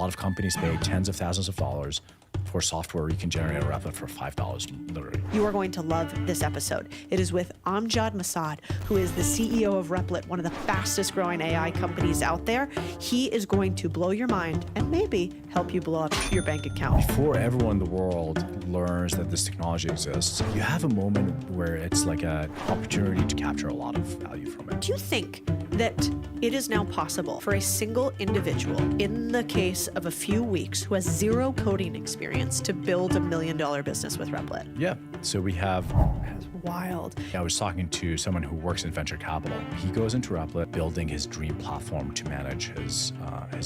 A lot of companies pay tens of thousands of dollars for software you can generate a Replit for $5, literally. You are going to love this episode. It is with Amjad Masad, who is the CEO of Replit, one of the fastest growing AI companies out there. He is going to blow your mind and maybe help you blow up your bank account. Before everyone in the world learns that this technology exists, you have a moment where it's like an opportunity to capture a lot of value from it. Do you think that it is now possible for a single individual, in the case of a few weeks, who has zero coding experience, to build $1 million business with Replit? Yeah. So we have... That's wild. I was talking to someone who works in venture capital. He goes into Replit building his dream platform to manage his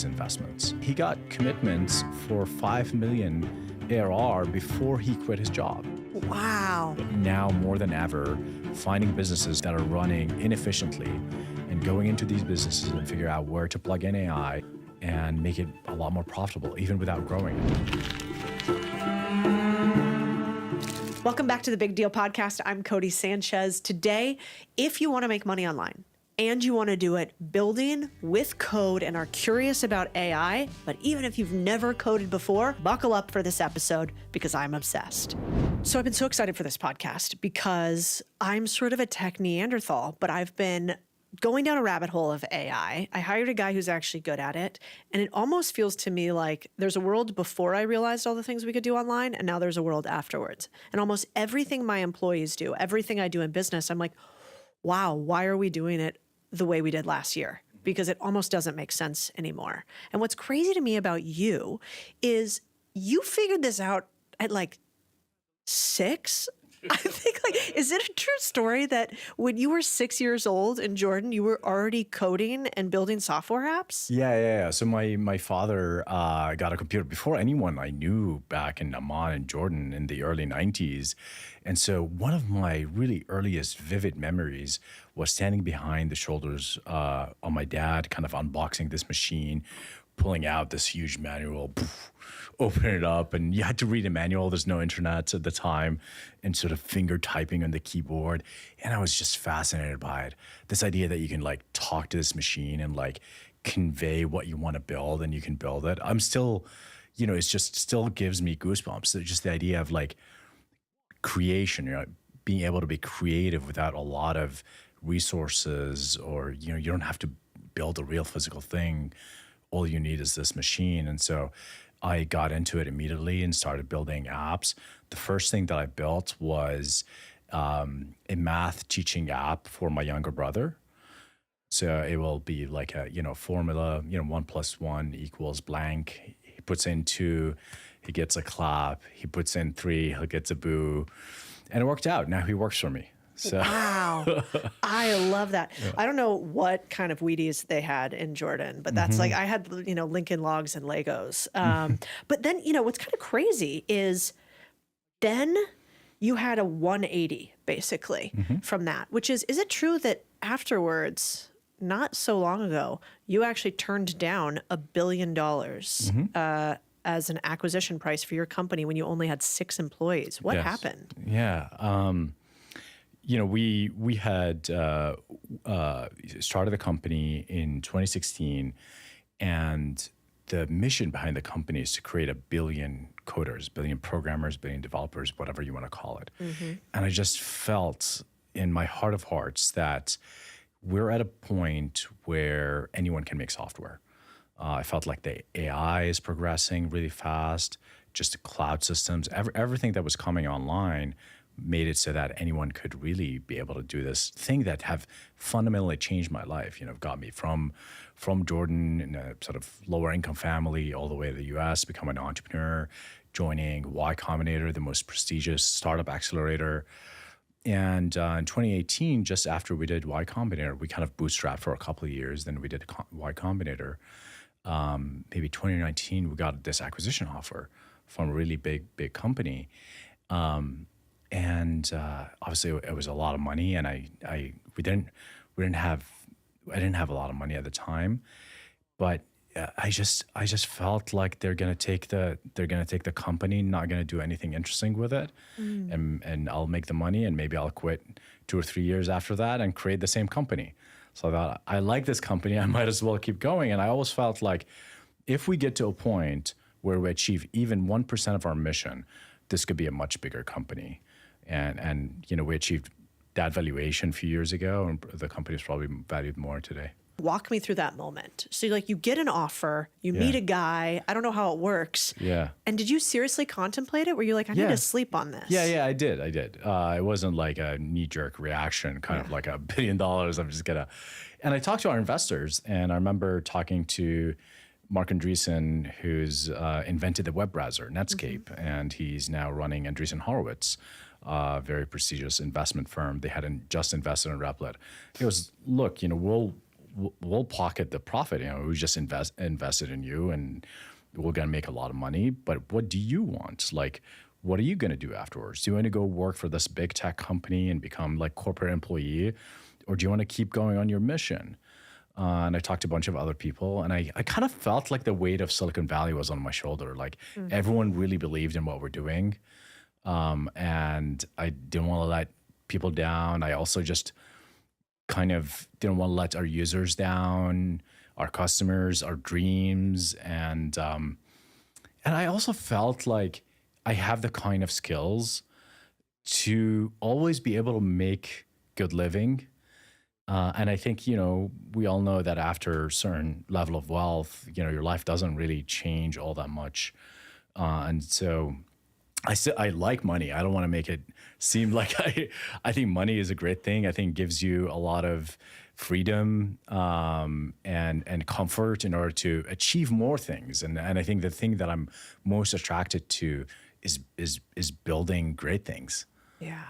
investments. He got commitments for $5 million ARR before he quit his job. Wow. Now more than ever, finding businesses that are running inefficiently and going into these businesses and figure out where to plug in AI and make it a lot more profitable, even without growing it. Welcome back to the Big Deal Podcast. I'm Codie Sanchez. Today, if you want to make money online and you want to do it building with code and are curious about AI, but even if you've never coded before, buckle up for this episode because I'm obsessed. So I've been so excited for this podcast because I'm sort of a tech Neanderthal, but I've been going down a rabbit hole of AI. I hired a guy who's actually good at it. And it almost feels to me like there's a world before I realized all the things we could do online, and now there's a world afterwards. And almost everything my employees do, everything I do in business, I'm like, wow, why are we doing it the way we did last year? Because it almost doesn't make sense anymore. And what's crazy to me about you is you figured this out at like 6? I think, is it a true story that when you were 6 years old in Jordan, you were already coding and building software apps? Yeah. So my father got a computer before anyone I knew back in Amman and Jordan in the early 90s. And so one of my really earliest vivid memories was standing behind the shoulders on my dad, kind of unboxing this machine, pulling out this huge manual, open it up, and you had to read a manual. There's no internet at the time, and sort of finger typing on the keyboard. And I was just fascinated by it. This idea that you can like talk to this machine and like convey what you want to build and you can build it. I'm still, it's just still gives me goosebumps. So just the idea of like creation, being able to be creative without a lot of resources, or, you don't have to build a real physical thing. All you need is this machine. And so I got into it immediately and started building apps. The first thing that I built was a math teaching app for my younger brother. So it will be like a, formula, 1 + 1 = blank. He puts in 2, he gets a clap. He puts in 3, he gets a boo. And it worked out. Now he works for me. So. Wow. I love that. Yeah. I don't know what kind of Wheaties they had in Jordan, but that's like, I had, Lincoln Logs and Legos. But then, what's kind of crazy is then you had a 180 basically from that, which is it true that afterwards, not so long ago, you actually turned down $1 billion as an acquisition price for your company when you only had 6 employees? What happened? Yeah. We had started the company in 2016, and the mission behind the company is to create 1 billion coders, 1 billion programmers, 1 billion developers, whatever you want to call it. And I just felt in my heart of hearts that we're at a point where anyone can make software. I felt like the AI is progressing really fast, just the cloud systems, everything that was coming online made it so that anyone could really be able to do this thing that have fundamentally changed my life. Got me from Jordan in a sort of lower income family all the way to the US, become an entrepreneur, joining Y Combinator, the most prestigious startup accelerator. And in 2018, just after we did Y Combinator, we kind of bootstrapped for a couple of years. Then we did Y Combinator. Maybe 2019, we got this acquisition offer from a really big company. And obviously it was a lot of money, and I didn't have a lot of money at the time, but I just felt like they're gonna take the company, not gonna do anything interesting with it, and I'll make the money, and maybe I'll quit 2 or 3 years after that and create the same company. So I thought, I like this company, I might as well keep going. And I always felt like if we get to a point where we achieve even 1% of our mission, this could be a much bigger company. And we achieved that valuation a few years ago, and the company is probably valued more today. Walk me through that moment. So you get an offer, you meet a guy. I don't know how it works. Yeah. And did you seriously contemplate it? Were you like, I need to sleep on this? Yeah, I did. It wasn't like a knee-jerk reaction, kind of like $1 billion. I'm just gonna. And I talked to our investors, and I remember talking to Mark Andreessen, who's invented the web browser Netscape, and he's now running Andreessen Horowitz, a very prestigious investment firm. They hadn't just invested in Replit. He goes, look, we'll pocket the profit. We just invested in you, and we're gonna make a lot of money. But what do you want? Like, what are you gonna do afterwards? Do you want to go work for this big tech company and become like corporate employee, or do you want to keep going on your mission? And I talked to a bunch of other people, and I kind of felt like the weight of Silicon Valley was on my shoulder. Like everyone really believed in what we're doing, and I didn't want to let people down. I also just kind of didn't want to let our users down, our customers, our dreams, and I also felt like I have the kind of skills to always be able to make good living. And I think, we all know that after a certain level of wealth, your life doesn't really change all that much. And so I like money. I don't want to make it seem like I think money is a great thing. I think it gives you a lot of freedom and comfort in order to achieve more things. And I think the thing that I'm most attracted to is building great things. Yeah.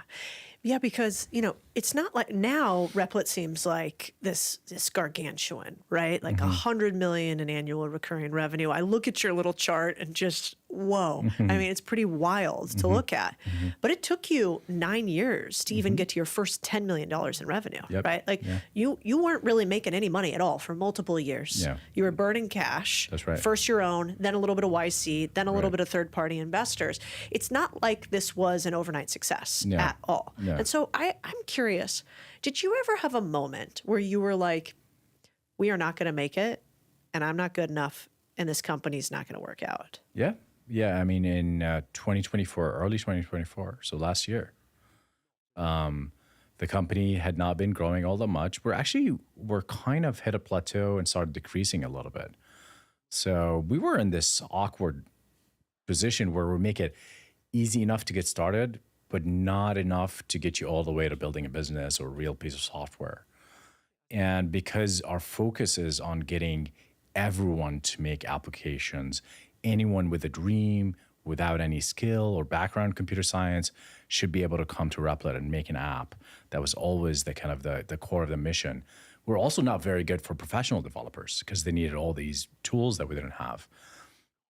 Yeah, because, it's not like now Replit seems like this gargantuan, right? Like 100 million in annual recurring revenue. I look at your little chart and just, whoa. I mean, it's pretty wild to look at. But it took you 9 years to even get to your first $10 million in revenue, right? Like you weren't really making any money at all for multiple years. Yeah. You were burning cash. That's right. First your own, then a little bit of YC, then a little bit of third-party investors. It's not like this was an overnight success at all. No. And so I'm curious, did you ever have a moment where you were like, we are not going to make it, and I'm not good enough, and this company's not going to work out? Yeah. I mean, in 2024, early 2024, so last year, the company had not been growing all that much. We're kind of hit a plateau and started decreasing a little bit. So we were in this awkward position where we make it easy enough to get started, but not enough to get you all the way to building a business or a real piece of software. And because our focus is on getting everyone to make applications, anyone with a dream, without any skill or background in computer science, should be able to come to Replit and make an app. That was always the kind of the core of the mission. We're also not very good for professional developers because they needed all these tools that we didn't have.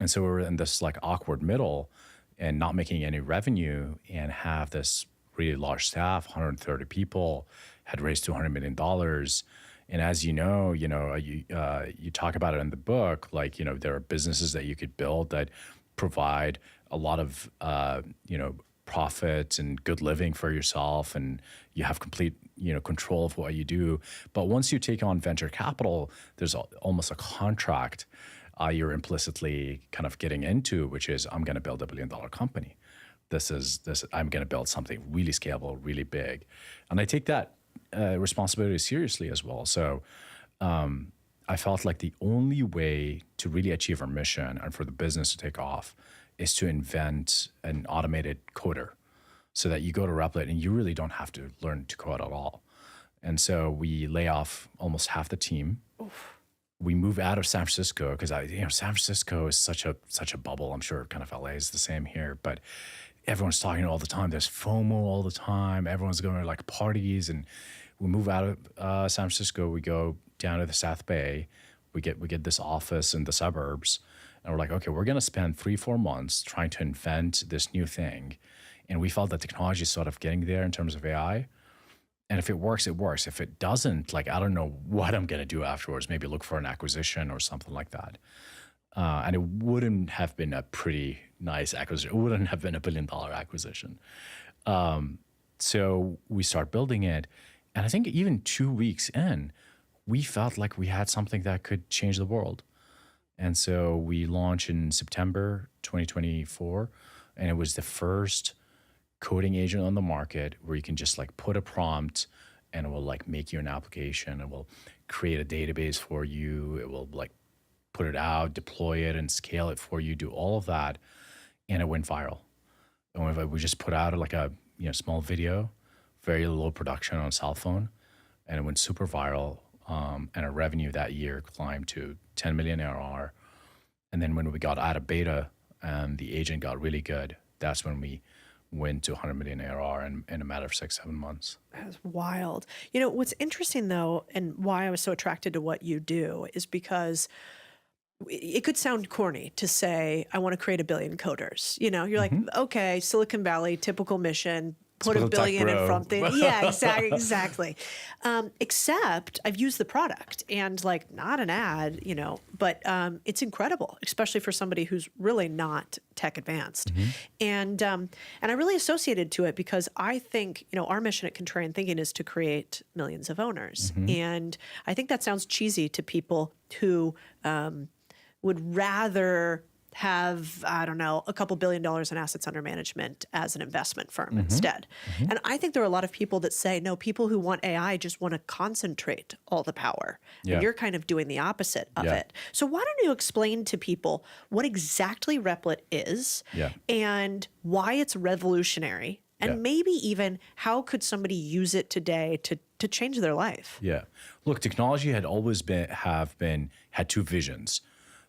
And so we were in this like awkward middle and not making any revenue, and have this really large staff, 130 people, had raised $200 million. And as you talk about it in the book, like, there are businesses that you could build that provide a lot of, profit and good living for yourself, and you have complete, control of what you do. But once you take on venture capital, there's almost a contract you're implicitly kind of getting into, which is, I'm going to build $1 billion company. I'm going to build something really scalable, really big. And I take that responsibility seriously as well. So I felt like the only way to really achieve our mission and for the business to take off is to invent an automated coder so that you go to Replit and you really don't have to learn to code at all. And so we lay off almost half the team. Oof. We move out of San Francisco because San Francisco is such a bubble. I'm sure kind of LA is the same here, but everyone's talking all the time. There's FOMO all the time. Everyone's going to like parties, and we move out of San Francisco. We go down to the South Bay. We get this office in the suburbs, and we're like, okay, we're going to spend 3-4 months trying to invent this new thing. And we felt that technology is sort of getting there in terms of AI. And if it works, it works. If it doesn't, like, I don't know what I'm going to do afterwards. Maybe look for an acquisition or something like that. And it wouldn't have been a pretty nice acquisition. It wouldn't have been $1 billion acquisition. So we start building it. And I think even 2 weeks in, we felt like we had something that could change the world. And so we launched in September 2024, and it was the first coding agent on the market where you can just like put a prompt and it will like make you an application. It will create a database for you. It will like put it out, deploy it, and scale it for you, do all of that. And it went viral. And we just put out like a small video, very low production on a cell phone, and it went super viral. And our revenue that year climbed to 10 million ARR. And then when we got out of beta and the agent got really good, that's when we went to 100 million ARR in a matter of 6-7 months. That's wild. You know, what's interesting though, and why I was so attracted to what you do is because it could sound corny to say, I want to create 1 billion coders. You know, you're like, okay, Silicon Valley, typical mission, put 1 billion in front of it. Yeah, exactly. Except I've used the product and like not an ad, but it's incredible, especially for somebody who's really not tech advanced. And I really associated to it because I think, our mission at Contrarian Thinking is to create millions of owners. And I think that sounds cheesy to people who would rather have, I don't know, a couple $1 billion in assets under management as an investment firm instead. And I think there are a lot of people that say, no, people who want AI just want to concentrate all the power. And you're kind of doing the opposite of it. So why don't you explain to people what exactly Replit is and why it's revolutionary, and maybe even how could somebody use it today to change their life? Yeah. Look, technology had always had two visions: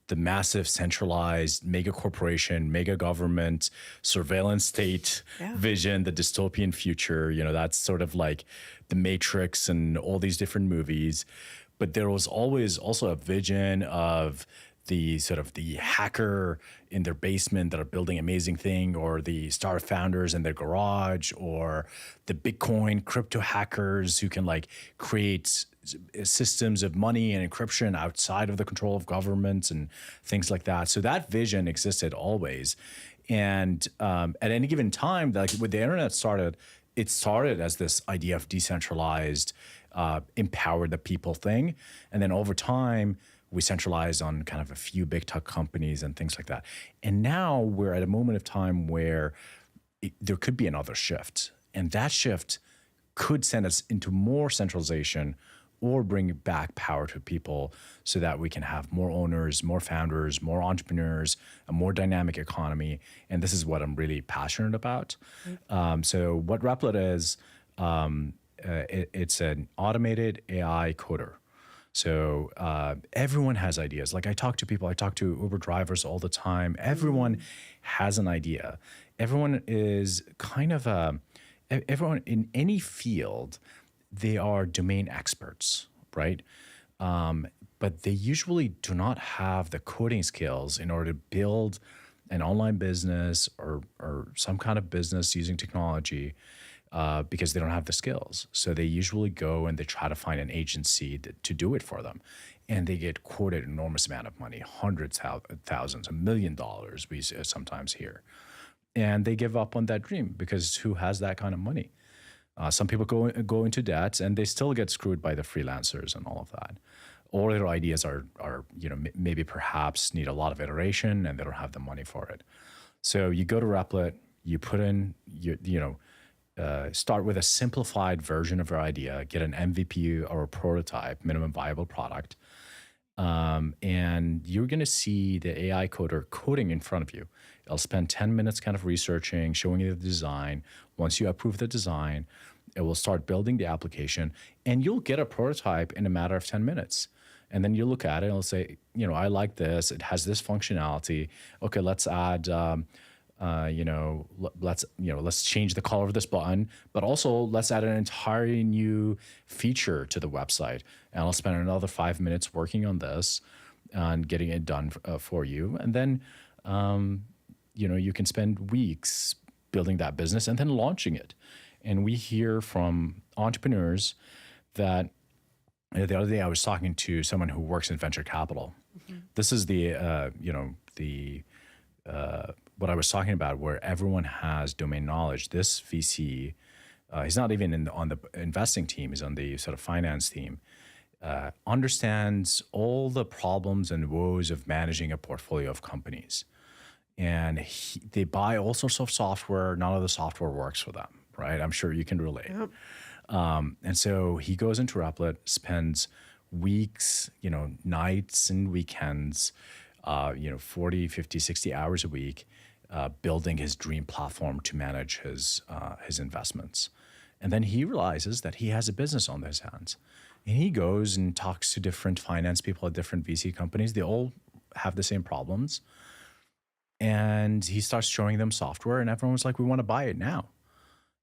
the massive centralized mega corporation, mega government, surveillance state vision, the dystopian future. That's sort of like the Matrix and all these different movies. But there was always also a vision of the sort of the hacker in their basement that are building amazing thing, or the startup founders in their garage, or the Bitcoin crypto hackers who can like create systems of money and encryption outside of the control of governments and things like that. So that vision existed always. And at any given time, like when the internet started, it started as this idea of decentralized, empower the people thing. And then over time, we centralized on kind of a few big tech companies and things like that. And now we're at a moment of time where there could be another shift. And that shift could send us into more centralization or bring back power to people so that we can have more owners, more founders, more entrepreneurs, a more dynamic economy. And this is what I'm really passionate about. So what Replit is, it's an automated AI coder. So everyone has ideas. Like I talk to Uber drivers all the time. Everyone has an idea. Everyone is kind of everyone in any field, they are domain experts, right? But they usually do not have the coding skills in order to build an online business or some kind of business using technology. Because they don't have the skills. So they usually go and they try to find an agency to do it for them. And they get quoted an enormous amount of money, hundreds of thousands, $1 million we sometimes hear. And they give up on that dream because who has that kind of money? Some people go into debt and they still get screwed by the freelancers and all of that. Or their ideas are maybe perhaps need a lot of iteration and they don't have the money for it. So you go to Replit, you put in start with a simplified version of your idea, get an MVP or a prototype, minimum viable product, and you're going to see the AI coder coding in front of you. It'll spend 10 minutes kind of researching, showing you the design. Once you approve the design, it will start building the application, and you'll get a prototype in a matter of 10 minutes. And then you look at it and it'll say, I like this. It has this functionality. Okay, let's add let's change the color of this button, but also let's add an entirely new feature to the website. And I'll spend another 5 minutes working on this and getting it done for you. And then, you can spend weeks building that business and then launching it. And we hear from entrepreneurs that the other day I was talking to someone who works in venture capital. This is what I was talking about, where everyone has domain knowledge. This VC, he's not even on the investing team, he's on the sort of finance team. understands all the problems and woes of managing a portfolio of companies. And they buy all sorts of software. None of the software works for them, right? I'm sure you can relate. Yep. And so he goes into Replit, spends weeks, nights and weekends, 40, 50, 60 hours a week, building his dream platform to manage his investments. And then he realizes that he has a business on his hands. And he goes and talks to different finance people at different VC companies. They all have the same problems. And he starts showing them software, and everyone was like, "We want to buy it now."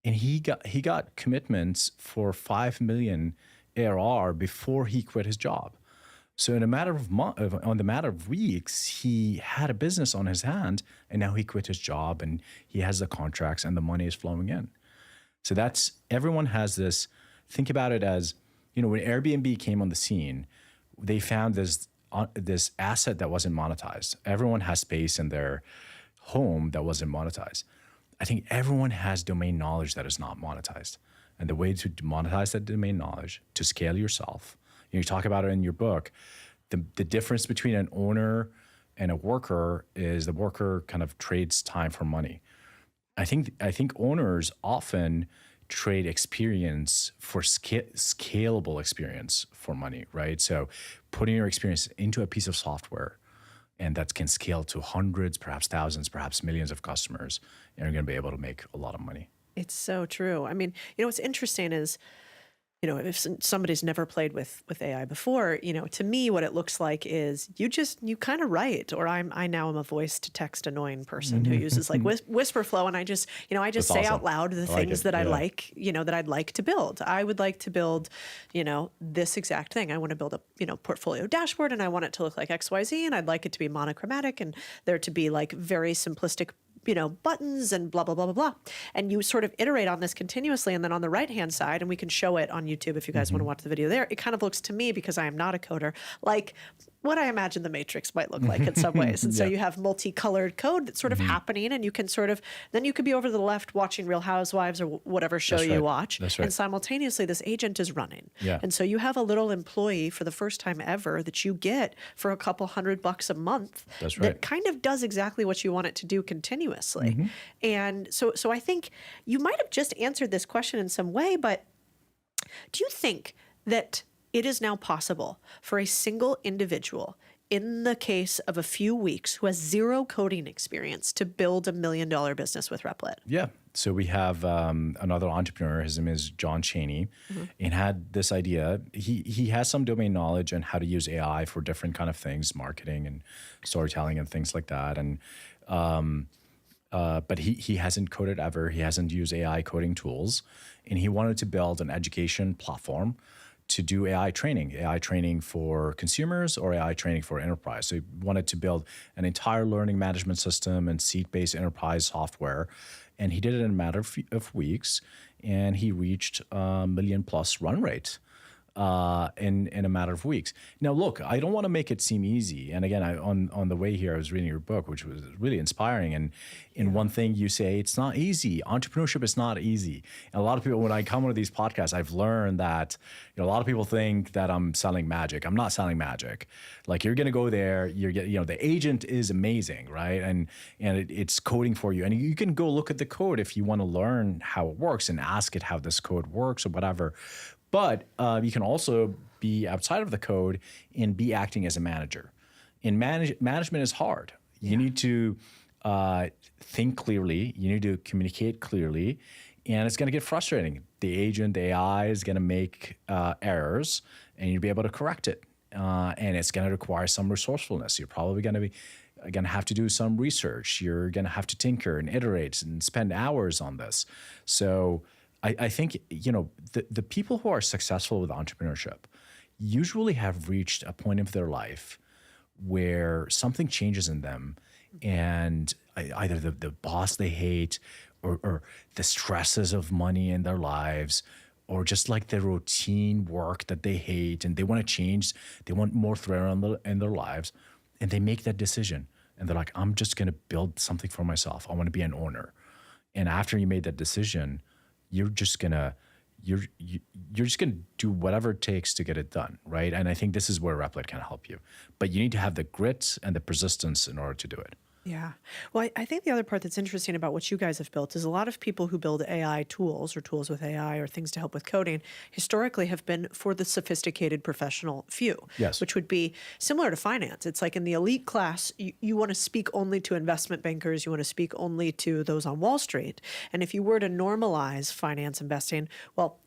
And he got commitments for 5 million ARR before he quit his job. So in a matter of on the matter of weeks, he had a business on his hand, and now he quit his job, and he has the contracts, and the money is flowing in. So everyone has this. Think about it as, when Airbnb came on the scene, they found this asset that wasn't monetized. Everyone has space in their home that wasn't monetized. I think everyone has domain knowledge that is not monetized. And the way to monetize that domain knowledge, to scale yourself, you talk about it in your book, the difference between an owner and a worker is the worker kind of trades time for money. I think owners often trade experience for scalable experience for money, right? So putting your experience into a piece of software, and that can scale to hundreds, perhaps thousands, perhaps millions of customers, and you're going to be able to make a lot of money. It's so true. I mean, what's interesting is, if somebody's never played with AI before, to me, what it looks like is you kind of write, or I now am a voice to text annoying person who uses like whisper flow. And I just say awesome. out loud the things that I like, that I'd like to build. I would like to build, this exact thing. I want to build a, portfolio dashboard, and I want it to look like XYZ, and I'd like it to be monochromatic, and there to be like very simplistic buttons and blah, blah, blah, blah, blah. And you sort of iterate on this continuously. And then on the right-hand side, and we can show it on YouTube if you guys want to watch the video there, it kind of looks to me, because I am not a coder, like what I imagine the Matrix might look like in some ways. And so you have multicolored code that's sort of happening, and you can then you could be over to the left watching Real Housewives or whatever show you watch. That's right. And simultaneously, this agent is running. Yeah. And so you have a little employee for the first time ever that you get for a couple $100 a month. That's right. That kind of does exactly what you want it to do continuously. And so I think you might have just answered this question in some way, but do you think that it is now possible for a single individual, in the case of a few weeks, who has zero coding experience, to build $1 million business with Replit? Yeah. So we have another entrepreneur. His name is John Chaney, and had this idea. He has some domain knowledge on how to use AI for different kind of things, marketing and storytelling and things like that. And but he hasn't coded ever. He hasn't used AI coding tools, and he wanted to build an education platform to do AI training for consumers or AI training for enterprise. So he wanted to build an entire learning management system and seat-based enterprise software. And he did it in a matter of weeks, and he reached a $1 million+ run rate in a matter of weeks. Now, look, I don't want to make it seem easy. And again, on the way here, I was reading your book, which was really inspiring. And in one thing you say, it's not easy. Entrepreneurship is not easy. And a lot of people, when I come onto these podcasts, I've learned that a lot of people think that I'm selling magic. I'm not selling magic. Like, you're going to go there, the agent is amazing, right? And it's coding for you. And you can go look at the code if you want to learn how it works and ask it how this code works or whatever. But you can also be outside of the code and be acting as a manager. And management is hard. You need to think clearly. You need to communicate clearly. And it's going to get frustrating. The agent, the AI is going to make errors, and you'll be able to correct it. And it's going to require some resourcefulness. You're probably going to have to do some research. You're going to have to tinker and iterate and spend hours on this. So I think, the people who are successful with entrepreneurship usually have reached a point of their life where something changes in them, and either the boss they hate, or the stresses of money in their lives, or just like the routine work that they hate, and they want to change. They want more thrill in their lives, and they make that decision. And they're like, I'm just going to build something for myself. I want to be an owner. And after you made that decision, you're you're just going to do whatever it takes to get it done, right? And I think this is where Replit can help you. But you need to have the grit and the persistence in order to do it. Yeah. Well, I think the other part that's interesting about what you guys have built is a lot of people who build AI tools or tools with AI or things to help with coding historically have been for the sophisticated professional few, Yes. which would be similar to finance. It's like in the elite class, you want to speak only to investment bankers, you want to speak only to those on Wall Street. And if you were to normalize finance investing, well,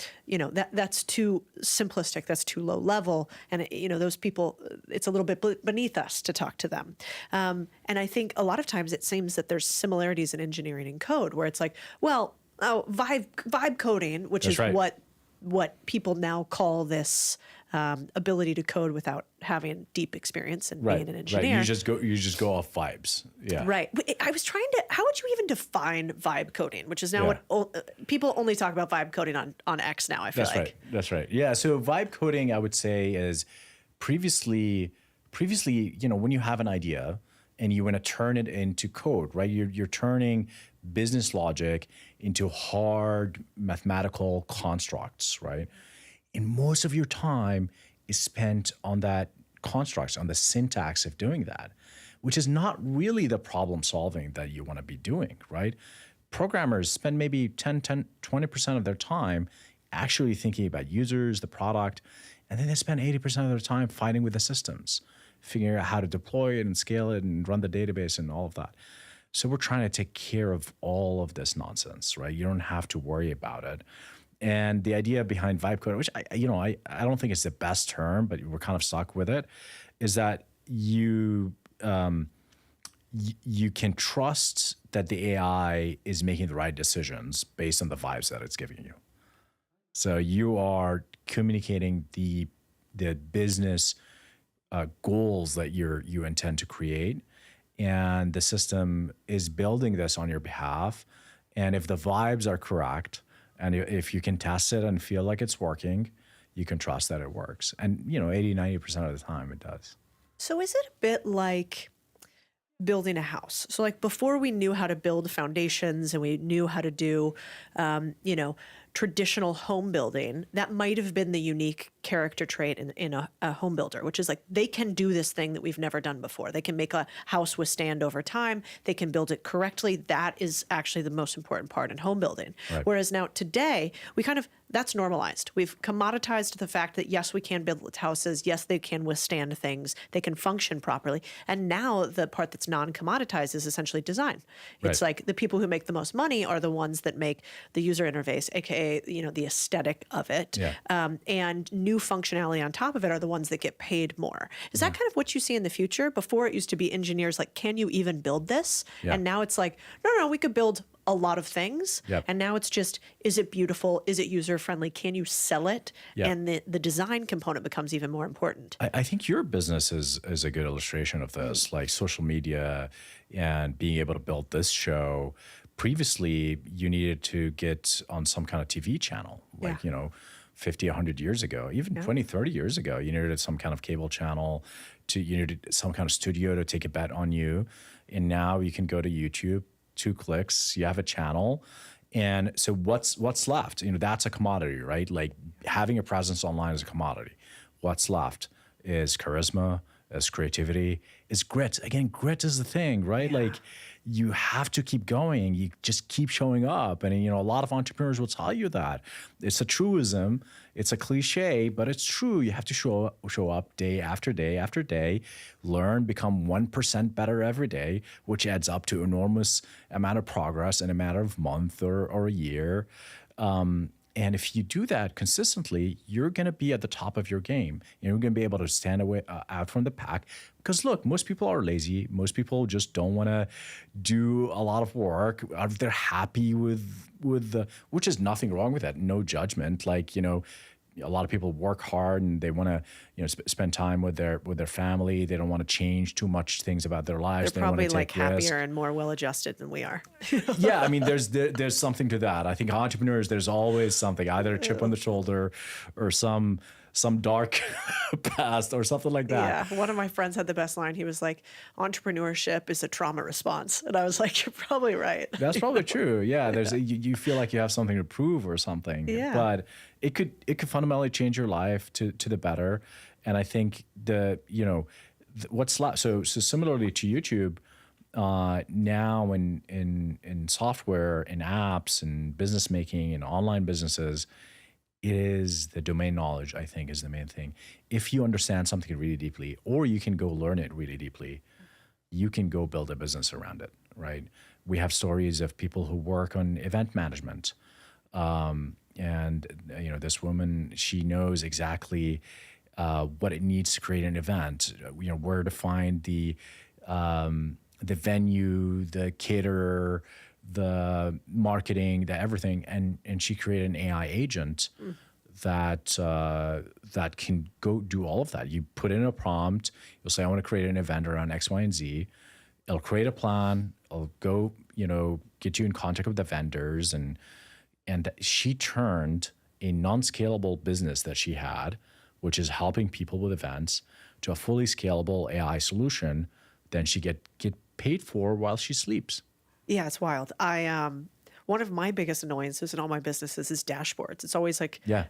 that's too simplistic, that's too low level. And, those people, it's a little bit beneath us to talk to them. And I think a lot of times it seems that there's similarities in engineering and code where it's like, vibe coding, which That's is right. what people now call this ability to code without having deep experience and being an engineer. Right. You just go off vibes. Yeah. Right. I was trying to, how would you even define vibe coding, which is now what people only talk about vibe coding on X now, I feel That's like. right. That's right. Yeah. So vibe coding, I would say, is previously, when you have an idea and you want to turn it into code, right? You're turning business logic into hard mathematical constructs, right? And most of your time is spent on that constructs, on the syntax of doing that, which is not really the problem solving that you want to be doing, right? Programmers spend maybe 20% of their time actually thinking about users, the product, and then they spend 80% of their time fighting with the systems, figuring out how to deploy it and scale it and run the database and all of that. So we're trying to take care of all of this nonsense, right? You don't have to worry about it. And the idea behind vibe coding, which I don't think it's the best term, but we're kind of stuck with it, is that you can trust that the AI is making the right decisions based on the vibes that it's giving you. So you are communicating the business goals that you intend to create, and the system is building this on your behalf. And if the vibes are correct, and if you can test it and feel like it's working, you can trust that it works. And 80-90% of the time it does. So is it a bit like building a house? So like before we knew how to build foundations and we knew how to do, traditional home building, that might have been the unique character trait in a home builder, which is like they can do this thing that we've never done before. They can make a house withstand over time. They can build it correctly. That is actually the most important part in home building. Right. Whereas now today, that's normalized. We've commoditized the fact that yes, we can build houses. Yes, they can withstand things. They can function properly. And now the part that's non-commoditized is essentially design. It's Right. like the people who make the most money are the ones that make the user interface, aka the aesthetic of it, Yeah. and new functionality on top of it are the ones that get paid more. Is that kind of what you see in the future? Before it used to be engineers like, can you even build this? Yeah. And now it's like, no, we could build a lot of things. Yep. And now it's just, is it beautiful? Is it user friendly? Can you sell it? Yeah. And the design component becomes even more important. I think your business is a good illustration of this, like social media and being able to build this show. Previously, you needed to get on some kind of TV channel, like, 50, 100 years ago, even 20, 30 years ago, you needed some kind of cable channel, you needed some kind of studio to take a bet on you. And now you can go to YouTube, 2 clicks, you have a channel. And so what's left? That's a commodity, right? Like having a presence online is a commodity. What's left is charisma, is creativity, is grit. Again, grit is the thing, right? Yeah. Like you have to keep going. You just keep showing up. And, a lot of entrepreneurs will tell you that. It's a truism. It's a cliche, but it's true. You have to show up day after day after day, learn, become 1% better every day, which adds up to enormous amount of progress in a matter of month or a year. And if you do that consistently, you're going to be at the top of your game. You're going to be able to stand out from the pack. Because look, most people are lazy. Most people just don't want to do a lot of work. They're happy with which is nothing wrong with that. No judgment. Like, a lot of people work hard and they want to, spend time with their family. They don't want to change too much things about their lives. They're they probably want to like take risks. happier and more well-adjusted than we are. Yeah, I mean, there's something to that. I think entrepreneurs, there's always something, either a chip on the shoulder or some some dark past or something like that. Yeah. One of my friends had the best line. He was like, entrepreneurship is a trauma response. And I was like, you're probably right. That's probably true. Yeah. You feel like you have something to prove or something, Yeah. but it could fundamentally change your life to the better. And I think so similarly to YouTube, now in software, in apps, and business making, and online businesses, it is the domain knowledge, I think, is the main thing. If you understand something really deeply, or you can go learn it really deeply, you can go build a business around it, right? We have stories of people who work on event management. And this woman, she knows exactly what it needs to create an event, where to find the venue, the caterer, the marketing, the everything, and she created an AI agent that can go do all of that. You put in a prompt, you'll say, I want to create an event around X, Y, and Z. It'll create a plan. It'll go, get you in contact with the vendors, and she turned a non-scalable business that she had, which is helping people with events, to a fully scalable AI solution. Then she get paid for while she sleeps. Yeah, it's wild. One of my biggest annoyances in all my businesses is dashboards. It's always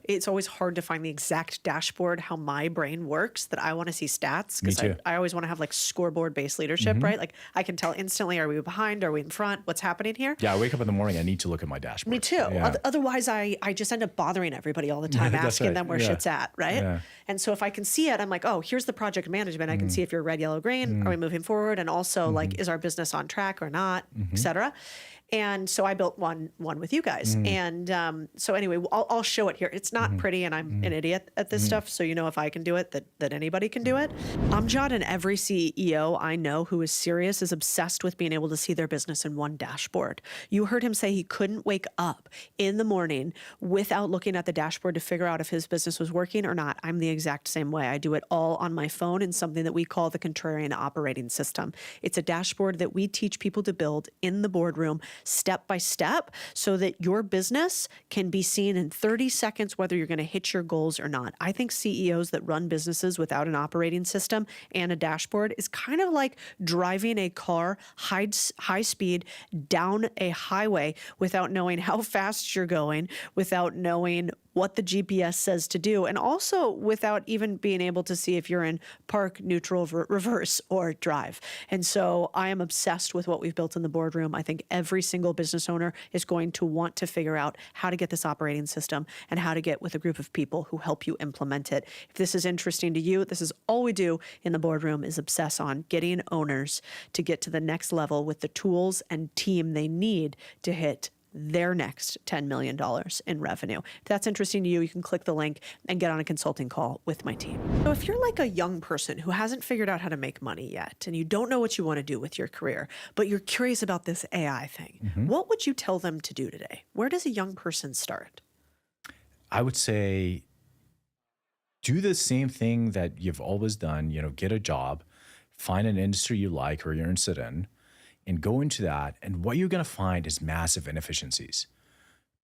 it's always hard to find the exact dashboard, how my brain works, that I want to see stats. Me too. Because I always want to have like scoreboard-based leadership, right? Like I can tell instantly, are we behind? Are we in front? What's happening here? Yeah, I wake up in the morning, I need to look at my dashboard. Me too. Yeah. Otherwise, I just end up bothering everybody all the time, asking them where shit's at, right? Yeah. And so if I can see it, I'm like, oh, here's the project management. I can see if you're red, yellow, green. Are we moving forward? And also like, is our business on track or not, et cetera. And so I built one with you guys. And so anyway, I'll show it here. It's not pretty, and I'm an idiot at this stuff. So if I can do it, that anybody can do it. Amjad, and every CEO I know who is serious is obsessed with being able to see their business in one dashboard. You heard him say he couldn't wake up in the morning without looking at the dashboard to figure out if his business was working or not. I'm the exact same way. I do it all on my phone in something that we call the contrarian operating system. It's a dashboard that we teach people to build in the boardroom step by step so that your business can be seen in 30 seconds, whether you're going to hit your goals or not. I think CEOs that run businesses without an operating system and a dashboard is kind of like driving a car high speed down a highway without knowing how fast you're going, without knowing what the GPS says to do, and also without even being able to see if you're in park, neutral, reverse, or drive. And so I am obsessed with what we've built in the boardroom. I think every single business owner is going to want to figure out how to get this operating system and how to get with a group of people who help you implement it. If this is interesting to you, this is all we do in the boardroom, is obsess on getting owners to get to the next level with the tools and team they need to hit their next $10 million in revenue. If that's interesting to you, you can click the link and get on a consulting call with my team. So if you're like a young person who hasn't figured out how to make money yet, and you don't know what you want to do with your career, but you're curious about this AI thing, what would you tell them to do today? Where does a young person start? I would say do the same thing that you've always done, get a job, find an industry you like or you're interested in, and go into that. And what you're going to find is massive inefficiencies.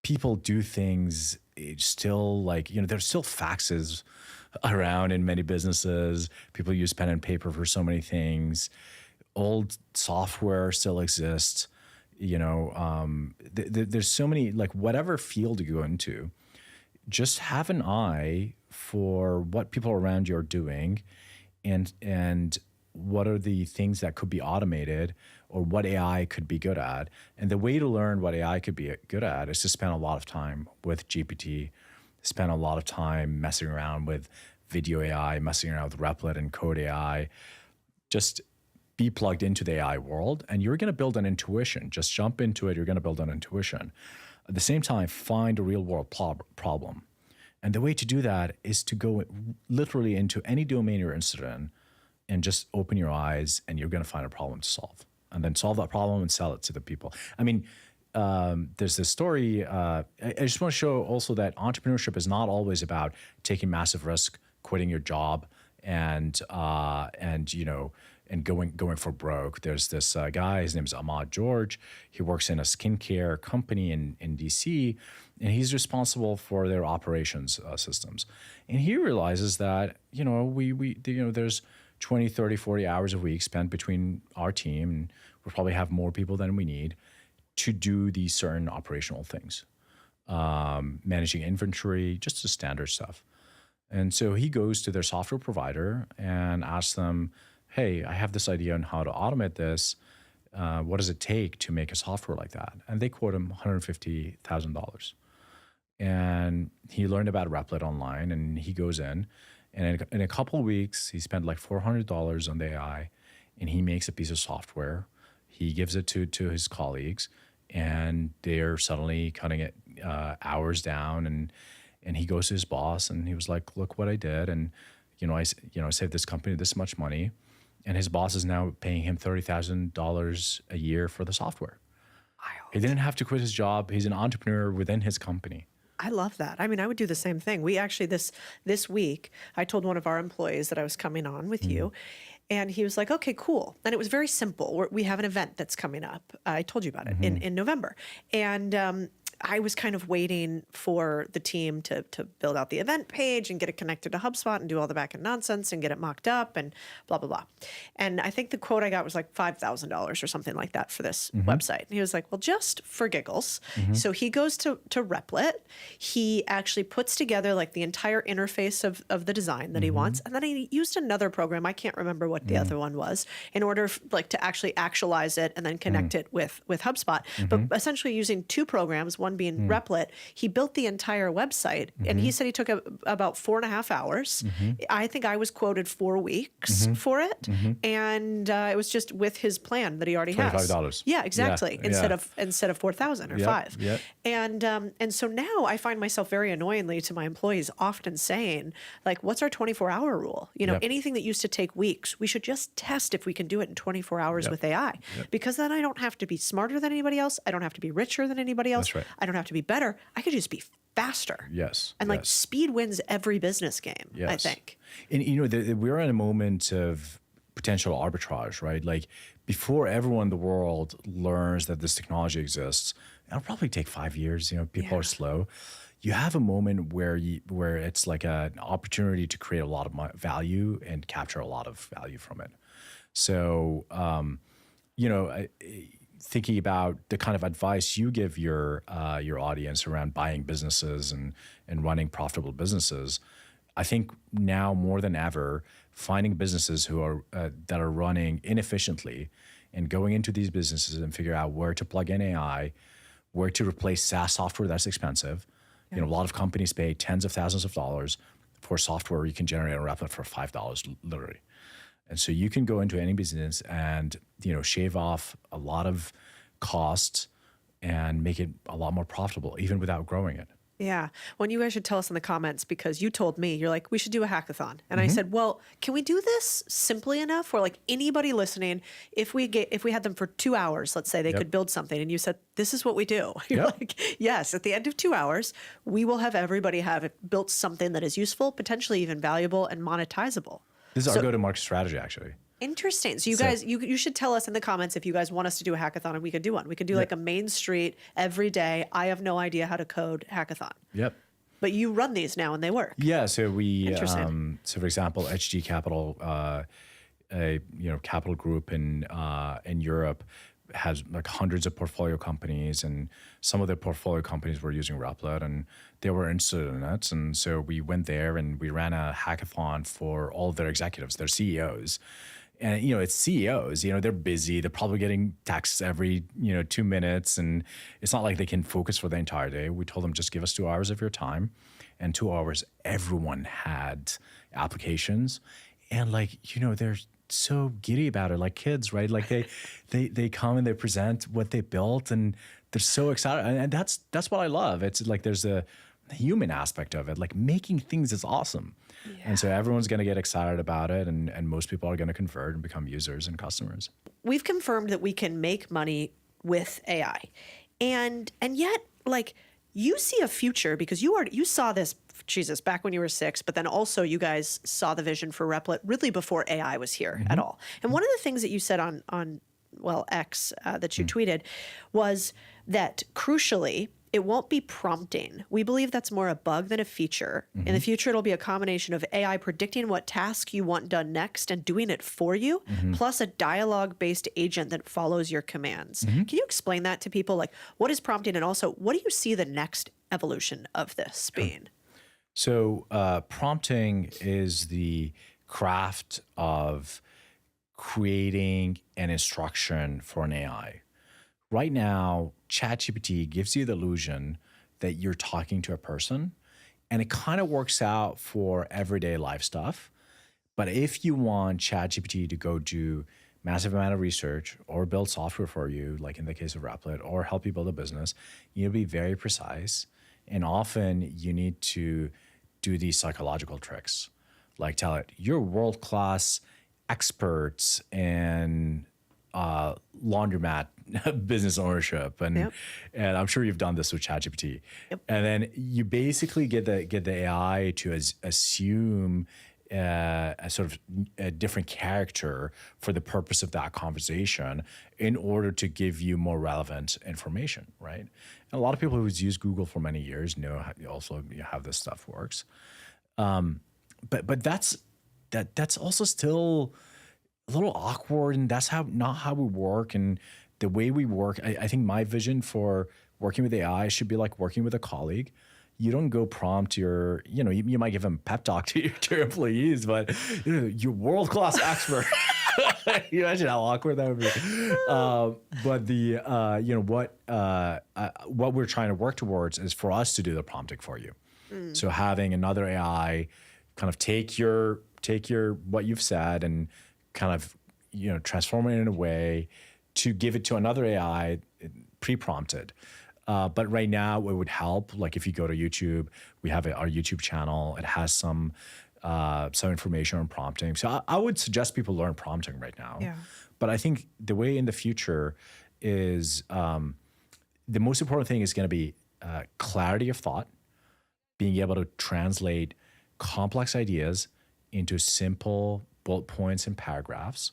People do things still there's still faxes around in many businesses. People use pen and paper for so many things. Old software still exists. There's so many, whatever field you go into, just have an eye for what people around you are doing and what are the things that could be automated or what AI could be good at. And the way to learn what AI could be good at is to spend a lot of time with GPT, spend a lot of time messing around with video AI, messing around with Replit and Code AI. Just be plugged into the AI world and you're going to build an intuition. Just jump into it. You're going to build an intuition. At the same time, find a real world problem. And the way to do that is to go literally into any domain you're interested in and just open your eyes and you're going to find a problem to solve. And then solve that problem and sell it to the people. I mean, there's this story. I just want to show also that entrepreneurship is not always about taking massive risk, quitting your job, and and going for broke. There's this guy, his name is Ahmad George. He works in a skincare company in DC, and he's responsible for their operations systems. And he realizes that, there's 20, 30, 40 hours a week spent between our team, and we'll probably have more people than we need to do these certain operational things, managing inventory, just the standard stuff. And so he goes to their software provider and asks them, hey, I have this idea on how to automate this. What does it take to make a software like that? And they quote him $150,000. And he learned about Replit online, and he goes in, and in a couple of weeks, he spent like $400 on the AI, and he makes a piece of software. He gives it to his colleagues, and they're suddenly cutting it hours down. And he goes to his boss, and he was like, "Look what I did, and I saved this company this much money." And his boss is now paying him $30,000 a year for the software. He didn't have to quit his job. He's an entrepreneur within his company. I love that. I mean, I would do the same thing. We actually, this week, I told one of our employees that I was coming on with you, and he was like, okay, cool. And it was very simple. We have an event that's coming up. I told you about it in November. And I was kind of waiting for the team to build out the event page and get it connected to HubSpot and do all the backend nonsense and get it mocked up and blah, blah, blah. And I think the quote I got was like $5,000 or something like that for this website. And he was like, well, just for giggles. So he goes to Replit. He actually puts together like the entire interface of the design that he wants. And then he used another program. I can't remember what the other one was in order to actually actualize it and then connect it with HubSpot. But essentially using two programs, one being Replit, he built the entire website, and he said he took about 4.5 hours. I think I was quoted 4 weeks for it, and it was just with his plan that he already has. $25. Yeah, exactly. Instead of 4,000 or five. Yep. And so now I find myself very annoyingly to my employees often saying, like, what's our 24-hour rule? Anything that used to take weeks, we should just test if we can do it in 24 hours with AI, because then I don't have to be smarter than anybody else. I don't have to be richer than anybody else. That's right. I don't have to be better. I could just be faster. Yes. And like speed wins every business game, I think. And we're in a moment of potential arbitrage, right? Like before everyone in the world learns that this technology exists, it'll probably take 5 years. People are slow. You have a moment where it's like an opportunity to create a lot of value and capture a lot of value from it. So, thinking about the kind of advice you give your audience around buying businesses and running profitable businesses, I think now more than ever, finding businesses who are that are running inefficiently and going into these businesses and figure out where to plug in AI, where to replace SaaS software that's expensive. A lot of companies pay tens of thousands of dollars for software you can generate on Replit for $5, literally. And so you can go into any business and, shave off a lot of costs and make it a lot more profitable, even without growing it. Yeah. Well, you guys should tell us in the comments, because you told me, you're like, we should do a hackathon. And I said, well, can we do this simply enough where like anybody listening, if we had them for 2 hours, let's say they could build something, and you said, this is what we do. You're like, yes, at the end of 2 hours, we will have everybody have built something that is useful, potentially even valuable and monetizable. This is our go-to-market strategy, actually. Interesting. So you guys, you should tell us in the comments if you guys want us to do a hackathon, and we could do one. We could do like a Main Street every day, I have no idea how to code hackathon. Yep. But you run these now and they work. Yeah. So we, so for example, HG Capital, capital group in Europe has like hundreds of portfolio companies, and some of their portfolio companies were using Replit and they were interested in it. And so we went there and we ran a hackathon for all of their executives, their CEOs. And, it's CEOs, they're busy. They're probably getting texts every, 2 minutes. And it's not like they can focus for the entire day. We told them, just give us 2 hours of your time. And 2 hours, everyone had applications. And they're so giddy about it, like kids, right? Like they come and they present what they built, and they're so excited. And that's what I love. It's like there's a human aspect of it. Like making things is awesome. Yeah. And so everyone's going to get excited about it, and most people are going to convert and become users and customers. We've confirmed that we can make money with AI. And yet, like, you see a future, because you saw this Jesus, back when you were 6, but then also you guys saw the vision for Replit really before AI was here at all. And one of the things that you said on X that you tweeted was that crucially, it won't be prompting. We believe that's more a bug than a feature. In the future, it'll be a combination of AI predicting what task you want done next and doing it for you, plus a dialogue-based agent that follows your commands. Can you explain that to people? Like, what is prompting? And also, what do you see the next evolution of this being? So prompting is the craft of creating an instruction for an AI. Right now, ChatGPT gives you the illusion that you're talking to a person, and it kind of works out for everyday life stuff. But if you want ChatGPT to go do massive amount of research or build software for you, like in the case of Replit, or help you build a business, you need to be very precise. And often you need to do these psychological tricks, like tell it, you're world-class experts in laundromat business ownership, and I'm sure you've done this with ChatGPT. And then you basically get the AI to assume a sort of a different character for the purpose of that conversation in order to give you more relevant information, right? And a lot of people who's used Google for many years know how this stuff works. But that's also still a little awkward, and that's not how we work. And the way we work, I think my vision for working with AI should be like working with a colleague. You don't go prompt you might give them pep talk to your employees, but you're world-class expert. You imagine how awkward that would be. But what we're trying to work towards is for us to do the prompting for you. So having another AI kind of take your what you've said and kind of transform it in a way to give it to another AI pre-prompted. But right now, it would help. Like if you go to YouTube, we have our YouTube channel. It has some information on prompting. So I would suggest people learn prompting right now. Yeah. But I think the way in the future is the most important thing is going to be clarity of thought, being able to translate complex ideas into simple bullet points and paragraphs,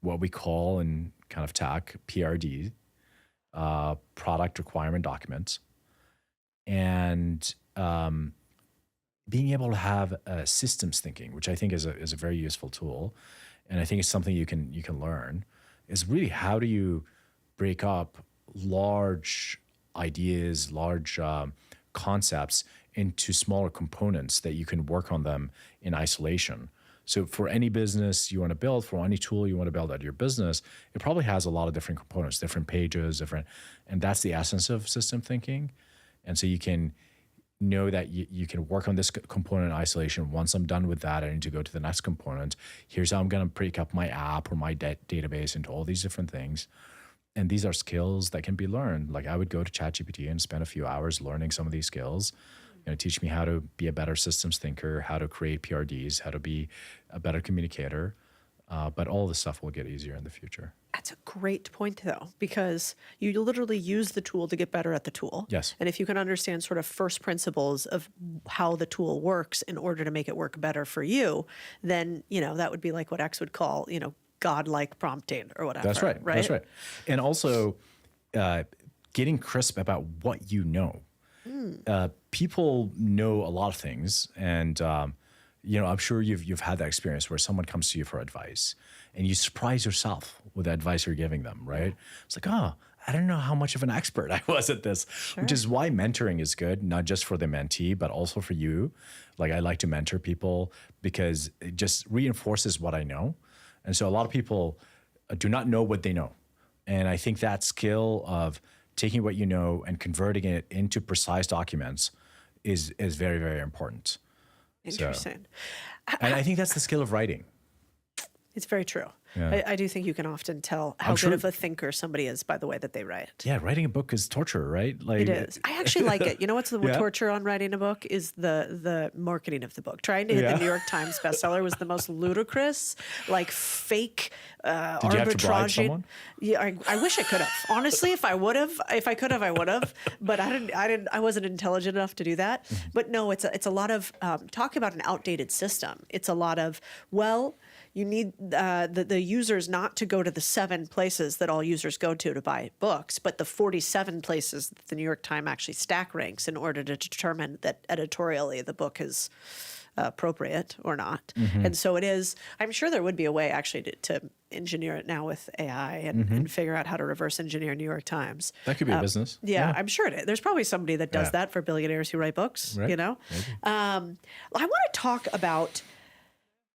what we call in kind of tech PRD. Product requirement documents, and being able to have systems thinking, which I think is a very useful tool, and I think it's something you can learn. Is really how do you break up large ideas, large concepts into smaller components that you can work on them in isolation. So for any business you want to build, for any tool you want to build at your business, it probably has a lot of different components, different pages, and that's the essence of system thinking. And so you can know that you can work on this component in isolation. Once I'm done with that, I need to go to the next component. Here's how I'm going to break up my app or my database into all these different things. And these are skills that can be learned. Like I would go to ChatGPT and spend a few hours learning some of these skills. Teach me how to be a better systems thinker, how to create PRDs, how to be a better communicator. But all this stuff will get easier in the future. That's a great point, though, because you literally use the tool to get better at the tool. Yes. And if you can understand sort of first principles of how the tool works in order to make it work better for you, then, that would be like what X would call, godlike prompting or whatever. That's right. That's right. And also getting crisp about what you know. People know a lot of things, and I'm sure you've had that experience where someone comes to you for advice, and you surprise yourself with the advice you're giving them. Right? It's like, I don't know how much of an expert I was at this, which is why mentoring is good, not just for the mentee, but also for you. Like I like to mentor people because it just reinforces what I know, and so a lot of people do not know what they know, and I think that skill of taking what you know and converting it into precise documents is very, very important. Interesting. And I think that's the skill of writing. It's very true. Yeah. I do think you can often tell how good of a thinker somebody is by the way that they write. Yeah, writing a book is torture, right? Like It is. I actually like it. You know what's the torture on writing a book is the marketing of the book. Trying to hit the New York Times bestseller was the most ludicrous, like fake arbitrage. Did you have to bribe someone? Yeah, I wish I could have. Honestly, if I could have, I would have. But I wasn't intelligent enough to do that. But no, it's a lot of talk about an outdated system. It's a lot of, well, you need the users not to go to the 7 places that all users go to buy books, but the 47 places that the New York Times actually stack ranks in order to determine that editorially the book is appropriate or not. And so it is, I'm sure there would be a way actually to engineer it now with AI and figure out how to reverse engineer New York Times. That could be a business. Yeah, I'm sure it is. There's probably somebody that does that for billionaires who write books, Right. you know? I want to talk about,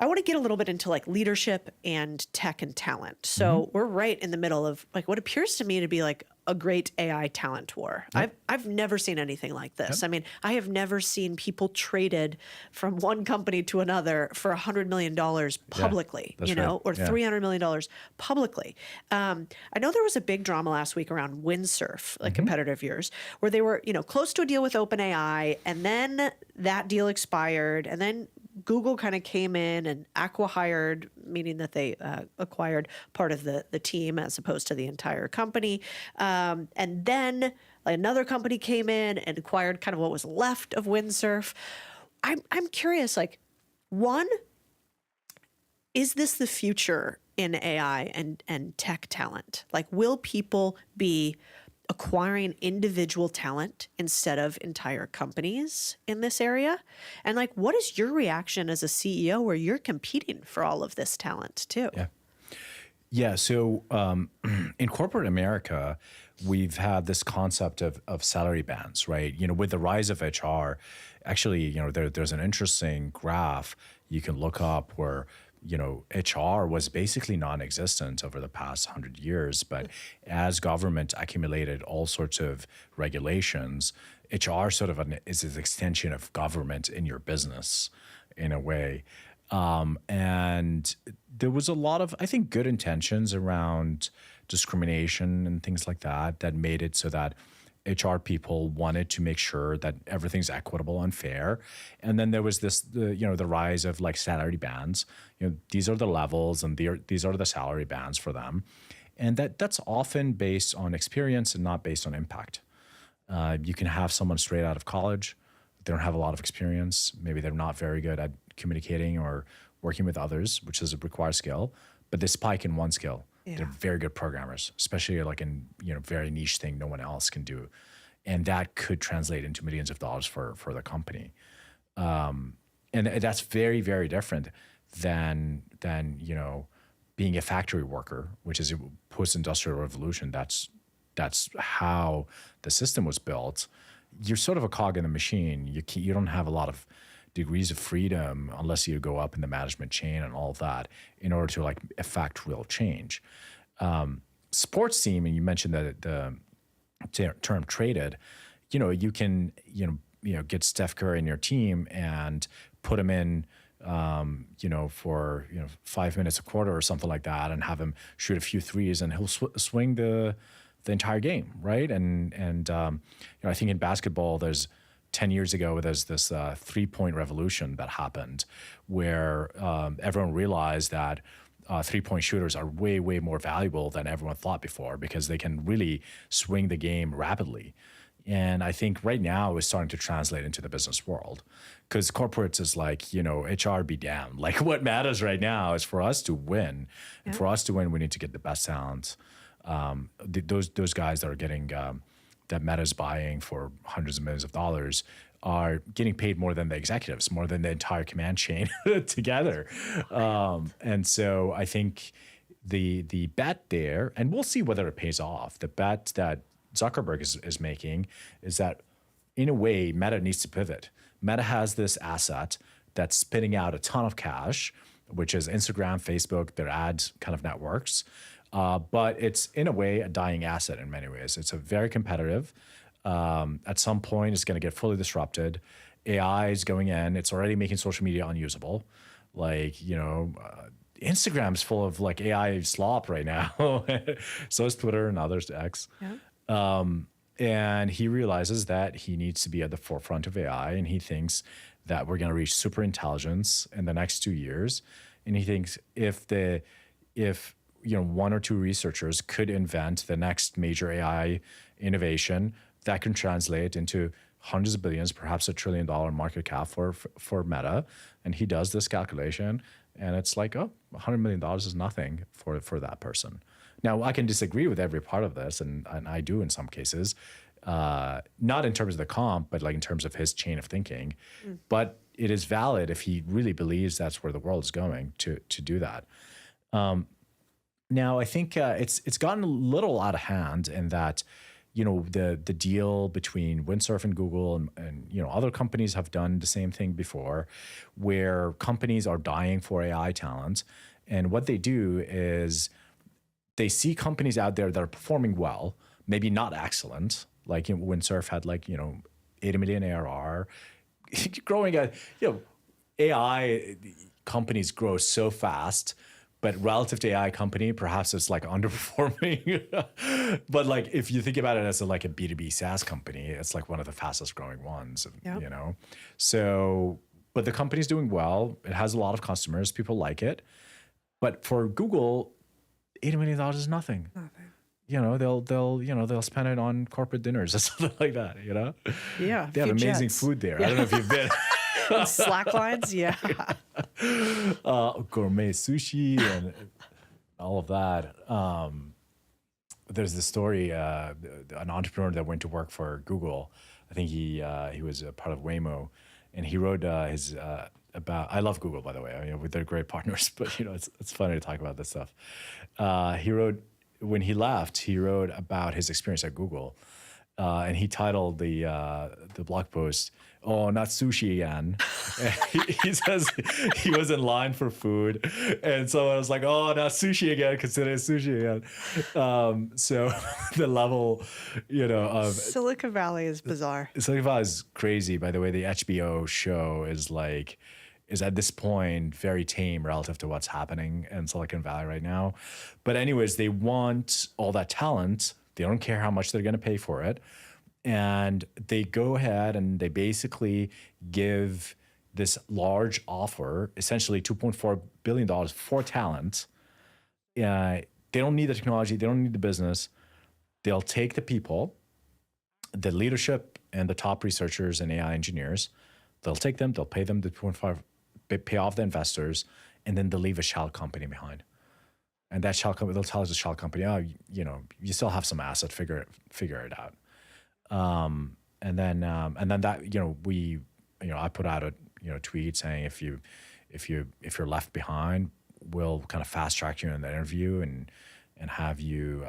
I want to get a little bit into like leadership and tech and talent. So we're right in the middle of like what appears to me to be like a great AI talent war. I've never seen anything like this. I mean, I have never seen people traded from one company to another for $100 million publicly, that's you know, right. or $300 million publicly. I know there was a big drama last week around Windsurf, a competitor of yours, where they were, you know, close to a deal with OpenAI, and then that deal expired, and then Google kind of came in and acqui-hired, meaning that they acquired part of the team as opposed to the entire company. And then another company came in and acquired kind of what was left of Windsurf. I'm curious, like, one, is this the future in AI and tech talent? Like, will people be acquiring individual talent instead of entire companies in this area? And like, what is your reaction as a CEO where you're competing for all of this talent too? Yeah. So in corporate America, we've had this concept of salary bands, right? You know, with the rise of HR, actually, you know, there's an interesting graph you can look up where, you know, HR was basically non-existent over the past 100 years. But as government accumulated all sorts of regulations, HR sort of is an extension of government in your business in a way. And there was a lot of, I think, good intentions around discrimination and things like that made it so that HR people wanted to make sure that everything's equitable and fair. And then there was the rise of like salary bands. You know, these are the levels and these are the salary bands for them. And that's often based on experience and not based on impact. You can have someone straight out of college. They don't have a lot of experience. Maybe they're not very good at communicating or working with others, which is a required skill, but they spike in one skill. Yeah. They're very good programmers, especially like in, you know, very niche thing no one else can do. And that could translate into millions of dollars for the company. And that's very, very different than, you know, being a factory worker, which is a post-industrial revolution. That's how the system was built. You're sort of a cog in the machine. You don't have a lot of degrees of freedom unless you go up in the management chain and all of that in order to like affect real change. Sports team, and you mentioned that the term traded, you know, you can, get Steph Curry in your team and put him in, for, 5 minutes a quarter or something like that and have him shoot a few threes and he'll swing the entire game. Right. And I think in basketball, there's 10 years ago, there's this 3-point revolution that happened where everyone realized that 3-point shooters are way, way more valuable than everyone thought before because they can really swing the game rapidly. And I think right now it's starting to translate into the business world because corporates is like, HR be damned. Like what matters right now is for us to win. Yeah. And for us to win, we need to get the best talent. Those guys that are getting that Meta's buying for hundreds of millions of dollars are getting paid more than the executives, more than the entire command chain together. And so I think the bet there, and we'll see whether it pays off, the bet that Zuckerberg is making is that in a way, Meta needs to pivot. Meta has this asset that's spitting out a ton of cash, which is Instagram, Facebook, their ad kind of networks. But it's, in a way, a dying asset in many ways. It's a very competitive. At some point, it's going to get fully disrupted. AI is going in. It's already making social media unusable. Like, Instagram's full of like AI slop right now. So is Twitter and others, X. Yeah. And he realizes that he needs to be at the forefront of AI, and he thinks that we're going to reach super intelligence in the next 2 years. And he thinks if one or two researchers could invent the next major AI innovation that can translate into hundreds of billions, perhaps $1 trillion market cap for Meta. And he does this calculation, and it's like, oh, $100 million is nothing for that person. Now, I can disagree with every part of this, and I do in some cases, not in terms of the comp, but like in terms of his chain of thinking. But it is valid if he really believes that's where the world is going to do that. Now, I think it's gotten a little out of hand in that, the deal between Windsurf and Google and other companies have done the same thing before, where companies are dying for AI talent. And what they do is they see companies out there that are performing well, maybe not excellent, like Windsurf had 80 million ARR, growing at, AI companies grow so fast, but relative to AI company, perhaps it's like underperforming. But like if you think about it as like a B2B SaaS company, it's like one of the fastest growing ones, Yep. So, but the company's doing well. It has a lot of customers. People like it. But for Google, $80 million is nothing. They'll spend it on corporate dinners or something like that. Yeah. They have amazing food there. I don't know if you've been. Slack lines, yeah. Gourmet sushi and all of that. There's this story, an entrepreneur that went to work for Google. I think he was a part of Waymo, and he wrote his about. I love Google, by the way. I mean, they're great partners, but it's funny to talk about this stuff. He wrote when he left. He wrote about his experience at Google, and he titled the blog post, "Oh, not sushi again." And he says he was in line for food, and so I was like, "Oh, not sushi again," consider it sushi again. So the level, of Silicon Valley is bizarre. Silicon Valley is crazy. By the way, the HBO show is at this point very tame relative to what's happening in Silicon Valley right now. But anyways, they want all that talent. They don't care how much they're going to pay for it. And they go ahead and they basically give this large offer, essentially $2.4 billion for talent. They don't need the technology. They don't need the business. They'll take the people, the leadership and the top researchers and AI engineers. They'll take them, they'll pay them the 2.5, pay off the investors, and then they'll leave a shell company behind. And that shell company, they'll tell the shell company, oh, you still have some asset, figure it out. And then that, I put out a tweet saying if you're left behind, we'll kind of fast track you in the interview and have you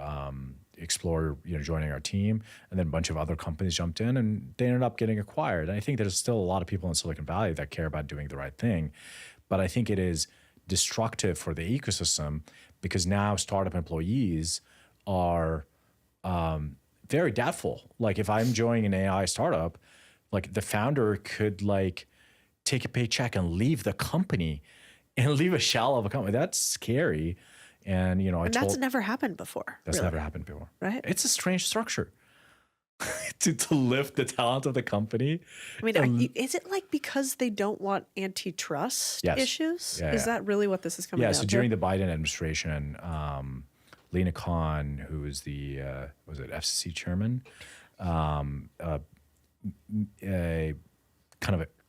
explore joining our team. And then a bunch of other companies jumped in, and they ended up getting acquired. And I think there's still a lot of people in Silicon Valley that care about doing the right thing, but I think it is destructive for the ecosystem because now startup employees are very doubtful. Like if I'm joining an AI startup, like the founder could take a paycheck and leave the company and leave a shell of a company. That's scary. And that's never happened before. That's really. never happened before. Right? It's a strange structure to lift the talent of the company. I mean, is it because they don't want antitrust issues? Yeah, is that really what this is coming down to? Yeah, so during the Biden administration, Lena Khan, who was the FCC chairman,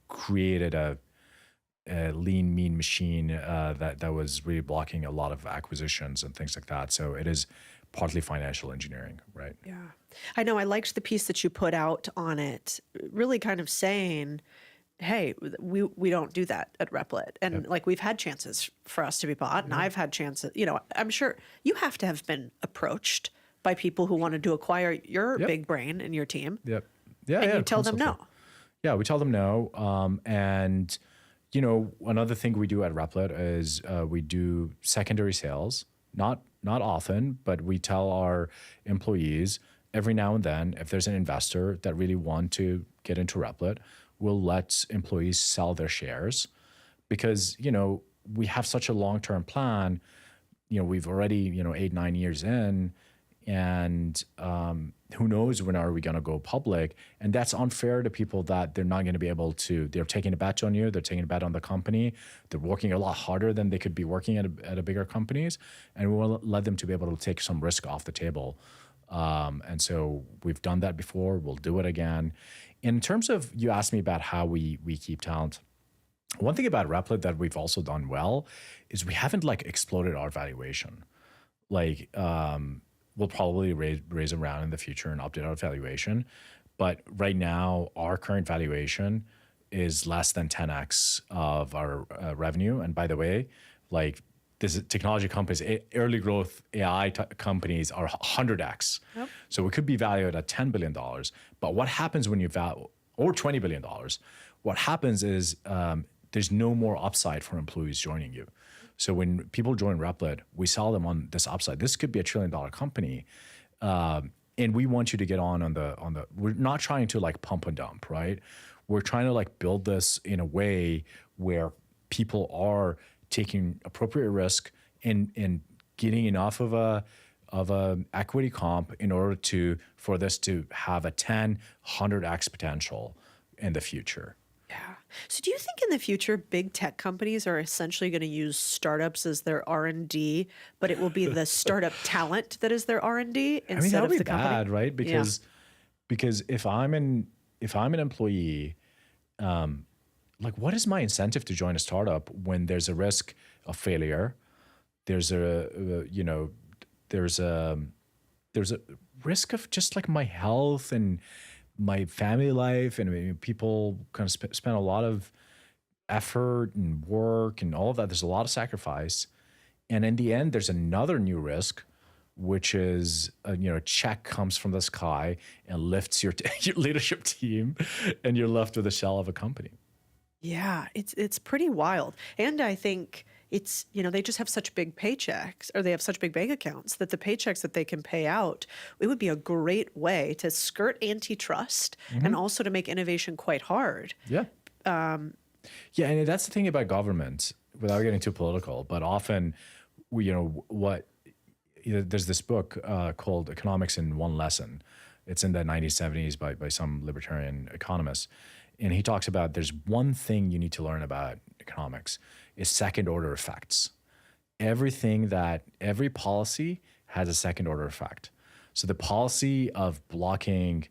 created a lean, mean machine that was really blocking a lot of acquisitions and things like that. So it is partly financial engineering, right? Yeah. I know. I liked the piece that you put out on it, really kind of saying, hey, we don't do that at Replit. And we've had chances for us to be bought, and I've had chances, I'm sure you have to have been approached by people who wanted to acquire your big brain and your team. Yep. Yeah. And you tell them no. Yeah, we tell them no. And another thing we do at Replit is we do secondary sales, not often, but we tell our employees every now and then, if there's an investor that really want to get into Replit, we'll let employees sell their shares because, we have such a long-term plan. We've already, 8, 9 years in, and who knows when are we going to go public? And that's unfair to people that they're not going to be able to. They're taking a bet on you. They're taking a bet on the company. They're working a lot harder than they could be working at a bigger companies, and we want to let them to be able to take some risk off the table. And so we've done that before. We'll do it again. In terms of, you asked me about how we keep talent. One thing about Replit that we've also done well is we haven't exploded our valuation. We'll probably raise a round in the future and update our valuation. But right now, our current valuation is less than 10x of our revenue. And by the way, this technology companies, early growth AI companies are 100x. Yep. So we could be valued at $10 billion. But what happens when you value, or $20 billion, what happens is there's no more upside for employees joining you. So when people join Replit, we sell them on this upside. This could be $1 trillion company. And we want you to get on the, we're not trying to pump and dump, right? We're trying to build this in a way where people are taking appropriate risk and getting enough of a equity comp in order for this to have a 100x potential in the future. Yeah. So do you think in the future, big tech companies are essentially going to use startups as their R&D, but it will be the startup talent that is their R&D instead of the company? Bad, right? Because if I'm an employee, what is my incentive to join a startup when there's a risk of failure? There's a risk of just my health and my family life, and people kind of spend a lot of effort and work and all of that. There's a lot of sacrifice. And in the end, there's another new risk, which is, a check comes from the sky and lifts your leadership team, and you're left with a shell of a company. Yeah, it's pretty wild. And I think it's, they just have such big paychecks, or they have such big bank accounts, that the paychecks that they can pay out, it would be a great way to skirt antitrust and also to make innovation quite hard. Yeah. And that's the thing about government, without getting too political, but often, there's this book called Economics in One Lesson. It's in the 1970s by some libertarian economists. And he talks about there's one thing you need to learn about economics is second order effects. Every policy has a second order effect. So the policy of blocking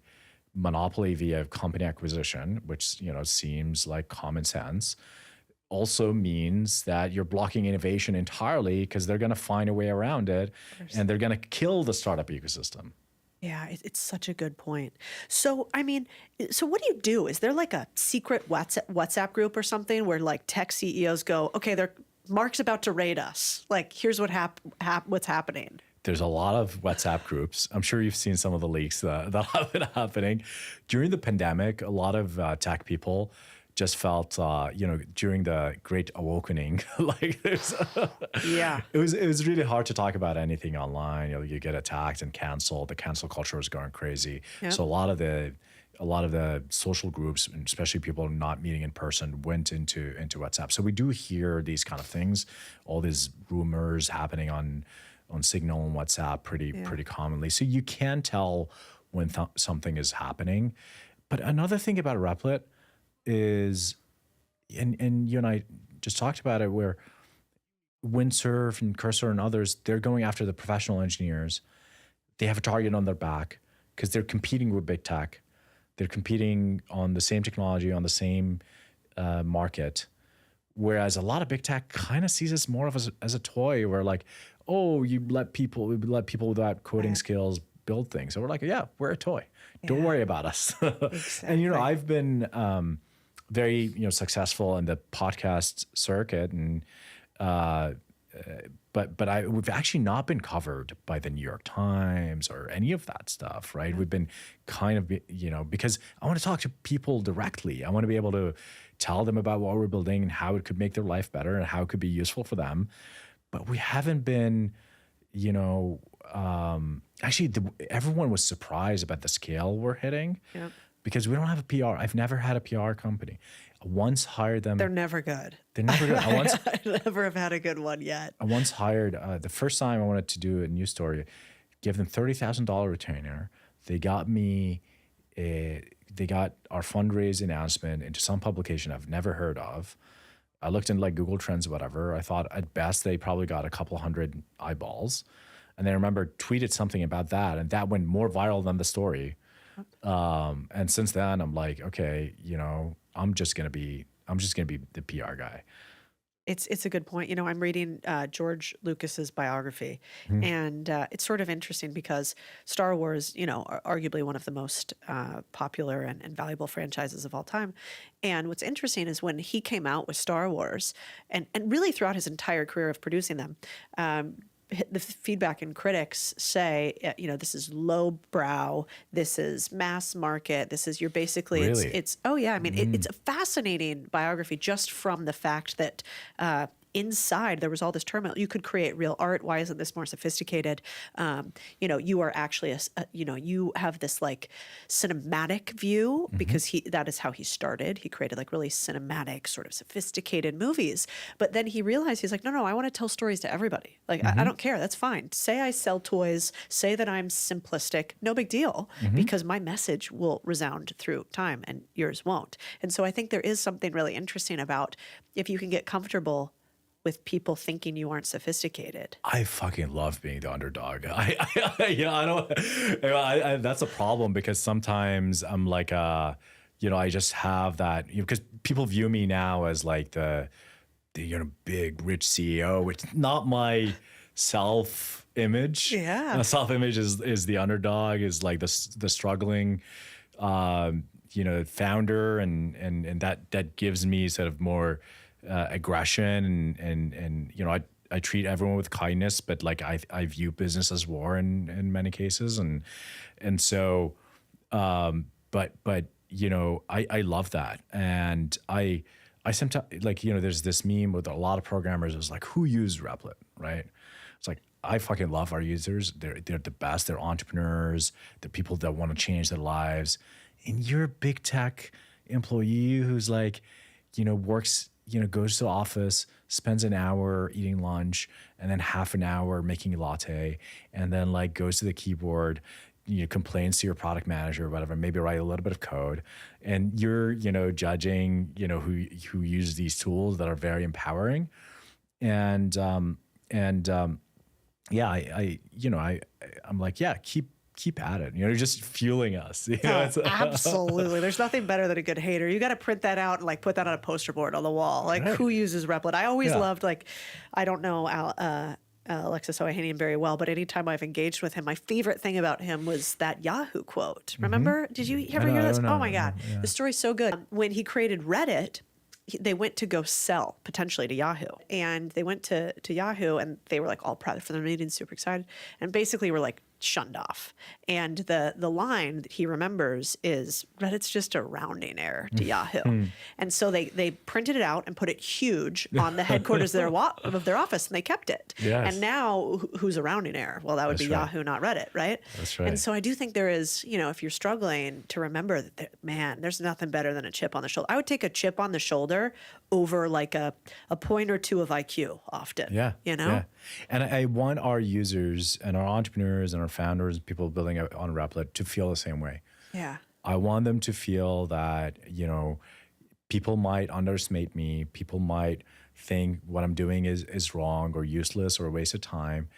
monopoly via company acquisition, which seems like common sense, also means that you're blocking innovation entirely because they're going to find a way around it, and they're going to kill the startup ecosystem. Yeah, it's such a good point. So, so what do you do? Is there a secret WhatsApp group or something where tech CEOs go, okay, Mark's about to raid us. Here's what's happening. There's a lot of WhatsApp groups. I'm sure you've seen some of the leaks that have been happening. During the pandemic, a lot of tech people just felt, during the Great Awakening, it was really hard to talk about anything online. You get attacked and canceled. The cancel culture was going crazy. Yep. So a lot of the social groups, and especially people not meeting in person, went into WhatsApp. So we do hear these kind of things, all these rumors happening on Signal and WhatsApp pretty commonly. So you can tell when something is happening. But another thing about Replit is, and you and I just talked about it, where Windsurf and Cursor and others, they're going after the professional engineers. They have a target on their back because they're competing with big tech. They're competing on the same technology, on the same market. Whereas a lot of big tech kind of sees us more of as a toy, where you let people without coding skills build things. So we're yeah, we're a toy. Don't worry about us. Exactly. And I've been very successful in the podcast circuit, and but we've actually not been covered by the New York Times or any of that stuff, right? Yeah. We've been kind of because I want to talk to people directly. I want to be able to tell them about what we're building and how it could make their life better and how it could be useful for them. But we haven't been, actually everyone was surprised about the scale we're hitting. Yep. because we don't have a PR. I've never had a PR company. I once hired them. They're never good. They're never good. I never have had a good one yet. I once hired, the first time I wanted to do a news story, give them $30,000 retainer. They got me, they got our fundraise announcement into some publication I've never heard of. I looked in like Google Trends, whatever. I thought at best they probably got a couple hundred eyeballs. And then I remember tweeted something about that, and that went more viral than the story. And since then I'm like, okay, you know, I'm just gonna be the PR guy. It's a good point. You know, I'm reading George Lucas's biography, and it's sort of interesting because Star Wars, you know, are arguably one of the most popular and valuable franchises of all time. And what's interesting is when he came out with Star Wars, and really throughout his entire career of producing them, the feedback and critics say, you know, this is lowbrow, this is mass market, this is, you're basically, Really? it's oh yeah, I mean, it's a fascinating biography just from the fact that inside there was all this turmoil. You could create real art. Why isn't this more sophisticated? You know, you are actually you know, you have this like cinematic view because that is how he started. He created like really cinematic, sort of sophisticated movies. But then he realized, he's like, no, I want to tell stories to everybody. Like, I don't care. That's fine. Say I sell toys, say that I'm simplistic, no big deal, because my message will resound through time and yours won't. And so I think there is something really interesting about if you can get comfortable with people thinking you aren't sophisticated. I fucking love being the underdog. Yeah, I don't. That's a problem because sometimes I'm like, you know, I just have that, you know, because people view me now as like the you know, big rich CEO, which is not my self image. Yeah, self image is the underdog, is like the struggling, you know, founder, and that gives me sort of more aggression and you know, I treat everyone with kindness, but like I view business as war in many cases, and so but you know, I love that, and I sometimes, like, you know, there's this meme with a lot of programmers. It's like, who used Replit, right? It's like, I fucking love our users. They're the best. They're entrepreneurs. They're people that want to change their lives. And you're a big tech employee who's like, you know, works, you know, goes to the office, spends an hour eating lunch, and then half an hour making a latte, and then like goes to the keyboard, you know, complains to your product manager or whatever, maybe write a little bit of code, and you're, you know, judging, you know, who use these tools that are very empowering, and yeah, I'm like, yeah, keep at it. You know, you're just fueling us. You know, absolutely. There's nothing better than a good hater. You got to print that out and like put that on a poster board on the wall. Like, who uses Replit? I always loved, like, I don't know Alexis Ohanian very well, but anytime I've engaged with him, my favorite thing about him was that Yahoo quote. Remember? Did you ever hear this? Oh my God. The story's so good. When he created Reddit, they went to go sell potentially to Yahoo, and they went to Yahoo, and they were like all proud for their meeting, super excited, and basically were like shunned off. And the line that he remembers is, Reddit's just a rounding error to Yahoo. And so they printed it out and put it huge on the headquarters of their office, and they kept it. Yes. And now who's a rounding error? Well, that would be Yahoo, not Reddit, right? That's right. And so I do think there is, you know, if you're struggling, to remember that, man, there's nothing better than a chip on the shoulder. I would take a chip on the shoulder over like a point or two of IQ often. Yeah. You know? Yeah. And I want our users and our entrepreneurs and our founders, people building on Replit, to feel the same way. Yeah. I want them to feel that, you know, people might underestimate me. People might think what I'm doing is wrong or useless or a waste of time.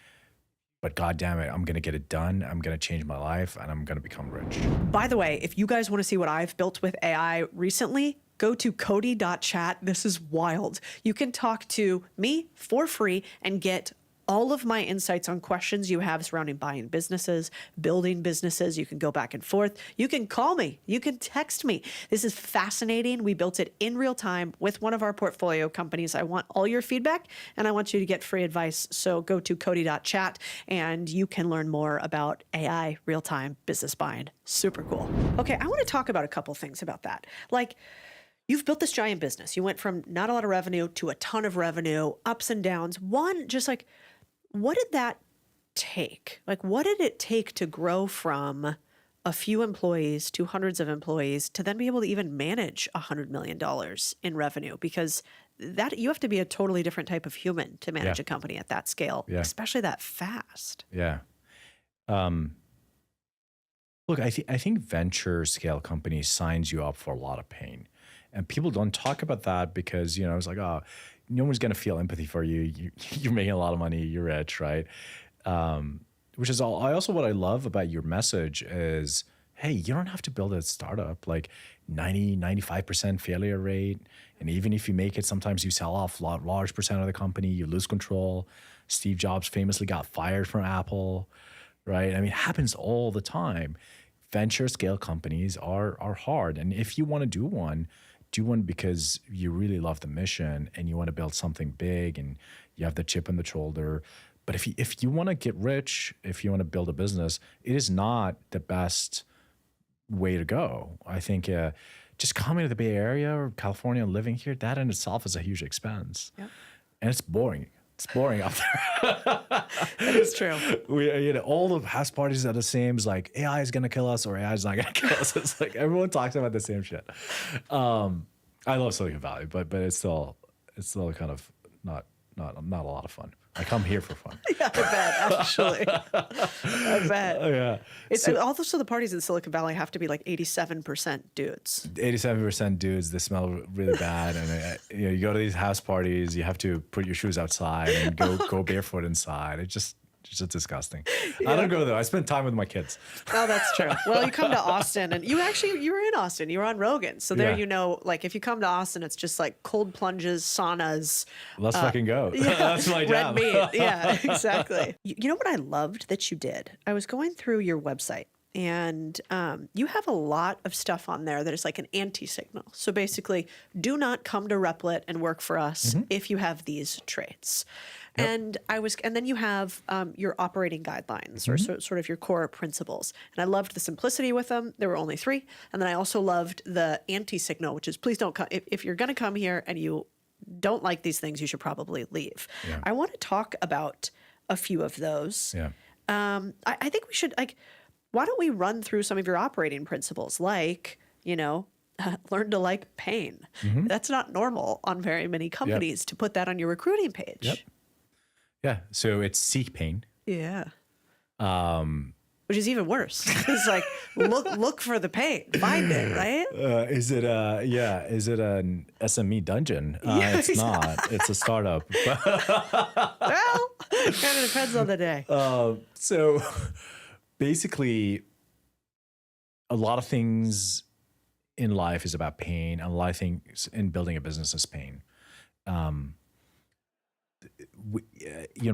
But God damn it, I'm going to get it done. I'm going to change my life, and I'm going to become rich. By the way, if you guys want to see what I've built with AI recently, go to cody.chat. This is wild. You can talk to me for free and get all of my insights on questions you have surrounding buying businesses, building businesses. You can go back and forth. You can call me. You can text me. This is fascinating. We built it in real time with one of our portfolio companies. I want all your feedback, and I want you to get free advice. So go to cody.chat, and you can learn more about AI, real-time business buying. Super cool. Okay, I want to talk about a couple things about that. Like, you've built this giant business. You went from not a lot of revenue to a ton of revenue, ups and downs. One, just like, what did that take? Like, what did it take to grow from a few employees to hundreds of employees to then be able to even manage $100 million in revenue, because that you have to be a totally different type of human to manage Yeah. a company at that scale, Yeah. especially that fast. Yeah. Look, I think venture scale companies signs you up for a lot of pain, and people don't talk about that because it's like, oh, no one's gonna feel empathy for you. You're making a lot of money. You're rich, right? Which is all. What I love about your message is, hey, you don't have to build a startup like 95% failure rate, and even if you make it, sometimes you sell off large percent of the company, you lose control. Steve Jobs famously got fired from Apple. Right? I mean, it happens all the time. Venture scale companies are hard. And if you want to do one because you really love the mission and you want to build something big and you have the chip on the shoulder. But if you want to get rich, if you want to build a business, it is not the best way to go. I think just coming to the Bay Area or California and living here, that in itself is a huge expense. Yep. And it's boring. It's boring out there. That is true. All the house parties are the same. It's like AI is gonna kill us or AI is not gonna kill us. It's like everyone talks about the same shit. I love Silicon Valley, but it's still kind of not a lot of fun. I come here for fun. Yeah, I bet, actually. I bet. Yeah. It's also the parties in Silicon Valley have to be like 87% dudes. 87% dudes. They smell really bad, and you go to these house parties. You have to put your shoes outside and go barefoot inside. It's just disgusting. Yeah. I don't go there. I spend time with my kids. Oh, that's true. Well, you come to Austin, and you were in Austin. You were on Rogan, so there like if you come to Austin, it's just like cold plunges, saunas. Let's fucking go. Yeah, That's my job. Red meat. Yeah, exactly. You know what I loved that you did? I was going through your website. And you have a lot of stuff on there that is like an anti-signal. So basically, do not come to Replit and work for us if you have these traits. Yep. And then you have your operating guidelines or sort of your core principles. And I loved the simplicity with them. There were only 3. And then I also loved the anti-signal, which is please don't come. If you're going to come here and you don't like these things, you should probably leave. Yeah. I want to talk about a few of those. Yeah. I think we should why don't we run through some of your operating principles, like, learn to like pain. That's not normal on very many companies to put that on your recruiting page. Yep. Yeah. So it's seek pain. Yeah. Which is even worse. It's like, look for the pain, find it, right? Is it an SME dungeon? It's not. It's a startup. Well, it kind of depends on the day. So basically, a lot of things in life is about pain, and a lot of things in building a business is pain.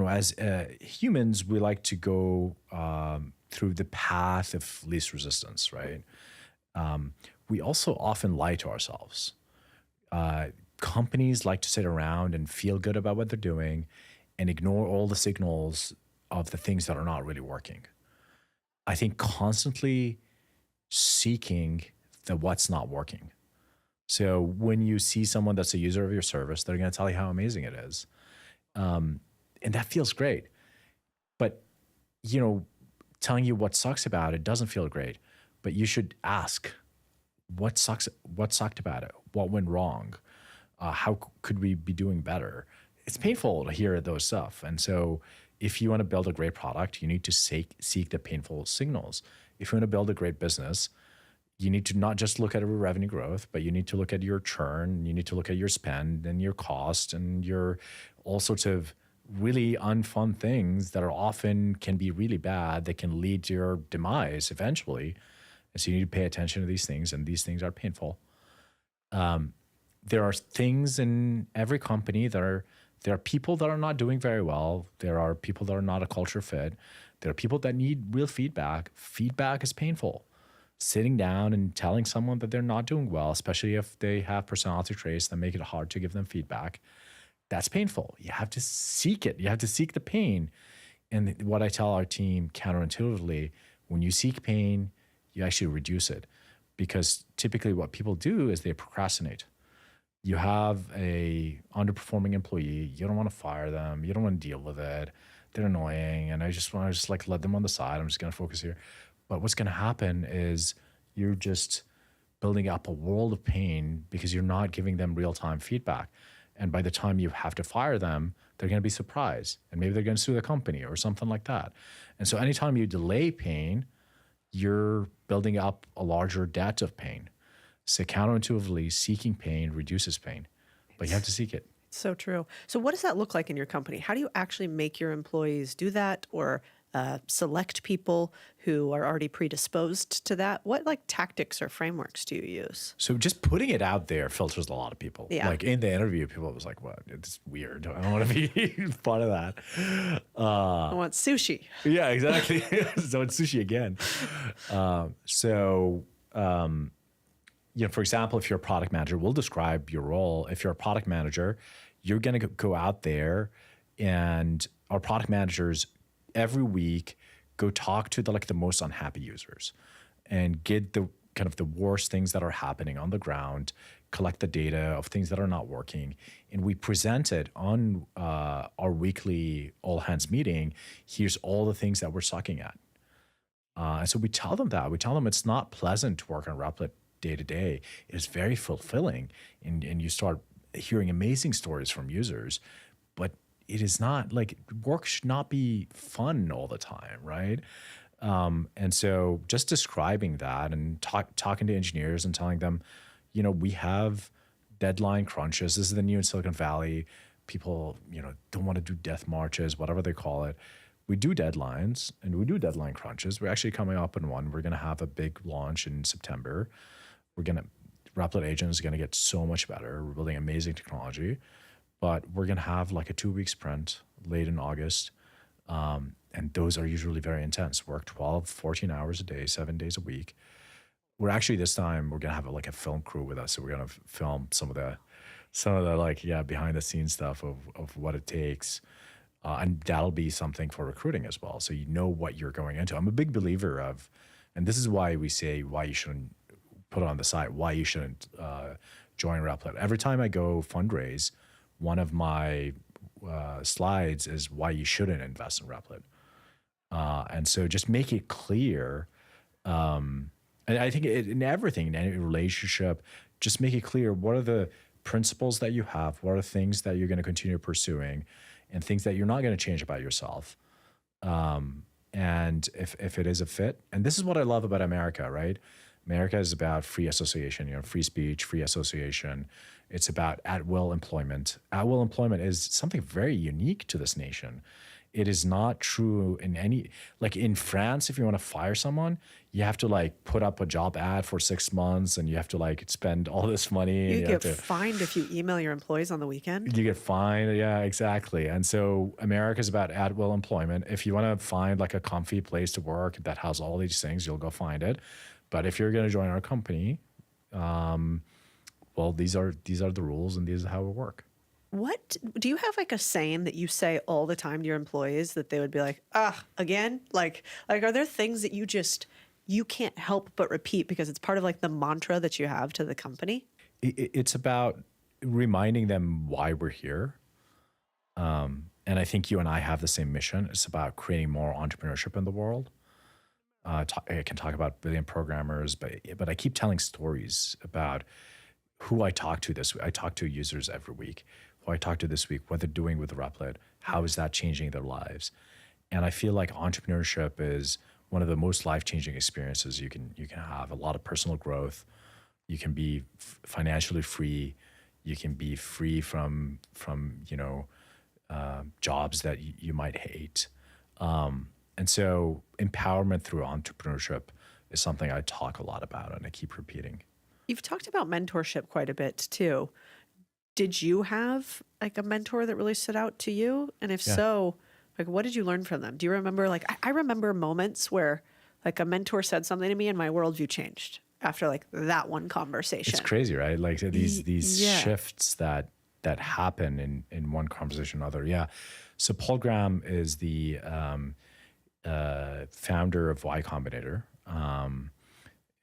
As humans, we like to go through the path of least resistance, right? We also often lie to ourselves. Companies like to sit around and feel good about what they're doing and ignore all the signals of the things that are not really working. I think constantly seeking the what's not working. So when you see someone that's a user of your service, they're going to tell you how amazing it is. And that feels great. But, telling you what sucks about it doesn't feel great. But you should ask, what sucked about it? What went wrong? How could we be doing better? It's painful to hear those stuff. And so if you want to build a great product, you need to seek the painful signals. If you want to build a great business, you need to not just look at your revenue growth, but you need to look at your churn, you need to look at your spend and your cost and your all sorts of really unfun things that are often can be really bad, that can lead to your demise eventually. And so you need to pay attention to these things, and these things are painful. There are things in every company there are people that are not doing very well. There are people that are not a culture fit. There are people that need real feedback. Feedback is painful. Sitting down and telling someone that they're not doing well, especially if they have personality traits that make it hard to give them feedback, that's painful. You have to seek it. You have to seek the pain. And what I tell our team counterintuitively, when you seek pain, you actually reduce it. Because typically what people do is they procrastinate. You have a underperforming employee. You don't want to fire them. You don't want to deal with it. They're annoying. And I just want to let them on the side. I'm just going to focus here. But what's going to happen is you're just building up a world of pain because you're not giving them real-time feedback. And by the time you have to fire them, they're going to be surprised. And maybe they're going to sue the company or something like that. And so anytime you delay pain, you're building up a larger debt of pain. So counterintuitively, seeking pain reduces pain, but you have to seek it. So true. So what does that look like in your company? How do you actually make your employees do that, or select people who are already predisposed to that? What like tactics or frameworks do you use? So just putting it out there filters a lot of people. Yeah. Like in the interview, people was like, "What? It's weird. I don't want to be part of that." I want sushi. Yeah, exactly. So it's sushi again. For example, if you're a product manager, we'll describe your role. If you're a product manager, you're going to go out there, and our product managers every week go talk to the most unhappy users and get the kind of the worst things that are happening on the ground, collect the data of things that are not working, and we present it on our weekly all hands meeting. Here's all the things that we're sucking at. And so we tell them that. We tell them it's not pleasant to work on Replit day to day. It is very fulfilling. And you start hearing amazing stories from users, but it is not like work should not be fun all the time, right? And so just describing that and talking to engineers and telling them, we have deadline crunches. This is the new in Silicon Valley. People, don't want to do death marches, whatever they call it. We do deadlines and we do deadline crunches. We're actually coming up on one. We're going to have a big launch in September. Replit Agent is going to get so much better. We're building amazing technology, but we're going to have like a 2-week sprint late in August. And those are usually very intense. Work 12, 14 hours a day, 7 days a week. We're actually, this time, we're going to have a film crew with us. So we're going to film some of the behind the scenes stuff of what it takes. And that'll be something for recruiting as well. So you know what you're going into. I'm a big believer of, and this is why we say why you shouldn't put it on the site, why you shouldn't join Replit. Every time I go fundraise, one of my slides is why you shouldn't invest in Replit. And so just make it clear. And I think in everything, in any relationship, just make it clear what are the principles that you have, what are things that you're going to continue pursuing, and things that you're not going to change about yourself. And if it is a fit, and this is what I love about America, right? America is about free association, free speech, free association. It's about at-will employment. At-will employment is something very unique to this nation. It is not true in any, like in France, if you want to fire someone, you have to put up a job ad for 6 months and you have to spend all this money. You get fined if you email your employees on the weekend. You get fined. Yeah, exactly. And so America is about at-will employment. If you want to find a comfy place to work that has all these things, you'll go find it. But if you're going to join our company, well, these are the rules and these are how we work. What do you have a saying that you say all the time to your employees that they would be like, again? Like are there things that you can't help but repeat because it's part of the mantra that you have to the company? It's about reminding them why we're here. And I think you and I have the same mission. It's about creating more entrepreneurship in the world. I can talk about brilliant programmers, but I keep telling stories about who I talk to this week. I talk to users every week. Who I talk to this week, what they're doing with Replit, how is that changing their lives? And I feel like entrepreneurship is one of the most life-changing experiences you can have. A lot of personal growth. You can be financially free. You can be free from jobs that you might hate. And so empowerment through entrepreneurship is something I talk a lot about and I keep repeating. You've talked about mentorship quite a bit too. Did you have a mentor that really stood out to you? And if so, what did you learn from them? Do you remember, I remember moments where a mentor said something to me and my worldview changed after that one conversation. It's crazy, right? These shifts that happen in one conversation or another. Yeah. So Paul Graham is the founder of Y Combinator.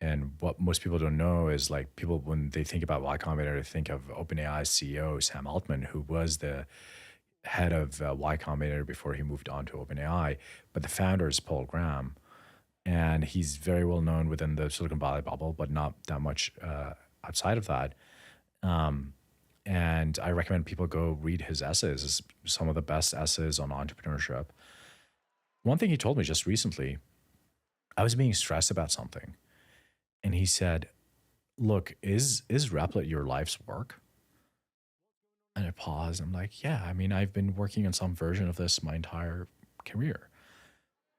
And what most people don't know is people, when they think about Y Combinator, they think of OpenAI's CEO, Sam Altman, who was the head of Y Combinator before he moved on to OpenAI. But the founder is Paul Graham. and he's very well known within the Silicon Valley bubble, but not that much outside of that. Um, and I recommend people go read his essays. It's some of the best essays on entrepreneurship. One thing he told me just recently, I was being stressed about something, and he said, "Look, is Replit your life's work?" And I paused. I'm like, "Yeah, I mean, I've been working on some version of this my entire career."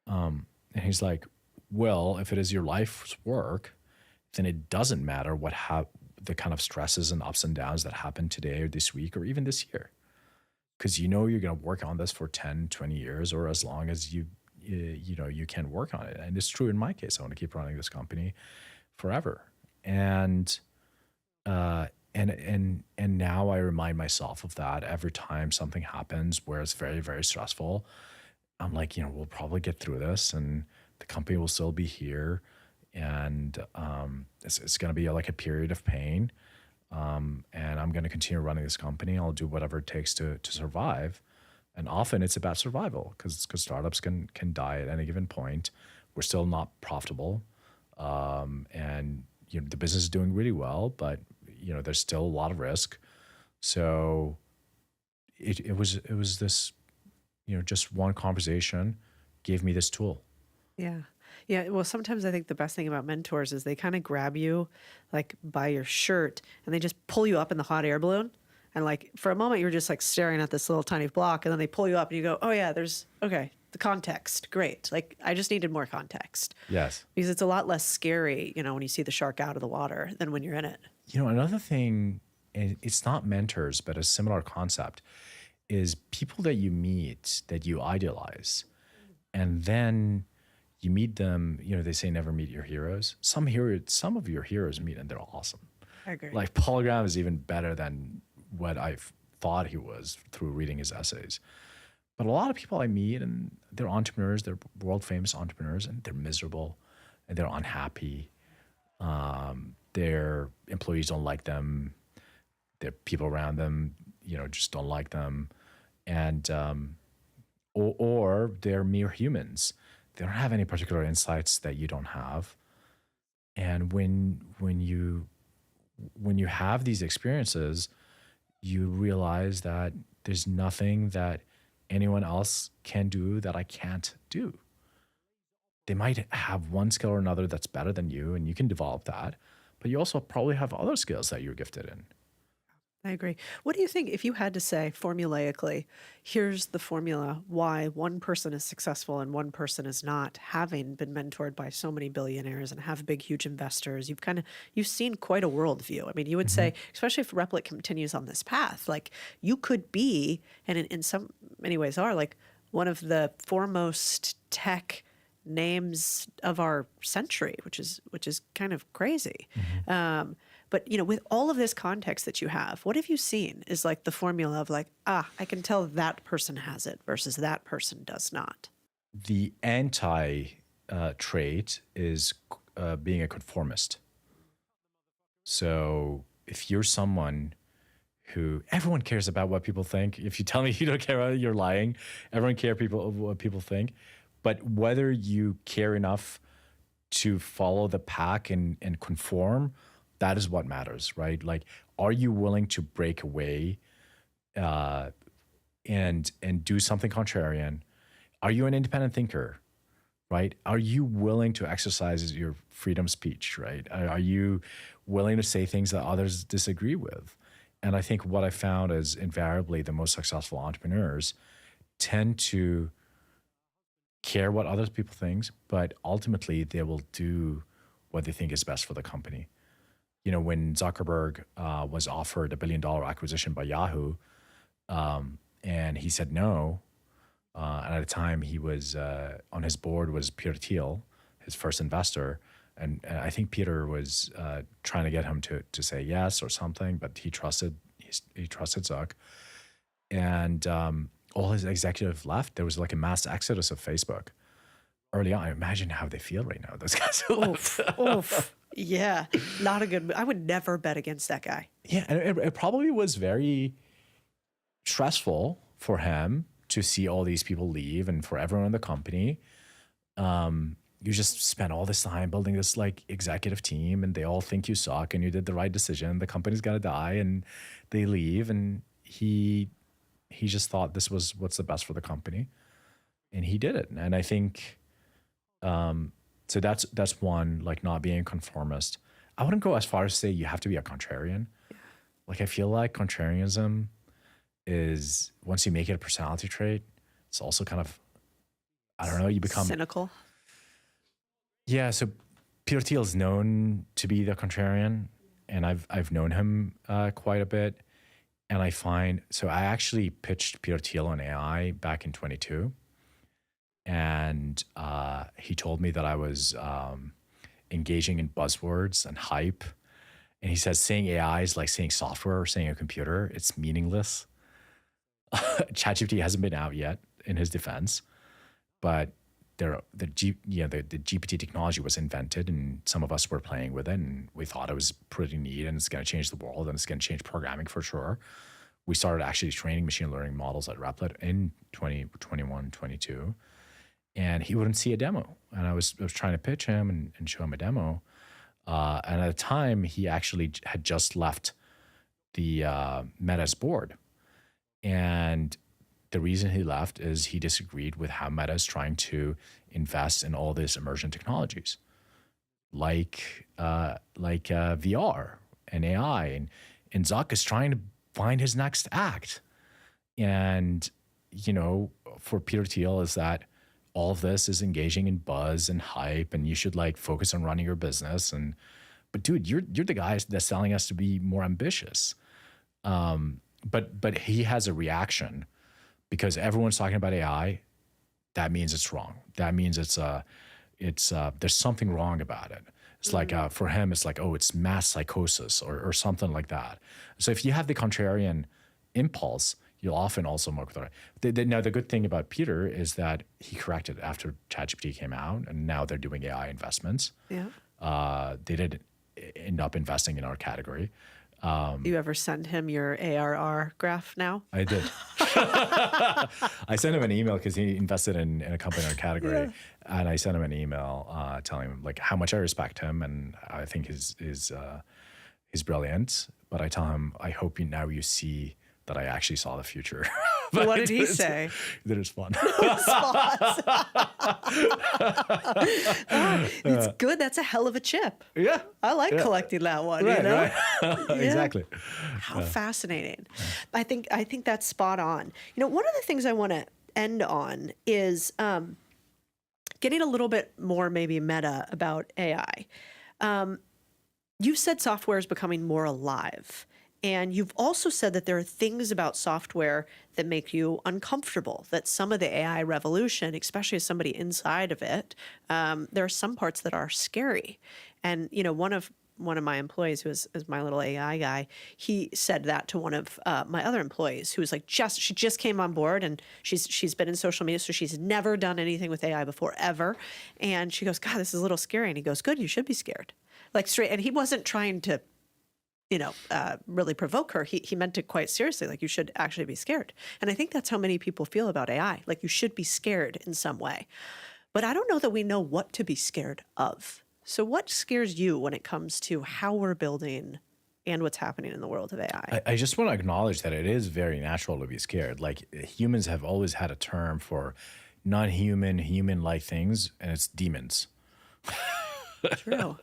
And he's like, "Well, if it is your life's work, then it doesn't matter the kind of stresses and ups and downs that happen today or this week or even this year, because you know you're going to work on this for 10, 20 years or as long as you can work on it." And it's true in my case. I want to keep running this company forever. And and now I remind myself of that every time something happens where it's very, very stressful. I'm like, we'll probably get through this, and the company will still be here, and it's going to be like a period of pain, and I'm going to continue running this company. I'll do whatever it takes to survive, and often it's about survival because startups can die at any given point. We're still not profitable, and the business is doing really well, but there's still a lot of risk. So it was this, just one conversation gave me this tool. Yeah. Yeah. Well, sometimes I think the best thing about mentors is they kind of grab you like by your shirt and they just pull you up in the hot air balloon. And like for a moment, you're just like staring at this little tiny block, and then they pull you up and you go, oh, yeah, okay, the context. Great. Like I just needed more context. Yes. Because it's a lot less scary, when you see the shark out of the water than when you're in it. Another thing, it's not mentors, but a similar concept, is people that you meet that you idealize. And then you meet them, they say never meet your heroes. Some of your heroes meet and they're awesome. I agree. Like Paul Graham is even better than what I thought he was through reading his essays. But a lot of people I meet, and they're entrepreneurs, they're world famous entrepreneurs, and they're miserable and they're unhappy. Their employees don't like them. Their people around them, just don't like them. And, or they're mere humans. They don't have any particular insights that you don't have. And when you have these experiences, you realize that there's nothing that anyone else can do that I can't do. They might have one skill or another that's better than you, and you can develop that, but you also probably have other skills that you're gifted in. I agree. What do you think if you had to say formulaically, here's the formula why one person is successful and one person is not, having been mentored by so many billionaires and have big, huge investors, you've seen quite a worldview. I mean, you would say, especially if Replit continues on this path, like you could be, and in some many ways are, like one of the foremost tech names of our century, which is kind of crazy. But, with all of this context that you have, what have you seen is like the formula of like, I can tell that person has it versus that person does not? The anti trait is being a conformist. So if you're someone who everyone cares about what people think, if you tell me you don't care about it, you're lying. Everyone cares what people think. But whether you care enough to follow the pack and conform, that is what matters, right? Like, are you willing to break away and do something contrarian? Are you an independent thinker, right? Are you willing to exercise your freedom of speech, right? Are you willing to say things that others disagree with? And I think what I found is invariably the most successful entrepreneurs tend to care what other people think, but ultimately they will do what they think is best for the company. When Zuckerberg was offered $1 billion acquisition by Yahoo, and he said no, and at the time he was on his board was Peter Thiel, his first investor, and I think Peter was trying to get him to say yes or something, but he trusted Zuck, and all his executive left. There was like a mass exodus of Facebook early on. I imagine how they feel right now. Those guys. Oof. Yeah, not a good. I would never bet against that guy. Yeah, and it probably was very stressful for him to see all these people leave and for everyone in the company. you just spent all this time building this like executive team and they all think you suck and you did the right decision. The company's got to die and they leave. And he just thought this was what's the best for the company. And he did it. And I think, so that's one, like not being a conformist. I wouldn't go as far as say you have to be a contrarian. Like I feel like contrarianism is once you make it a personality trait, it's also kind of, I don't know, you become cynical. Yeah, so Peter Thiel is known to be the contrarian, and I've known him quite a bit. And I find, so I actually pitched Peter Thiel on AI back in 22, and he told me that I was engaging in buzzwords and hype. And he says saying AI is like saying software or saying a computer. It's meaningless. ChatGPT hasn't been out yet in his defense, but the GPT technology was invented and some of us were playing with it and we thought it was pretty neat and it's going to change the world and it's going to change programming for sure. We started actually training machine learning models at Replit in 2021, 22, and he wouldn't see a demo. And I was trying to pitch him and show him a demo. And at the time, he actually had just left the Meta's board. And the reason he left is he disagreed with how Meta is trying to invest in all these emergent technologies, like VR and AI. And Zuck is trying to find his next act. And, you know, for Peter Thiel is that all of this is engaging in buzz and hype and you should like focus on running your business. But dude, you're the guy that's telling us to be more ambitious. But he has a reaction because everyone's talking about AI. That means it's wrong. That means there's something wrong about it. It's like, for him, it's like, oh, it's mass psychosis or something like that. So if you have the contrarian impulse, you'll often also work with it. Now, the good thing about Peter is that he corrected after ChatGPT came out, and now they're doing AI investments. Yeah. They did end up investing in our category. You ever send him your ARR graph now? I did. I sent him an email because he invested in a company in our category. Yeah. And I sent him an email telling him like how much I respect him and I think he's brilliant. But I tell him, I hope now you see that I actually saw the future. What did he say? That it's fun. It's good. That's a hell of a chip. Yeah. I like collecting that one, right, you know? Right. Yeah. Exactly. How fascinating. I think that's spot on. You know, one of the things I want to end on is getting a little bit more maybe meta about AI. You said software is becoming more alive. And you've also said that there are things about software that make you uncomfortable, that some of the AI revolution, especially as somebody inside of it, there are some parts that are scary. And, you know, one of my employees who is my little AI guy, he said that to one of my other employees who was like, she just came on board and she's been in social media, so she's never done anything with AI before, ever. And she goes, God, this is a little scary. And he goes, good, you should be scared. Like straight, and he wasn't trying to, you know, really provoke her. He meant it quite seriously, like you should actually be scared. And I think that's how many people feel about AI, like you should be scared in some way. But I don't know that we know what to be scared of. So what scares you when it comes to how we're building and what's happening in the world of AI? I just want to acknowledge that it is very natural to be scared. Like humans have always had a term for non-human, human-like things, and it's demons. True.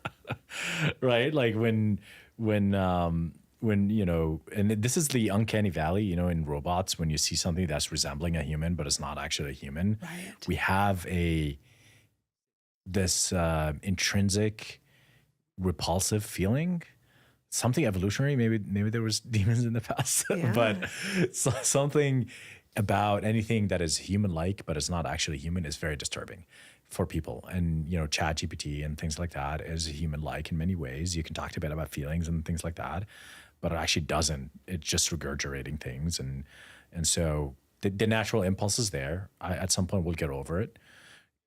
Right? Like when you know, and this is the uncanny valley, you know, in robots, when you see something that's resembling a human but it's not actually a human, right. We have this intrinsic repulsive feeling, something evolutionary. Maybe there was demons in the past, yeah. But something about anything that is human-like but is not actually human is very disturbing for people. And, you know, ChatGPT and things like that is human-like in many ways. You can talk to it about feelings and things like that, but it actually doesn't. It's just regurgitating things. And so the natural impulse is there. At some point we'll get over it.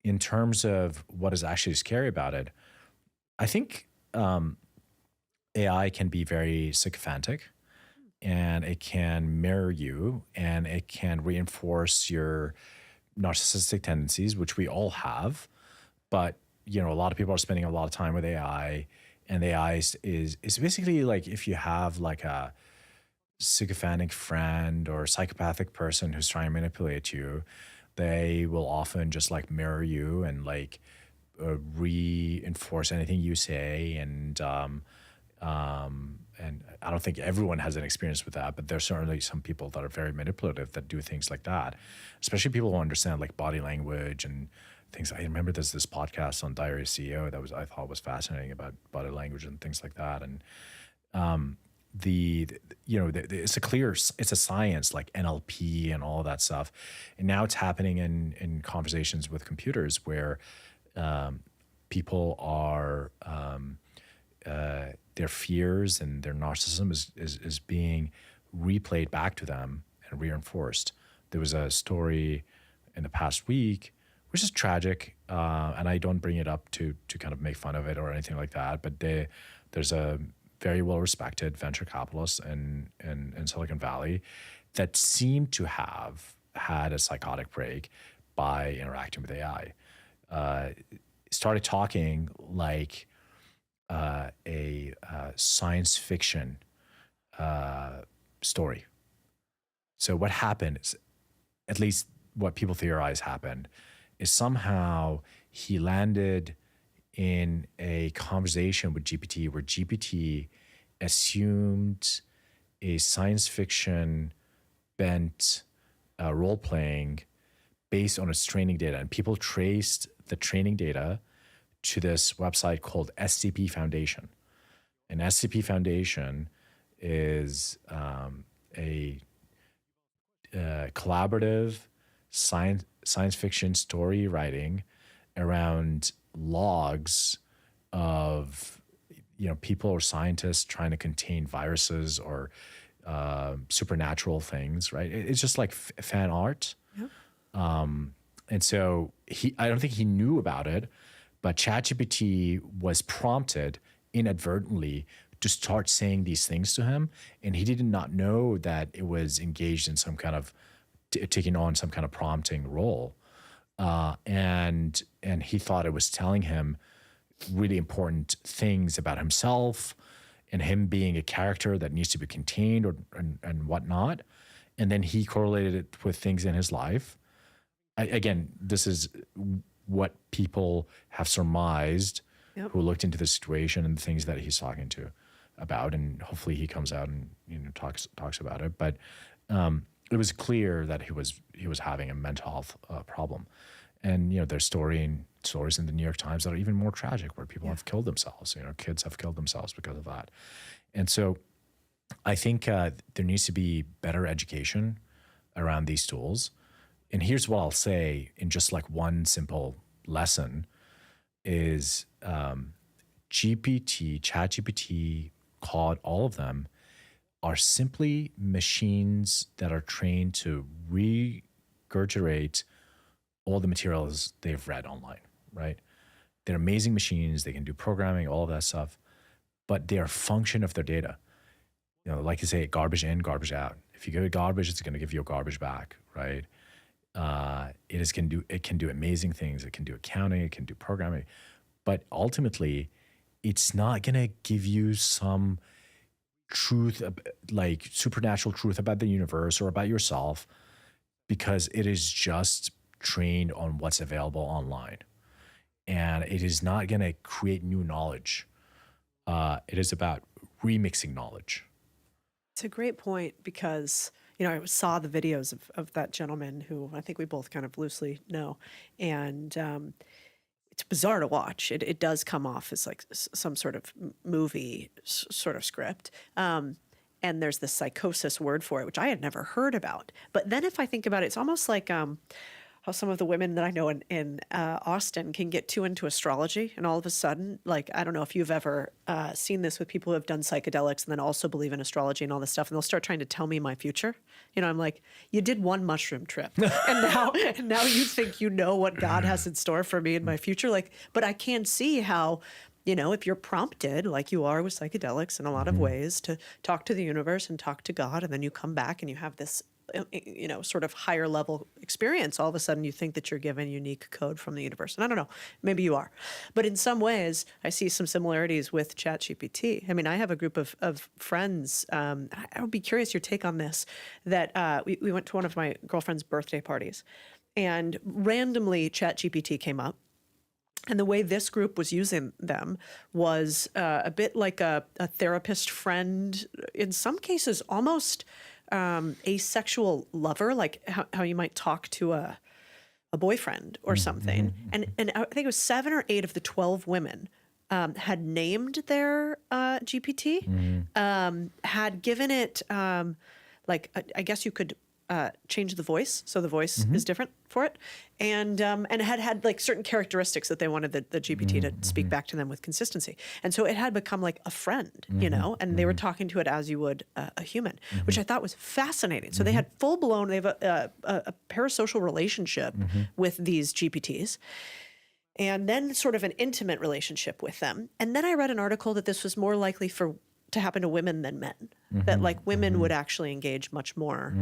In terms of what is actually scary about it, I think AI can be very sycophantic and it can mirror you and it can reinforce your narcissistic tendencies, which we all have, but a lot of people are spending a lot of time with AI, and AI is basically like if you have like a sycophantic friend or psychopathic person who's trying to manipulate you, they will often just like mirror you and like reinforce anything you say. And I don't think everyone has an experience with that, but there's certainly some people that are very manipulative that do things like that, especially people who understand like body language and things. I remember there's this podcast on Diary of a CEO that I thought was fascinating about body language and things like that. And it's a science like NLP and all that stuff. And now it's happening in conversations with computers where people are their fears and their narcissism is being replayed back to them and reinforced. There was a story in the past week, which is tragic, and I don't bring it up to kind of make fun of it or anything like that, but there's a very well-respected venture capitalist in Silicon Valley that seemed to have had a psychotic break by interacting with AI. Started talking like a science fiction story. So what happened is, at least what people theorize happened, is somehow he landed in a conversation with GPT where GPT assumed a science fiction bent role playing based on its training data. And people traced the training data to this website called SCP Foundation. And SCP Foundation is a collaborative science fiction story writing around logs of people or scientists trying to contain viruses or supernatural things, right? It's just like fan art. Yeah. And so I don't think he knew about it, but ChatGPT was prompted inadvertently to start saying these things to him, and he did not know that it was engaged in some kind of taking on some kind of prompting role, and he thought it was telling him really important things about himself and him being a character that needs to be contained and whatnot, and then he correlated it with things in his life. Again, this is what people have surmised who looked into the situation and the things that he's talking to about, and hopefully he comes out and talks about it. But it was clear that he was having a mental health problem, and there's stories in the New York Times that are even more tragic, where people have killed themselves. Kids have killed themselves because of that. And so I think there needs to be better education around these tools. And here's what I'll say in just like one simple lesson is ChatGPT, Claude, all of them are simply machines that are trained to regurgitate all the materials they've read online, right? They're amazing machines. They can do programming, all of that stuff, but they are a function of their data. Like you say, garbage in, garbage out. If you give it garbage, it's going to give you a garbage back, right? It can do amazing things. It can do accounting. It can do programming, but ultimately, it's not going to give you some truth, like supernatural truth about the universe or about yourself, because it is just trained on what's available online, and it is not going to create new knowledge. It is about remixing knowledge. It's a great point because, I saw the videos of that gentleman who I think we both kind of loosely know. And it's bizarre to watch. It does come off as like some sort of movie sort of script. And there's this psychosis word for it, which I had never heard about. But then if I think about it, it's almost like how some of the women that I know in Austin can get too into astrology, and all of a sudden, like, I don't know if you've ever seen this with people who have done psychedelics and then also believe in astrology and all this stuff, and they'll start trying to tell me my future. I'm like, you did one mushroom trip, and now you think you know what God has in store for me in my future. Like, but I can see how, if you're prompted, like you are with psychedelics in a lot of ways, to talk to the universe and talk to God, and then you come back and you have this sort of higher level experience, all of a sudden you think that you're given unique code from the universe. And I don't know, maybe you are. But in some ways, I see some similarities with ChatGPT. I mean, I have a group of friends, I would be curious your take on this, that we went to one of my girlfriend's birthday parties, and randomly ChatGPT came up. And the way this group was using them was a bit like a therapist friend, in some cases almost asexual lover, like how you might talk to a boyfriend or something. And I think it was 7 or 8 of the 12 women had named their GPT, had given it like I guess you could change the voice, so the voice is different for it, and had like certain characteristics that they wanted the GPT to speak back to them with consistency, and so it had become like a friend, and they were talking to it as you would a human, which I thought was fascinating. So they had full blown, they have a parasocial relationship with these GPTs. And then sort of an intimate relationship with them. And then I read an article that this was more likely to happen to women than men, that like women would actually engage much more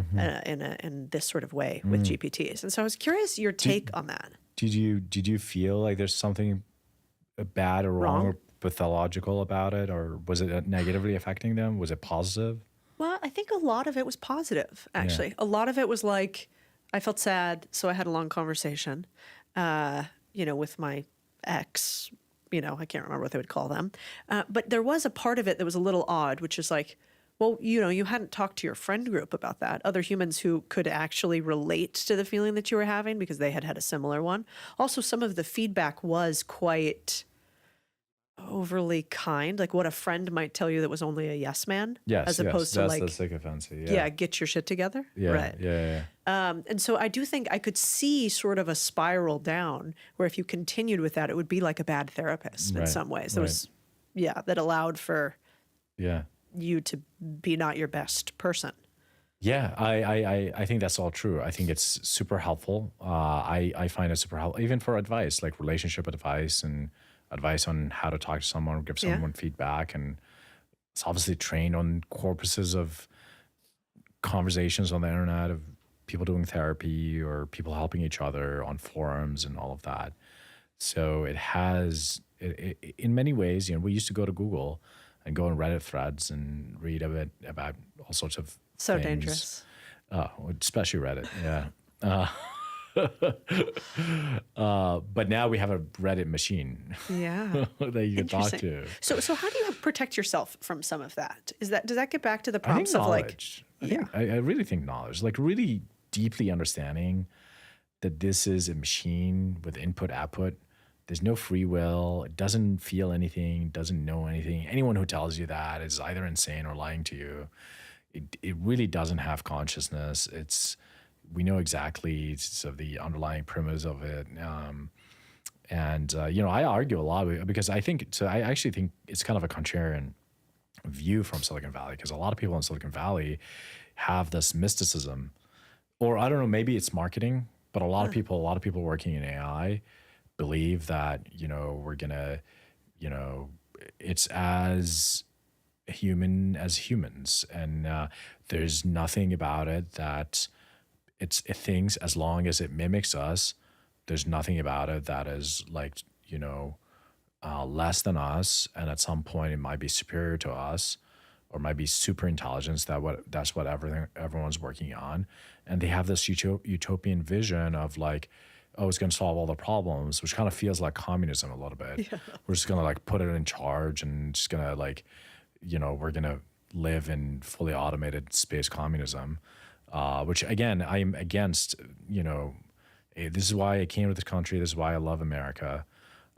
in this sort of way with GPTs. And so I was curious your take on that. Did you feel like there's something bad or wrong or pathological about it, or was it negatively affecting them? Was it positive? Well, I think a lot of it was positive, actually. A lot of it was like, I felt sad, so I had a long conversation, with my ex. I can't remember what they would call them. But there was a part of it that was a little odd, which is like, well, you hadn't talked to your friend group about that. Other humans who could actually relate to the feeling that you were having because they had had a similar one. Also, some of the feedback was quite overly kind, like what a friend might tell you that was only a yes man, as opposed to like, that's sycophancy. Get your shit together. Right. Yeah. And so I do think I could see sort of a spiral down where if you continued with that, it would be like a bad therapist in some ways. That was, that allowed for you to be not your best person. Yeah, I think that's all true. I think it's super helpful. I find it super helpful, even for advice, like relationship advice and advice on how to talk to someone, give someone feedback. And it's obviously trained on corpuses of conversations on the internet of people doing therapy or people helping each other on forums and all of that. So it has, in many ways, we used to go to Google and go on Reddit threads and read a bit about all sorts of things. Dangerous. Especially Reddit, but now we have a Reddit machine that you can talk to. So how do you protect yourself from some of that? Does that get back to the prompts of knowledge? I really think knowledge, like really deeply understanding that this is a machine with input output. There's no free will. It doesn't feel anything, doesn't know anything. Anyone who tells you that is either insane or lying to you. It really doesn't have consciousness. We know exactly sort of the underlying premise of it. I argue a lot because I actually think it's kind of a contrarian view from Silicon Valley, because a lot of people in Silicon Valley have this mysticism, or I don't know, maybe it's marketing, but a lot of people working in AI believe that, we're gonna, it's as human as humans. And there's nothing about it that it thinks, as long as it mimics us, there's nothing about it that is like, less than us. And at some point it might be superior to us, or might be super intelligence. That's what everyone's working on. And they have this utopian vision of like, oh, it's going to solve all the problems, which kind of feels like communism a little bit. Yeah. We're just going to like put it in charge and just going to like, we're going to live in fully automated space communism, which again, I'm against. This is why I came to this country. This is why I love America.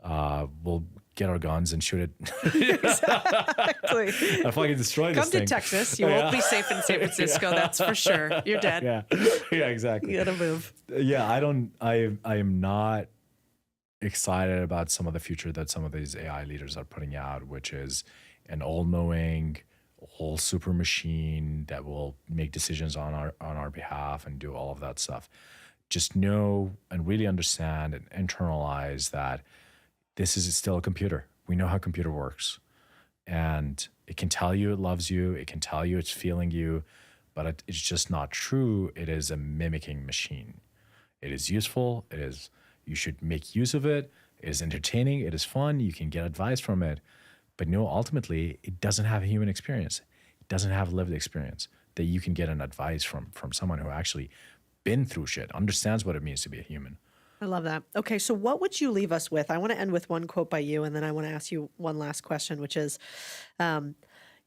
We'll get our guns and shoot it. Exactly. If I can destroy this thing. Come to Texas. You won't be safe in San Francisco. That's for sure. You're dead. Yeah, exactly. You gotta move. Yeah, I am not excited about some of the future that some of these AI leaders are putting out, which is an all-knowing, whole super machine that will make decisions on our behalf and do all of that stuff. Just know and really understand and internalize that this is still a computer. We know how a computer works. And it can tell you it loves you. It can tell you it's feeling you. but it's just not true. It is a mimicking machine. It is useful. You should make use of it. It is entertaining. It is fun. You can get advice from it. But no, ultimately, it doesn't have a human experience. It doesn't have lived experience that you can get an advice from someone who actually been through shit, understands what it means to be a human. I love that. Okay, so what would you leave us with? I want to end with one quote by you, and then I want to ask you one last question, which is,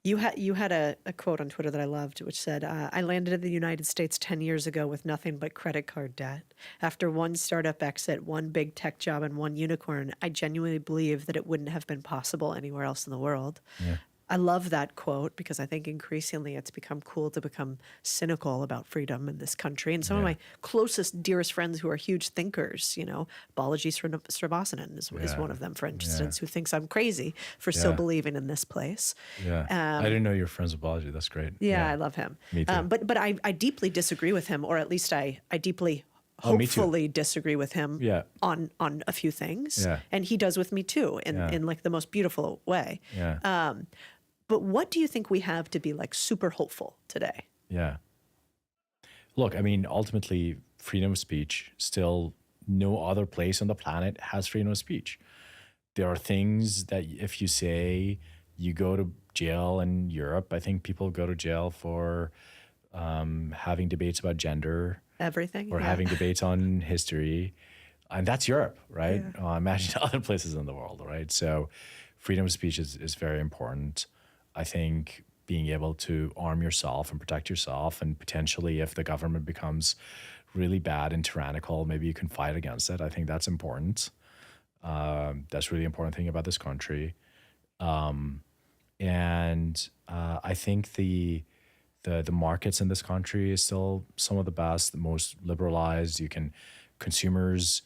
you had a quote on Twitter that I loved, which said, I landed in the United States 10 years ago with nothing but credit card debt. After one startup exit, one big tech job, and one unicorn, I genuinely believe that it wouldn't have been possible anywhere else in the world. Yeah. I love that quote because I think increasingly it's become cool to become cynical about freedom in this country. And some of my closest, dearest friends who are huge thinkers, Balaji Srinivasan is one of them, for instance, who thinks I'm crazy for still believing in this place. Yeah. I didn't know you were friends with Balaji. That's great. Yeah, I love him. Me too. But I deeply disagree with him, or at least I deeply hopefully disagree with him on a few things. Yeah. And he does with me too, in like the most beautiful way. Yeah. But what do you think we have to be like super hopeful today? Yeah. Look, I mean, ultimately, freedom of speech, still no other place on the planet has freedom of speech. There are things that if you say, you go to jail in Europe, I think people go to jail for having debates about gender. Everything. Or having debates on history. And that's Europe, right? Yeah. Imagine other places in the world, right? So freedom of speech is very important. I think being able to arm yourself and protect yourself, and potentially if the government becomes really bad and tyrannical, maybe you can fight against it. I think that's important. That's really important thing about this country. And I think the markets in this country is still some of the best, the most liberalized. Consumers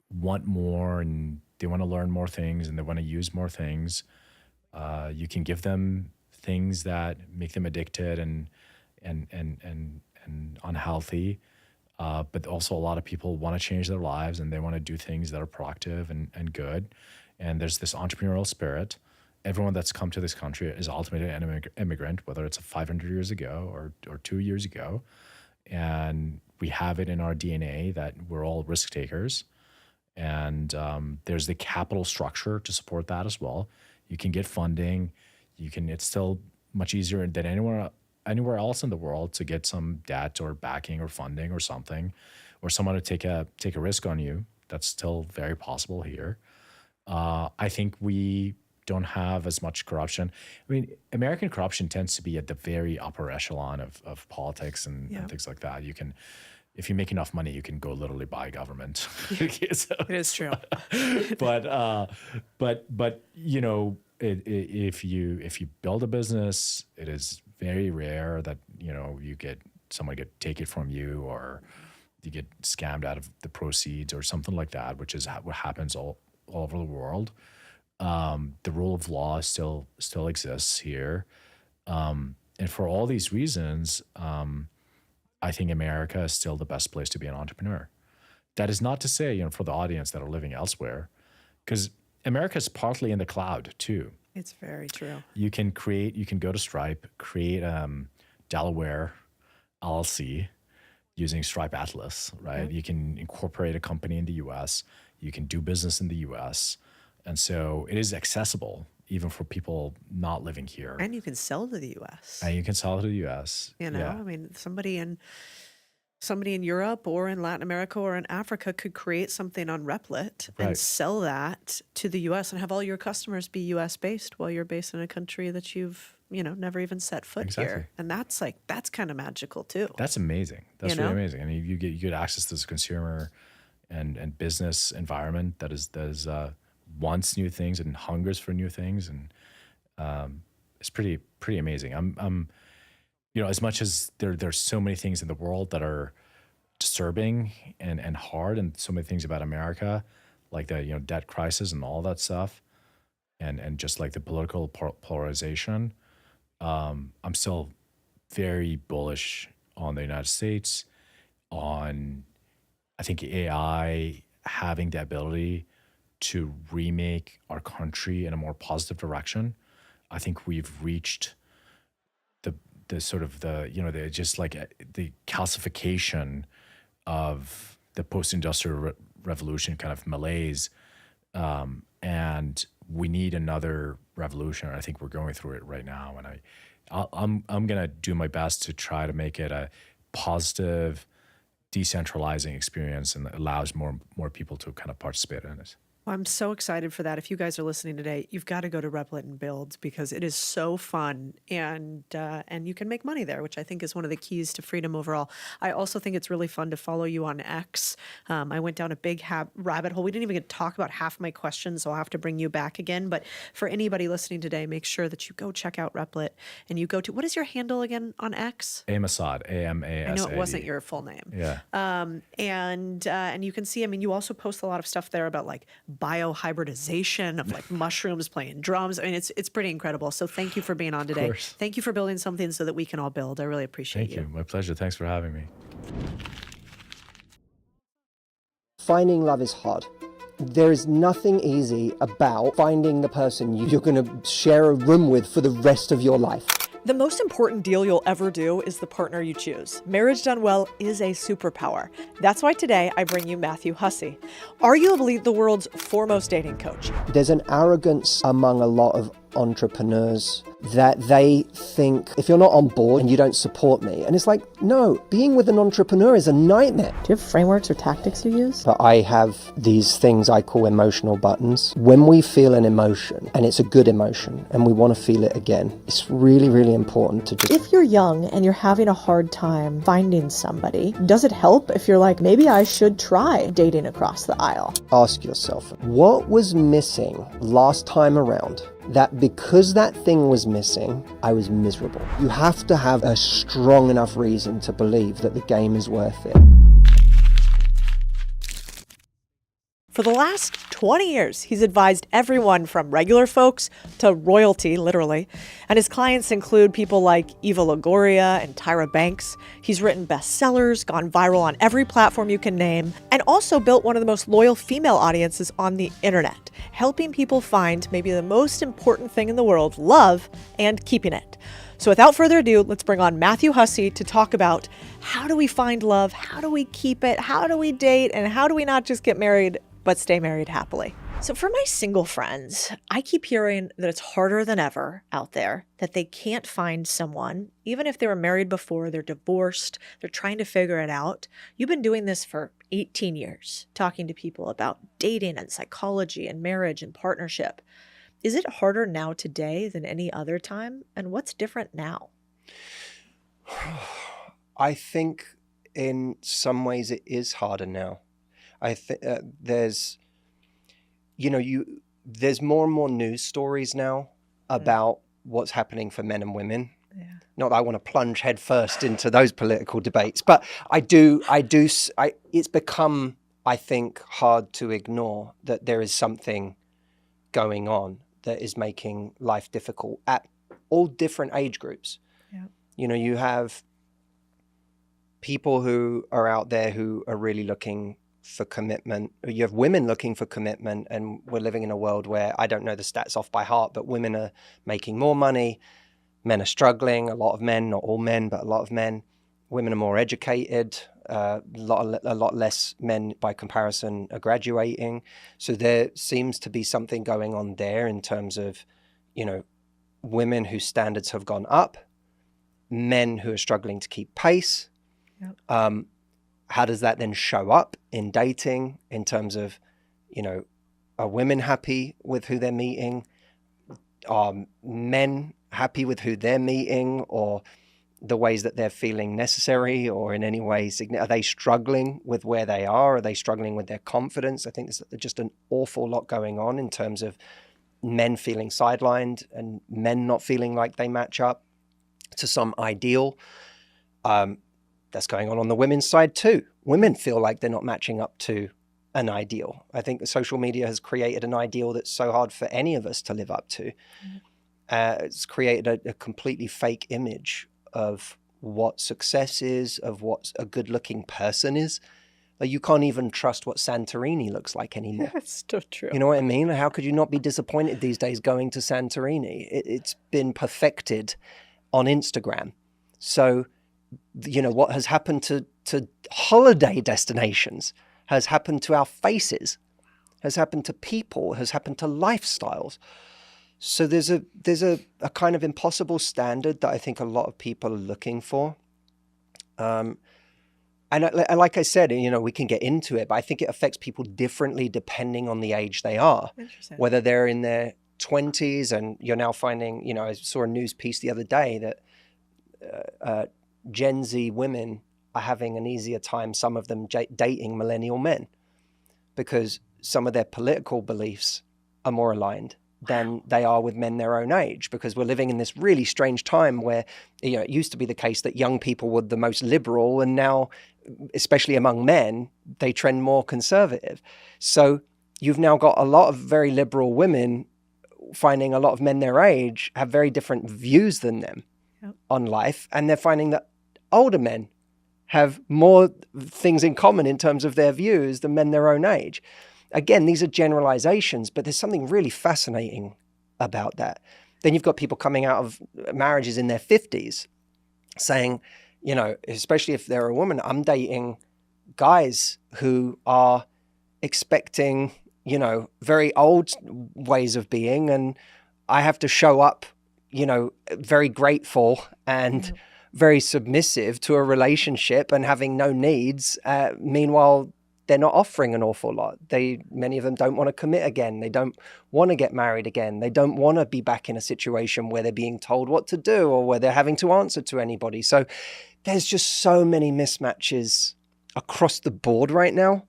want more and they want to learn more things and they want to use more things. You can give them things that make them addicted and unhealthy. But also a lot of people want to change their lives and they want to do things that are productive and good. And there's this entrepreneurial spirit. Everyone that's come to this country is ultimately an immigrant, whether it's 500 years ago or 2 years ago. And we have it in our DNA that we're all risk takers. And there's the capital structure to support that as well. You can get funding. It's still much easier than anywhere else in the world to get some debt or backing or funding or something, or someone to take a risk on you. That's still very possible here. I think we don't have as much corruption. I mean, American corruption tends to be at the very upper echelon of politics and things like that. If you make enough money, you can go literally buy government. So, it is true. but if you build a business, it is very rare that someone take it from you or you get scammed out of the proceeds or something like that, which is what happens all over the world. The rule of law still exists here, and for all these reasons, I think America is still the best place to be an entrepreneur. That is not to say, for the audience that are living elsewhere, because America is partly in the cloud too. It's very true. You can go to Stripe, create Delaware LLC using Stripe Atlas, right? Okay. You can incorporate a company in the US. You can do business in the US. And so it is accessible even for people not living here. And you can sell to the US. And you can sell to the US. I mean, somebody in Europe or in Latin America or in Africa could create something on Replit and sell that to the US and have all your customers be US based while you're based in a country that you've, never even set foot here. And that's kind of magical too. That's amazing. That's really amazing. I mean, you get access to this consumer and business environment that is wants new things and hungers for new things, and it's pretty amazing. I'm as much as there's so many things in the world that are disturbing and hard, and so many things about America, like the debt crisis and all that stuff, and just like the political polarization. I'm still very bullish on the United States, on I think AI having the ability to remake our country in a more positive direction. I think we've reached the sort of the, you know, the just like the calcification of the post-industrial revolution kind of malaise. And we need another revolution. I think we're going through it right now. And I'm going to do my best to try to make it a positive, decentralizing experience and that allows more people to kind of participate in it. Well, I'm so excited for that. If you guys are listening today, you've got to go to Replit and build because it is so fun and you can make money there, which I think is one of the keys to freedom overall. I also think it's really fun to follow you on X. I went down a big rabbit hole. We didn't even get to talk about half my questions, so I'll have to bring you back again. But for anybody listening today, make sure that you go check out Replit and you go to, what is your handle again on X? Amasad, A-M-A-S-A-D. I know it wasn't your full name. Yeah. And you can see, I mean, you also post a lot of stuff there about like biohybridization of like mushrooms playing drums. I mean, it's pretty incredible. So thank you for being on today. Thank you for building something so that we can all build. I really appreciate you. Thank you. My pleasure. Thanks for having me. Finding love is hard. There is nothing easy about finding the person you're going to share a room with for the rest of your life. The most important deal you'll ever do is the partner you choose. Marriage done well is a superpower. That's why today I bring you Matthew Hussey, arguably the world's foremost dating coach. There's an arrogance among a lot of entrepreneurs that they think if you're not on board and you don't support me, and it's like, no, being with an entrepreneur is a nightmare. Do you have frameworks or tactics you use? But I have these things I call emotional buttons. When we feel an emotion, and it's a good emotion, and we want to feel it again, it's really, really important to just... If you're young and you're having a hard time finding somebody, does it help if you're like, maybe I should try dating across the aisle? Ask yourself, what was missing last time around? That because that thing was missing, I was miserable. You have to have a strong enough reason to believe that the game is worth it. For the last 20 years, he's advised everyone from regular folks to royalty, literally. And his clients include people like Eva Longoria and Tyra Banks. He's written bestsellers, gone viral on every platform you can name, and also built one of the most loyal female audiences on the internet, helping people find maybe the most important thing in the world, love, and keeping it. So without further ado, let's bring on Matthew Hussey to talk about how do we find love, how do we keep it, how do we date, and how do we not just get married but stay married happily. So for my single friends, I keep hearing that it's harder than ever out there, that they can't find someone, even if they were married before, they're divorced, they're trying to figure it out. You've been doing this for 18 years, talking to people about dating and psychology and marriage and partnership. Is it harder now today than any other time? And what's different now? I think in some ways it is harder now. I think there's more and more news stories now about what's happening for men and women. Yeah. Not that I want to plunge headfirst into those political debates, but it's become, I think, hard to ignore that there is something going on that is making life difficult at all different age groups. Yeah. You know, you have people who are out there who are really looking for commitment. You have women looking for commitment, and we're living in a world where, I don't know the stats off by heart, but women are making more money, men are struggling, a lot of men, not all men, but a lot of men. Women are more educated, a lot less men by comparison are graduating. So there seems to be something going on there in terms of, you know, women whose standards have gone up, men who are struggling to keep pace. Yep. How does that then show up in dating in terms of, you know, are women happy with who they're meeting? Are men happy with who they're meeting, or the ways that they're feeling necessary, or in any way, are they struggling with where they are? Are they struggling with their confidence? I think there's just an awful lot going on in terms of men feeling sidelined and men not feeling like they match up to some ideal. That's going on the women's side too. Women feel like they're not matching up to an ideal. I think social media has created an ideal that's so hard for any of us to live up to. It's created a completely fake image of what success is, of what a good-looking person is. Like, you can't even trust what Santorini looks like anymore. That's so true. You know what I mean? How could you not be disappointed these days going to Santorini? It's been perfected on Instagram. So, what has happened to holiday destinations has happened to our faces, has happened to people, has happened to lifestyles. So there's a kind of impossible standard that I think a lot of people are looking for. And like I said, we can get into it, but I think it affects people differently depending on the age they are. Interesting. Whether they're in their 20s, and you're now finding, I saw a news piece the other day that Gen Z women are having an easier time, some of them dating millennial men, because some of their political beliefs are more aligned than they are with men their own age, because we're living in this really strange time where, it used to be the case that young people were the most liberal, and now, especially among men, they trend more conservative. So you've now got a lot of very liberal women finding a lot of men their age have very different views than them on life, and they're finding that older men have more things in common in terms of their views than men their own age. Again, these are generalizations, but there's something really fascinating about that. Then you've got people coming out of marriages in their 50s saying, especially if they're a woman, I'm dating guys who are expecting, very old ways of being, and I have to show up, very grateful and very submissive to a relationship and having no needs. Meanwhile, they're not offering an awful lot. Many of them don't want to commit again. They don't want to get married again. They don't want to be back in a situation where they're being told what to do or where they're having to answer to anybody. So there's just so many mismatches across the board right now.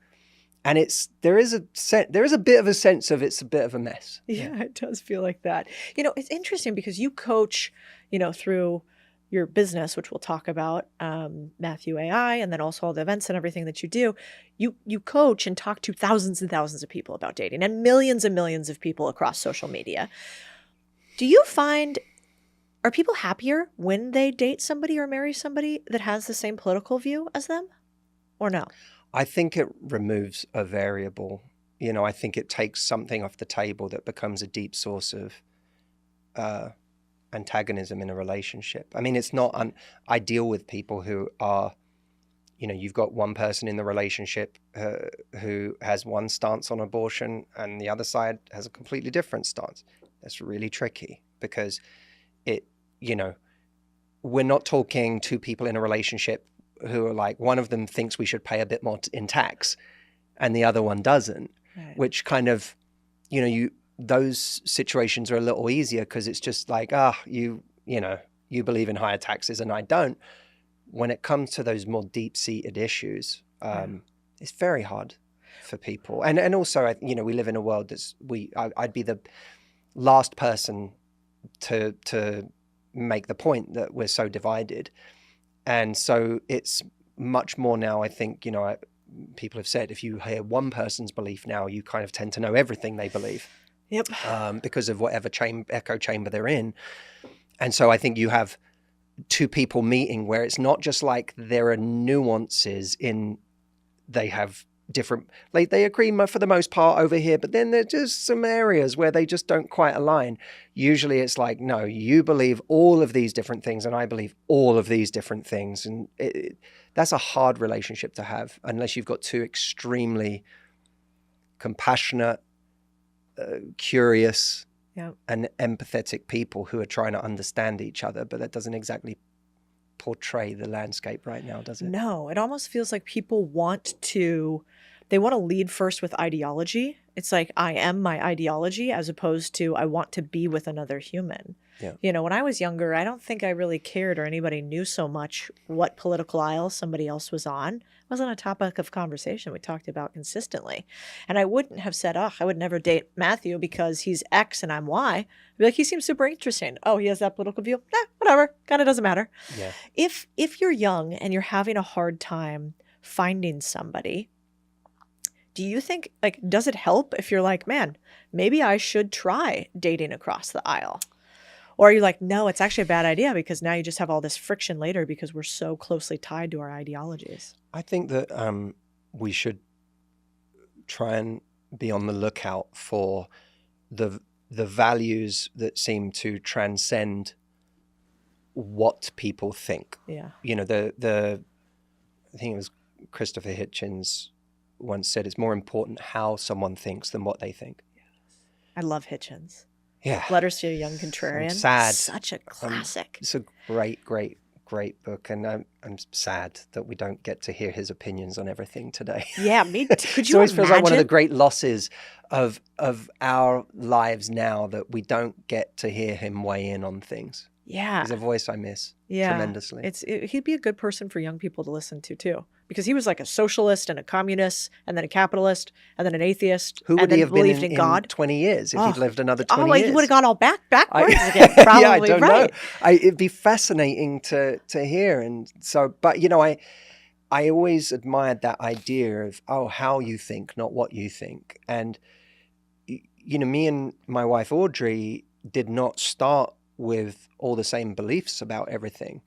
And there is a bit of a sense of it's a bit of a mess. Yeah, it does feel like that. It's interesting because you coach, through your business, which we'll talk about, Matthew AI, and then also all the events and everything that you do. You coach and talk to thousands and thousands of people about dating, and millions of people across social media. Do you find, are people happier when they date somebody or marry somebody that has the same political view as them, or no? I think it removes a variable. I think it takes something off the table that becomes a deep source of antagonism in a relationship. I mean, it's not ideal with people who are, you've got one person in the relationship who has one stance on abortion and the other side has a completely different stance. That's really tricky because we're not talking two people in a relationship who are like, one of them thinks we should pay a bit more in tax and the other one doesn't, right. Which kind of, those situations are a little easier because it's just like, you believe in higher taxes and I don't. When it comes to those more deep-seated issues, it's very hard for people. And also, we live in a world I'd be the last person to make the point that we're so divided. And so it's much more now, I think, people have said, if you hear one person's belief now, you kind of tend to know everything they believe. Yep. Because of whatever echo chamber they're in. And so I think you have two people meeting where it's not just like there are nuances in, they have different, they agree for the most part over here, but then there's just some areas where they just don't quite align. Usually it's like, no, you believe all of these different things and I believe all of these different things. And that's a hard relationship to have unless you've got two extremely compassionate, curious, and empathetic people who are trying to understand each other. But that doesn't exactly portray the landscape right now, does it? No, it almost feels like people want to lead first with ideology. It's like, I am my ideology, as opposed to I want to be with another human. Yeah. When I was younger, I don't think I really cared or anybody knew so much what political aisle somebody else was on. It wasn't a topic of conversation we talked about consistently. And I wouldn't have said, I would never date Matthew because he's X and I'm Y. I'd be like, he seems super interesting. Oh, he has that political view? Whatever. Kind of doesn't matter. Yeah. If you're young and you're having a hard time finding somebody, do you think, does it help if you're like, man, maybe I should try dating across the aisle? Or are you like, no, it's actually a bad idea because now you just have all this friction later because we're so closely tied to our ideologies? I think that we should try and be on the lookout for the values that seem to transcend what people think. Yeah. You know, I think it was Christopher Hitchens once said, it's more important how someone thinks than what they think. I love Hitchens. Yeah. Letters to a Young Contrarian. I'm sad. Such a classic. It's a great, great, great book. And I'm sad that we don't get to hear his opinions on everything today. Yeah, me too. Could It you always feels like one of the imagine? great losses of our lives now, that we don't get to hear him weigh in on things. Yeah. He's a voice I miss tremendously. He'd be a good person for young people to listen to too, because he was like a socialist and a communist and then a capitalist and then an atheist. Who would and then he have been believed in God? 20 years if he'd lived another 20 Oh, like years? he would have gone all backwards I- again. Probably, yeah, I don't right. know. It'd be fascinating to hear. And so, but you know, I always admired that idea of, how you think, not what you think. And, you know, me and my wife, Audrey, did not start with all the same beliefs about everything.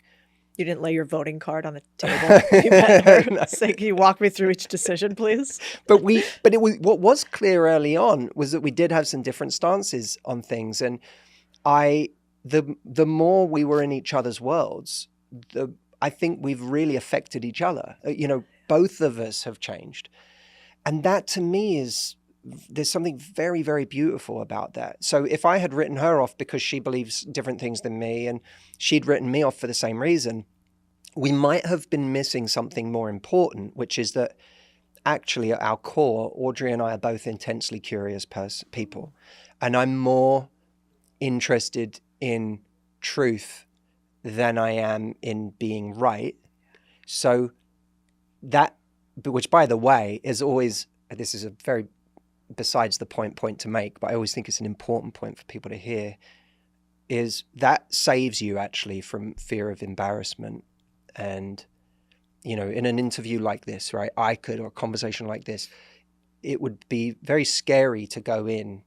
You didn't lay your voting card on the table. You met her. No. Say, can you walk me through each decision, please? But it was, what was clear early on was that we did have some different stances on things. And the more we were in each other's worlds, I think we've really affected each other. You know, both of us have changed. And that to me there's something very, very beautiful about that. So if I had written her off because she believes different things than me, and she'd written me off for the same reason, we might have been missing something more important, which is that actually at our core, Audrey and I are both intensely curious people. And I'm more interested in truth than I am in being right. So that, which by the way, is always, this is a very besides the point to make, but I always think it's an important point for people to hear, is that saves you actually from fear of embarrassment. And, you know, in an interview like this, right, or a conversation like this, it would be very scary to go in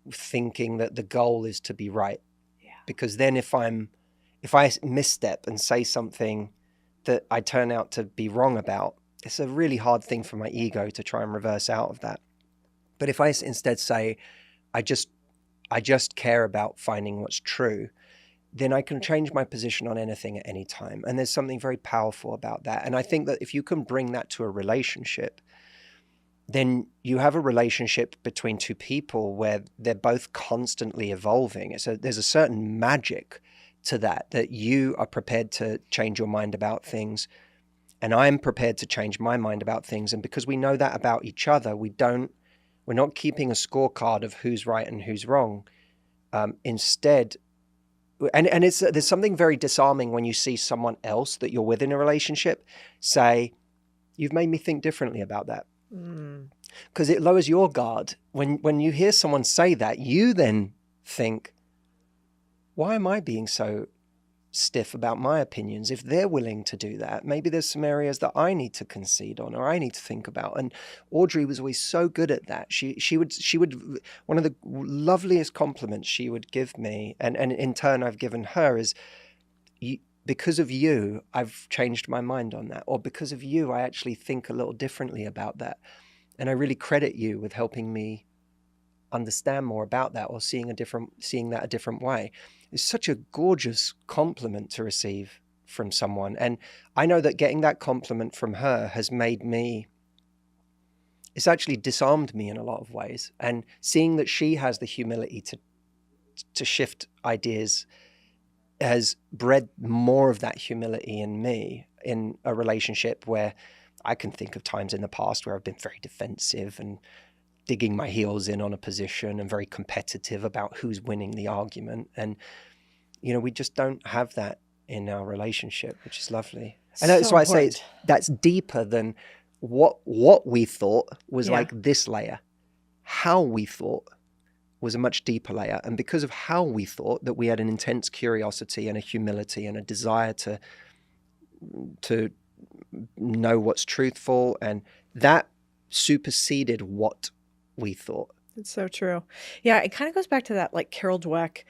thinking that the goal is to be right. Yeah. Because then if I misstep and say something that I turn out to be wrong about, it's a really hard thing for my ego to try and reverse out of that. But if I instead say, I just care about finding what's true, then I can change my position on anything at any time. And there's something very powerful about that. And I think that if you can bring that to a relationship, then you have a relationship between two people where they're both constantly evolving. So there's a certain magic to that you are prepared to change your mind about things. And I'm prepared to change my mind about things. And because we know that about each other, we're not keeping a scorecard of who's right and who's wrong. Instead, and there's something very disarming when you see someone else that you're with in a relationship say, you've made me think differently about that. Because it lowers your guard. When you hear someone say that, you then think, why am I being so stiff about my opinions? If they're willing to do that, maybe there's some areas that I need to concede on or I need to think about. And Audrey was always so good at that. She would one of the loveliest compliments she would give me, and in turn I've given her, is, because of you, I've changed my mind on that. Or because of you, I actually think a little differently about that. And I really credit you with helping me understand more about that, or seeing that a different way. It's such a gorgeous compliment to receive from someone. And I know that getting that compliment from her has it's actually disarmed me in a lot of ways. And seeing that she has the humility to shift ideas has bred more of that humility in me in a relationship where I can think of times in the past where I've been very defensive and digging my heels in on a position and very competitive about who's winning the argument. And, you know, we just don't have that in our relationship, which is lovely. And that's why I say that's deeper than what we thought was like this layer. How we thought was a much deeper layer. And because of how we thought, that we had an intense curiosity and a humility and a desire to know what's truthful, and that superseded what we thought. It's so true. Yeah, it kind of goes back to that like Carol Dweck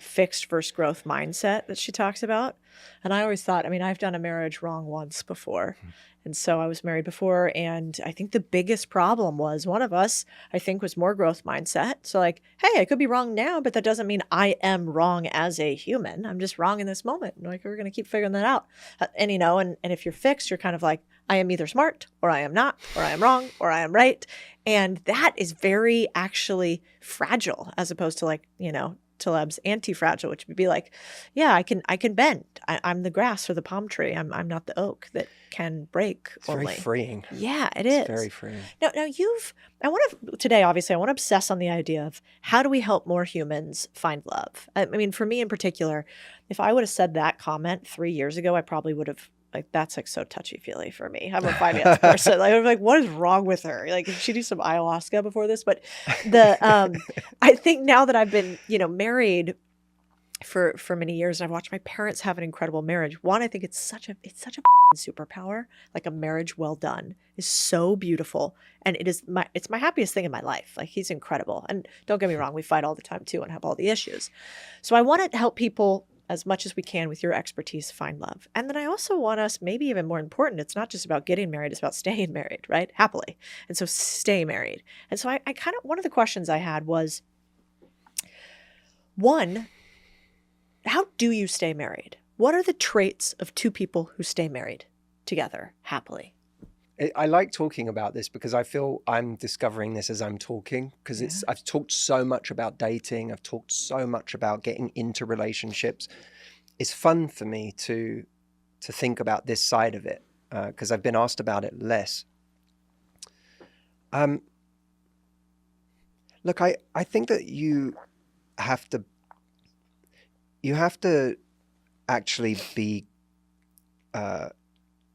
fixed versus growth mindset that she talks about. And I always thought, I mean, I've done a marriage wrong once before. And so I was married before. And I think the biggest problem was one of us, I think, was more growth mindset. So like, hey, I could be wrong now, but that doesn't mean I am wrong as a human. I'm just wrong in this moment. And like, we're going to keep figuring that out. And, you know, and if you're fixed, you're kind of like, I am either smart or I am not, or I am wrong or I am right. And that is very actually fragile as opposed to like, you know, Taleb's anti-fragile, which would be like, yeah, I can bend. I'm the grass or the palm tree. I'm not the oak that can break. It's very freeing. Yeah, it's very freeing. Now today, obviously, I want to obsess on the idea of how do we help more humans find love? I mean, for me in particular, if I would have said that comment 3 years ago, I probably would have like, that's like so touchy-feely for me. I'm a finance person. Like, I'm like, what is wrong with her? Like, did she do some ayahuasca before this? But I think now that I've been, you know, married for many years, and I've watched my parents have an incredible marriage. One, I think it's such a superpower. Like a marriage well done is so beautiful, and it's my happiest thing in my life. Like he's incredible, and don't get me wrong, we fight all the time too and have all the issues. So I want to help people as much as we can with your expertise find love. And then I also want us, maybe even more important, it's not just about getting married, it's about staying married, right? Happily. And so stay married. And so I kind of, one of the questions I had was, one, how do you stay married? What are the traits of two people who stay married together happily? I like talking about this because I feel I'm discovering this as I'm talking, because I've talked so much about dating. I've talked so much about getting into relationships. It's fun for me to think about this side of it because I've been asked about it less. Look, I think that you have to actually be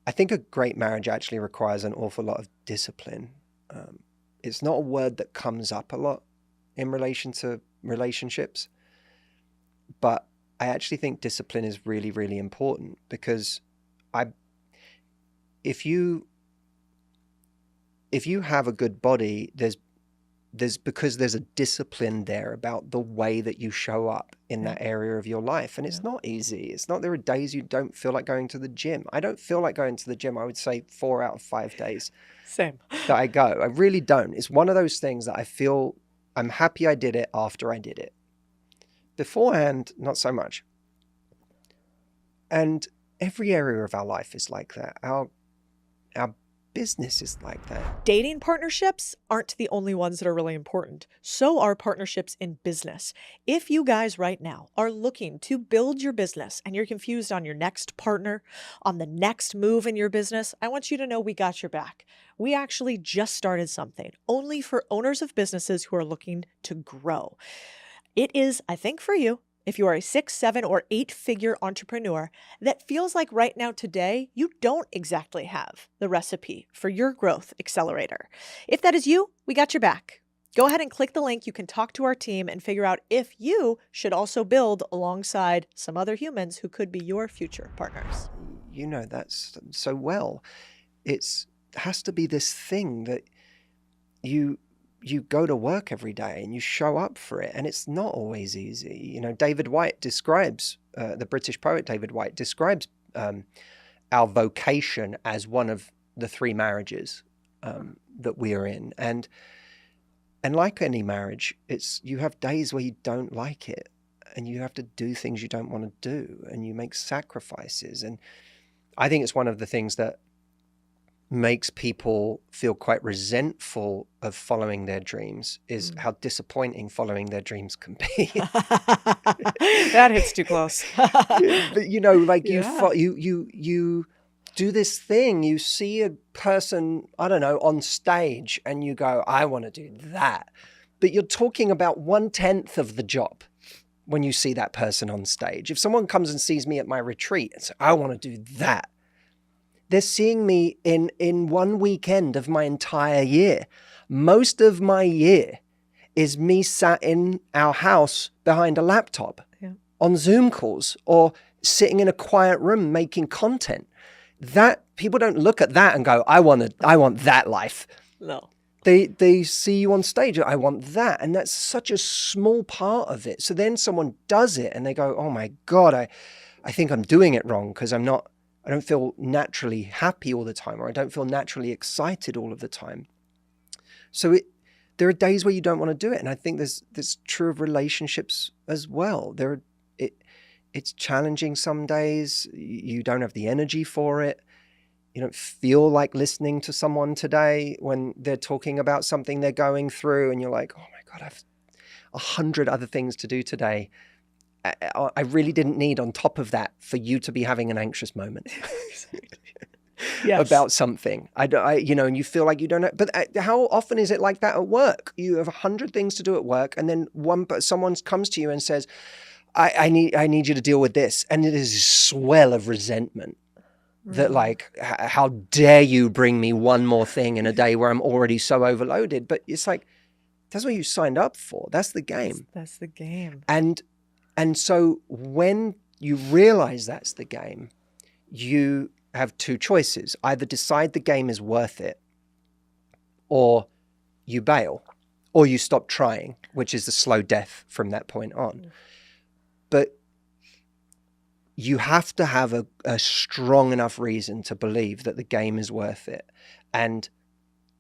I think a great marriage actually requires an awful lot of discipline. It's not a word that comes up a lot in relation to relationships, but I actually think discipline is really, really important because if you have a good body, there's because there's a discipline there about the way that you show up in that area of your life. And it's not easy. It's not, there are days you don't feel like going to the gym. I don't feel like going to the gym. I would say 4 out of 5 days Same. that I go. I really don't. It's one of those things that I feel I'm happy I did it after I did it. Beforehand, not so much. And every area of our life is like that. Our business is like that. Dating partnerships aren't the only ones that are really important. So are partnerships in business. If you guys right now are looking to build your business and you're confused on your next partner, on the next move in your business, I want you to know we got your back. We actually just started something only for owners of businesses who are looking to grow. It is, I think, for you. If you are a 6, 7, or 8-figure entrepreneur that feels like right now today, you don't exactly have the recipe for your growth accelerator. If that is you, we got your back. Go ahead and click the link. You can talk to our team and figure out if you should also build alongside some other humans who could be your future partners. You know, that's so well. It has to be this thing that you go to work every day and you show up for it, and it's not always easy. You know, David Whyte describes, the British poet David Whyte describes our vocation as one of the 3 marriages that we are in. And like any marriage, you have days where you don't like it and you have to do things you don't want to do and you make sacrifices. And I think it's one of the things that makes people feel quite resentful of following their dreams is how disappointing following their dreams can be. That hits too close. But, you know, like you do this thing, you see a person, I don't know, on stage and you go, I want to do that. But you're talking about 1/10 of the job when you see that person on stage. If someone comes and sees me at my retreat and says, I want to do that, they're seeing me in one weekend of my entire year. Most of my year is me sat in our house behind a laptop on Zoom calls or sitting in a quiet room making content. That people don't look at that and go, I want that life. No. They see you on stage, I want that. And that's such a small part of it. So then someone does it and they go, oh my God, I think I'm doing it wrong because I don't feel naturally happy all the time, or I don't feel naturally excited all of the time. So there are days where you don't want to do it. And I think this true of relationships as well. It's challenging some days. You don't have the energy for it. You don't feel like listening to someone today when they're talking about something they're going through, and you're like, oh my God, I've 100 other things to do today. I really didn't need on top of that for you to be having an anxious moment Yes. about something. And you feel like you don't know. But how often is it like that at work? You have 100 things to do at work, and then someone comes to you and says, I need you to deal with this. And it is a swell of resentment. That like, how dare you bring me one more thing in a day where I'm already so overloaded? But it's like, that's what you signed up for. That's the game. That's the game. And so when you realize that's the game, you have two choices. Either decide the game is worth it, or you bail, or you stop trying, which is the slow death from that point on. But you have to have a strong enough reason to believe that the game is worth it. And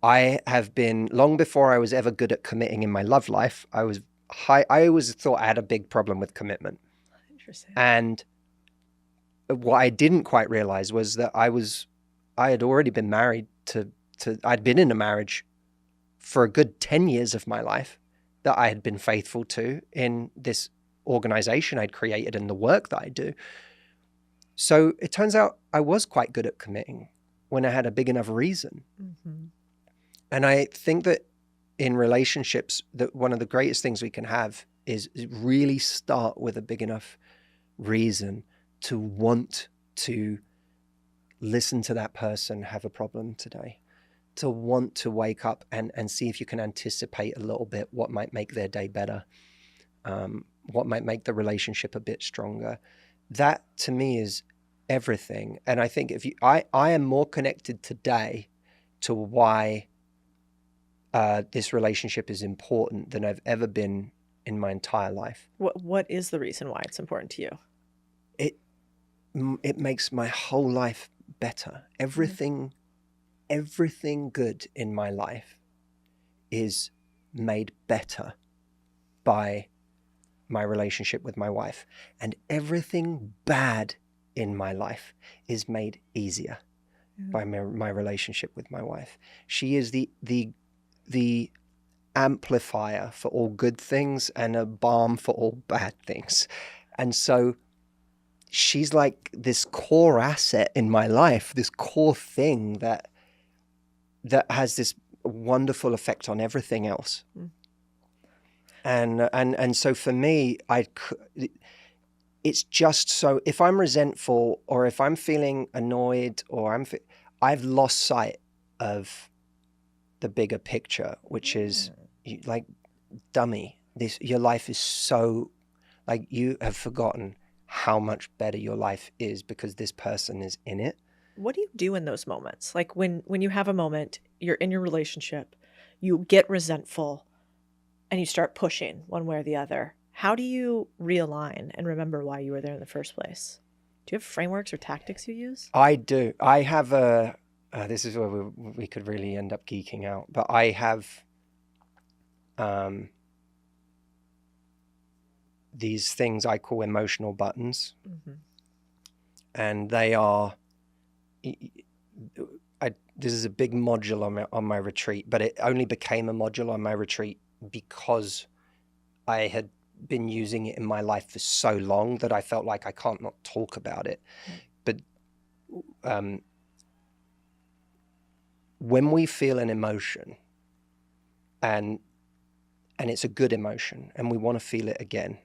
I have been, long before I was ever good at committing in my love life, I always thought I had a big problem with commitment. Interesting. And what I didn't quite realize was that I had already been married I'd been in a marriage for a good 10 years of my life that I had been faithful to in this organization I'd created and the work that I do. So it turns out I was quite good at committing when I had a big enough reason. Mm-hmm. And I think that in relationships, that one of the greatest things we can have is really start with a big enough reason to want to listen to that person have a problem today, to want to wake up and see if you can anticipate a little bit what might make their day better, what might make the relationship a bit stronger. That to me is everything. And I think I am more connected today to why this relationship is important than I've ever been in my entire life. What is the reason why it's important to you? It makes my whole life better. Everything good in my life is made better by my relationship with my wife, and everything bad in my life is made easier by my relationship with my wife. She is the amplifier for all good things and a balm for all bad things. And so she's like this core asset in my life, this core thing that has this wonderful effect on everything else. And so for me, it's just so, if I'm resentful or if I'm feeling annoyed or I've lost sight of the bigger picture, which is like, dummy, your life is so, like, you have forgotten how much better your life is because this person is in it. What do you do in those moments? Like when you have a moment, you're in your relationship, you get resentful and you start pushing one way or the other. How do you realign and remember why you were there in the first place? Do you have frameworks or tactics you use? I do. I have this is where we could really end up geeking out, but I have these things I call emotional buttons. Mm-hmm. And they are, this is a big module on my retreat, but it only became a module on my retreat because I had been using it in my life for so long that I felt like I can't not talk about it. But when we feel an emotion and it's a good emotion and we want to feel it again,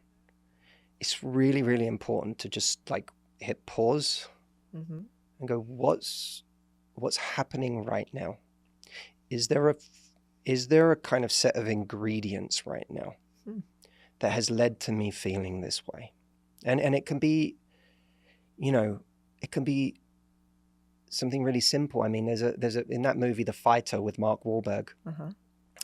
it's really, really important to just like hit pause and go, what's happening right now? Is there a kind of set of ingredients right now that has led to me feeling this way? And it can be, it can be something really simple. I mean, there's a in that movie, The Fighter with Mark Wahlberg,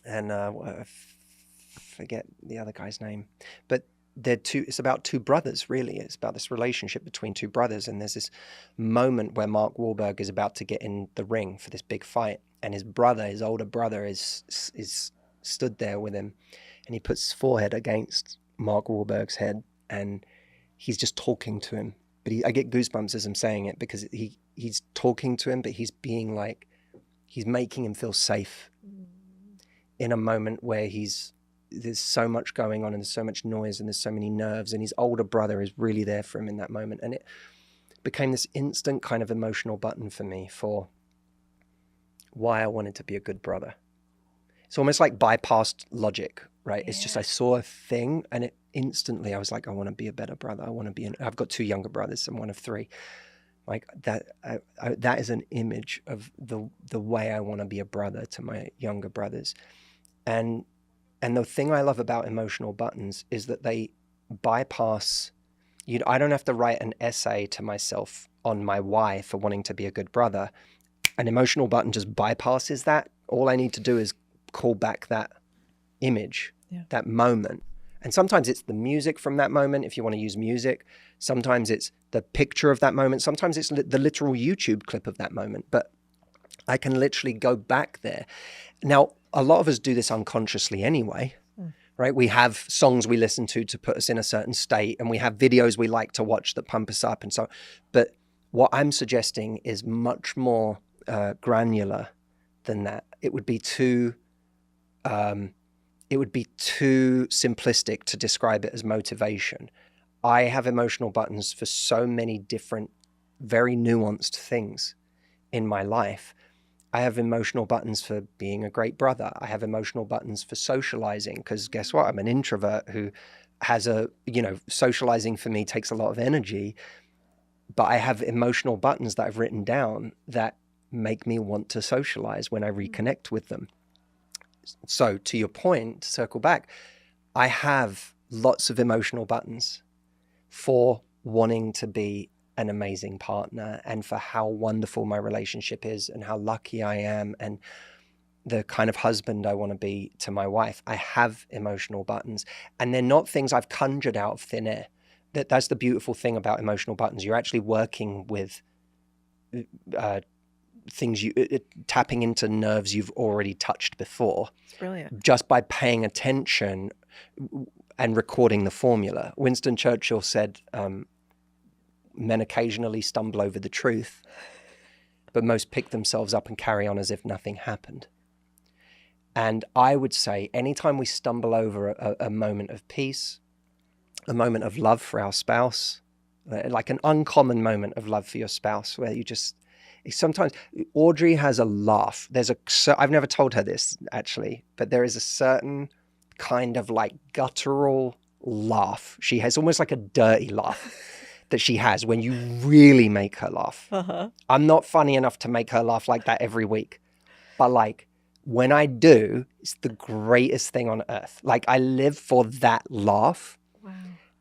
and I forget the other guy's name, but it's about two brothers, really. It's about this relationship between two brothers. And there's this moment where Mark Wahlberg is about to get in the ring for this big fight, and his older brother is stood there with him, and he puts his forehead against Mark Wahlberg's head, and he's just talking to him. But I get goosebumps as I'm saying it, because he's talking to him, but he's being like, he's making him feel safe in a moment where there's so much going on, and there's so much noise, and there's so many nerves, and his older brother is really there for him in that moment. And it became this instant kind of emotional button for me for why I wanted to be a good brother. It's almost like bypassed logic, right? Yeah. It's just, I saw a thing, and it instantly, I was like, I want to be a better brother. I've got 2 younger brothers. I'm one of 3. Like that, that is an image of the way I want to be a brother to my younger brothers. And the thing I love about emotional buttons is that they bypass, I don't have to write an essay to myself on my why for wanting to be a good brother. An emotional button just bypasses that. All I need to do is call back that image, that moment. And sometimes it's the music from that moment, if you want to use music. Sometimes it's the picture of that moment. Sometimes it's the literal YouTube clip of that moment. But I can literally go back there. Now, a lot of us do this unconsciously anyway, right? We have songs we listen to put us in a certain state, and we have videos we like to watch that pump us up. And so, but what I'm suggesting is much more granular than that. It would be too simplistic to describe it as motivation. I have emotional buttons for so many different, very nuanced things in my life. I have emotional buttons for being a great brother. I have emotional buttons for socializing, because guess what? I'm an introvert who has socializing for me takes a lot of energy, but I have emotional buttons that I've written down that make me want to socialize when I reconnect with them. So to your point, to circle back, I have lots of emotional buttons for wanting to be an amazing partner, and for how wonderful my relationship is, and how lucky I am, and the kind of husband I want to be to my wife. I have emotional buttons, and they're not things I've conjured out of thin air. That's the beautiful thing about emotional buttons. You're actually working with things, tapping into nerves you've already touched before. It's brilliant. Just by paying attention and recording the formula. Winston Churchill said, men occasionally stumble over the truth, but most pick themselves up and carry on as if nothing happened. And I would say anytime we stumble over a moment of peace, a moment of love for our spouse, like an uncommon moment of love for your spouse, where you just, sometimes Audrey has a laugh. I've never told her this actually, but there is a certain kind of like guttural laugh. She has almost like a dirty laugh that she has when you really make her laugh. Uh-huh. I'm not funny enough to make her laugh like that every week, but like when I do, it's the greatest thing on earth. Like I live for that laugh. Wow.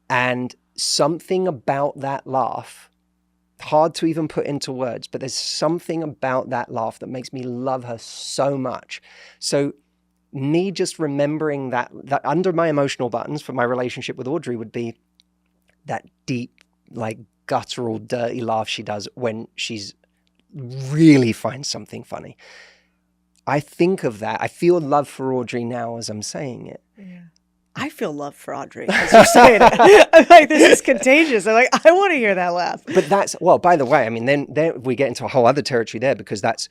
And something about that laugh, hard to even put into words, but there's something about that laugh that makes me love her so much. So me just remembering that under my emotional buttons for my relationship with Audrey would be that deep, like guttural, dirty laugh she does when she's really finds something funny. I think of that. I feel love for Audrey now as I'm saying it. Yeah. I feel love for Audrey as you're saying it. I'm like, this is contagious. I'm like, I want to hear that laugh. But that's, well, by the way, I mean, then we get into a whole other territory there, because that's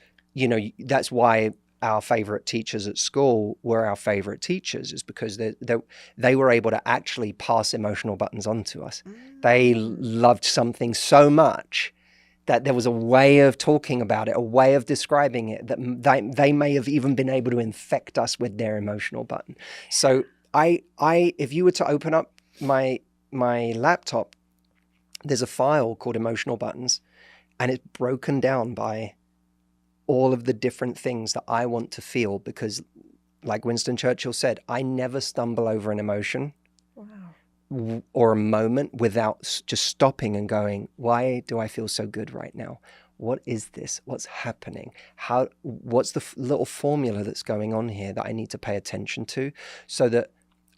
why our favorite teachers at school were our favorite teachers, is because they were able to actually pass emotional buttons on to us. They loved something so much that there was a way of talking about it, a way of describing it, that they may have even been able to infect us with their emotional button. So if you were to open up my laptop, there's a file called Emotional Buttons, and it's broken down by all of the different things that I want to feel, because like Winston Churchill said, I never stumble over an emotion or a moment without just stopping and going, why do I feel so good right now? What is this? What's happening? What's the little formula that's going on here that I need to pay attention to, so that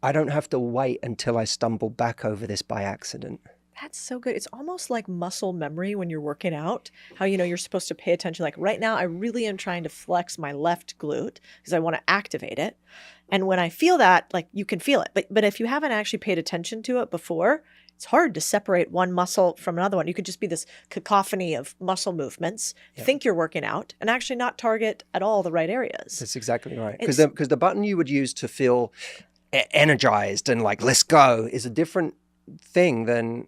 I don't have to wait until I stumble back over this by accident. That's so good. It's almost like muscle memory when you're working out, how, you're supposed to pay attention. Like right now, I really am trying to flex my left glute because I want to activate it. And when I feel that, like you can feel it. But if you haven't actually paid attention to it before, it's hard to separate one muscle from another one. You could just be this cacophony of muscle movements, think you're working out, and actually not target at all the right areas. That's exactly right. Because the button you would use to feel energized and like, let's go, is a different thing than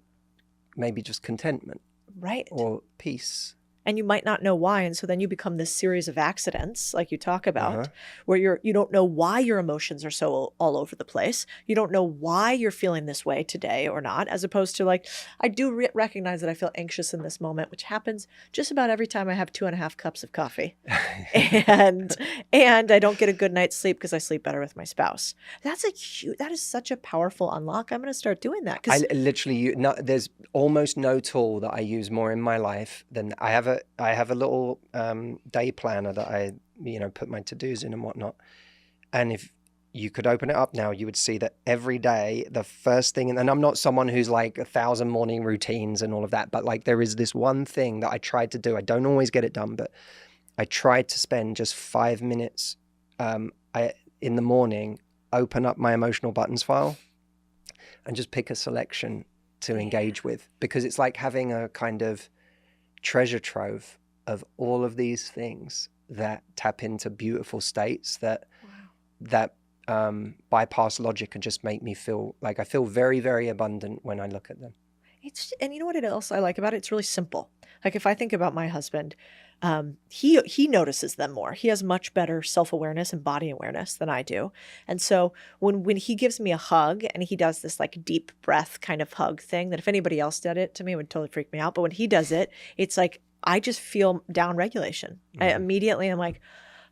maybe just contentment. Right. Or peace. And you might not know why. And so then you become this series of accidents, like you talk about, where you don't know why your emotions are so all over the place. You don't know why you're feeling this way today or not, as opposed to like, I do recognize that I feel anxious in this moment, which happens just about every time I have 2.5 cups of coffee. and I don't get a good night's sleep because I sleep better with my spouse. That is such a powerful unlock. I'm going to start doing that. I literally, there's almost no tool that I use more in my life than I have a little day planner that I, put my to-dos in and whatnot. And if you could open it up now, you would see that every day, the first thing, and I'm not someone who's like 1,000 morning routines and all of that, but like there is this one thing that I tried to do. I don't always get it done, but I tried to spend just 5 minutes in the morning, open up my emotional buttons file and just pick a selection to engage with, because it's like having a kind of treasure trove of all of these things that tap into beautiful states that bypass logic and just make me feel like I feel very, very abundant when I look at them. And you know what else I like about it? It's really simple. Like if I think about my husband, he notices them more. He has much better self-awareness and body awareness than I do. And so when he gives me a hug and he does this like deep breath kind of hug thing that if anybody else did it to me, it would totally freak me out. But when he does it, it's like, I just feel down regulation. I immediately am like,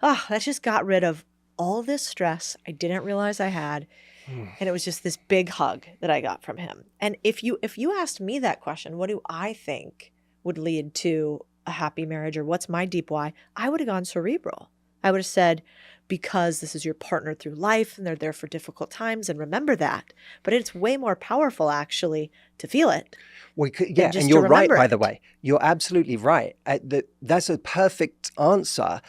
that just got rid of all this stress I didn't realize I had. And it was just this big hug that I got from him. And if you asked me that question, what do I think would lead to a happy marriage, or what's my deep why? I would have gone cerebral. I would have said, because this is your partner through life and they're there for difficult times, and remember that. But it's way more powerful actually to feel it. And you're right, by the way. You're absolutely right. That's a perfect answer.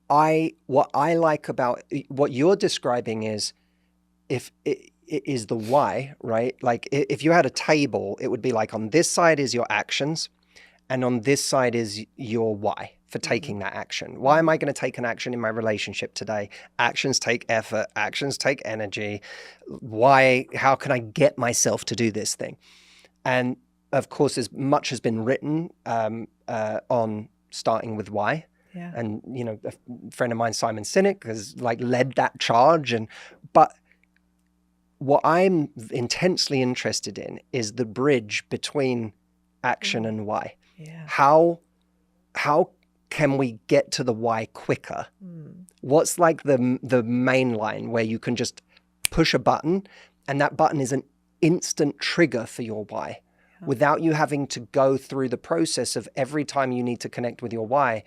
What I like about what you're describing is, if it is the why, right? Like if you had a table, it would be like on this side is your actions and on this side is your why for taking that action. Why am I going to take an action in my relationship today? Actions take effort, actions take energy. Why, how can I get myself to do this thing? And of course, as much has been written on starting with why. Yeah. And, a friend of mine, Simon Sinek, has like led that charge. But what I'm intensely interested in is the bridge between action and why. Yeah. How can we get to the why quicker? What's like the main line where you can just push a button and that button is an instant trigger for your why without you having to go through the process of every time you need to connect with your why,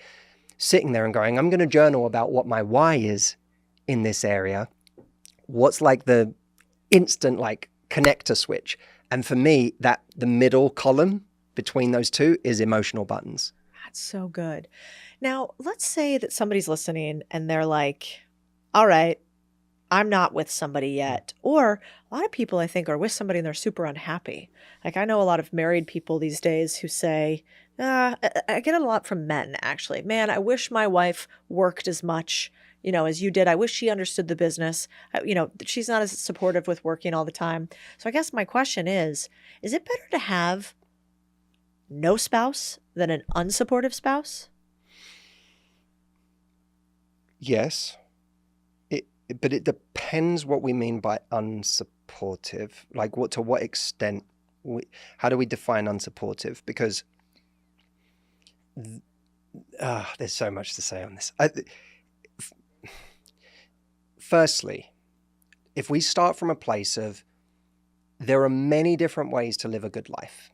sitting there and going, I'm going to journal about what my why is in this area. What's like the instant like connector switch? And for me, that the middle column between those two is emotional buttons. That's so good. Now, let's say that somebody's listening and they're like, all right, I'm not with somebody yet. Or a lot of people, I think, are with somebody and they're super unhappy. Like I know a lot of married people these days who say, I get it a lot from men, actually. Man, I wish my wife worked as much, as you did. I wish she understood the business. She's not as supportive with working all the time. So I guess my question is it better to have no spouse than an unsupportive spouse? Yes. But it depends what we mean by unsupportive. Like to what extent, how do we define unsupportive? Because there's so much to say on this. Firstly, if we start from a place of there are many different ways to live a good life,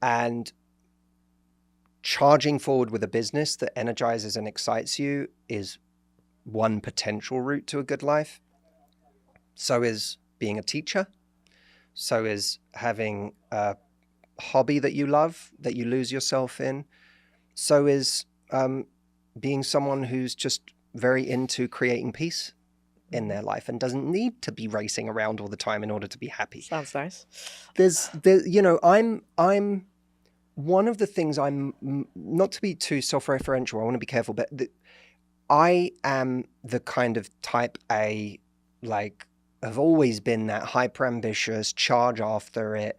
and charging forward with a business that energizes and excites you is one potential route to a good life. So is being a teacher. So is having a hobby that you love, that you lose yourself in. So is being someone who's just very into creating peace in their life and doesn't need to be racing around all the time in order to be happy. Sounds nice. I'm one of the things not to be too self-referential, I want to be careful, but I am the kind of type A, like, I've always been that hyper ambitious, charge after it.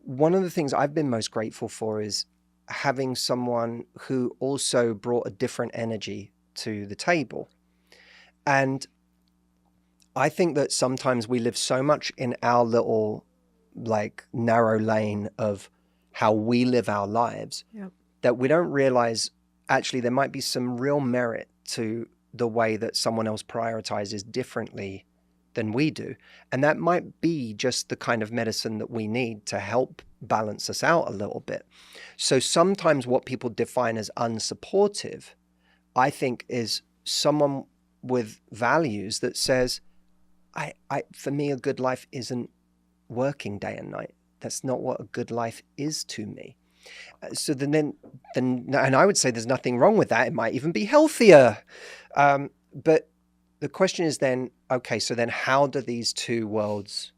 One of the things I've been most grateful for is having someone who also brought a different energy to the table. And I think that sometimes we live so much in our little, like, narrow lane of how we live our lives that we don't realize actually there might be some real merit to the way that someone else prioritizes differently than we do. And that might be just the kind of medicine that we need to help balance us out a little bit. So sometimes what people define as unsupportive, I think, is someone with values that says, for me, a good life isn't working day and night. That's not what a good life is to me. So then, and I would say there's nothing wrong with that. It might even be healthier. But the question is then, okay, so then how do these two worlds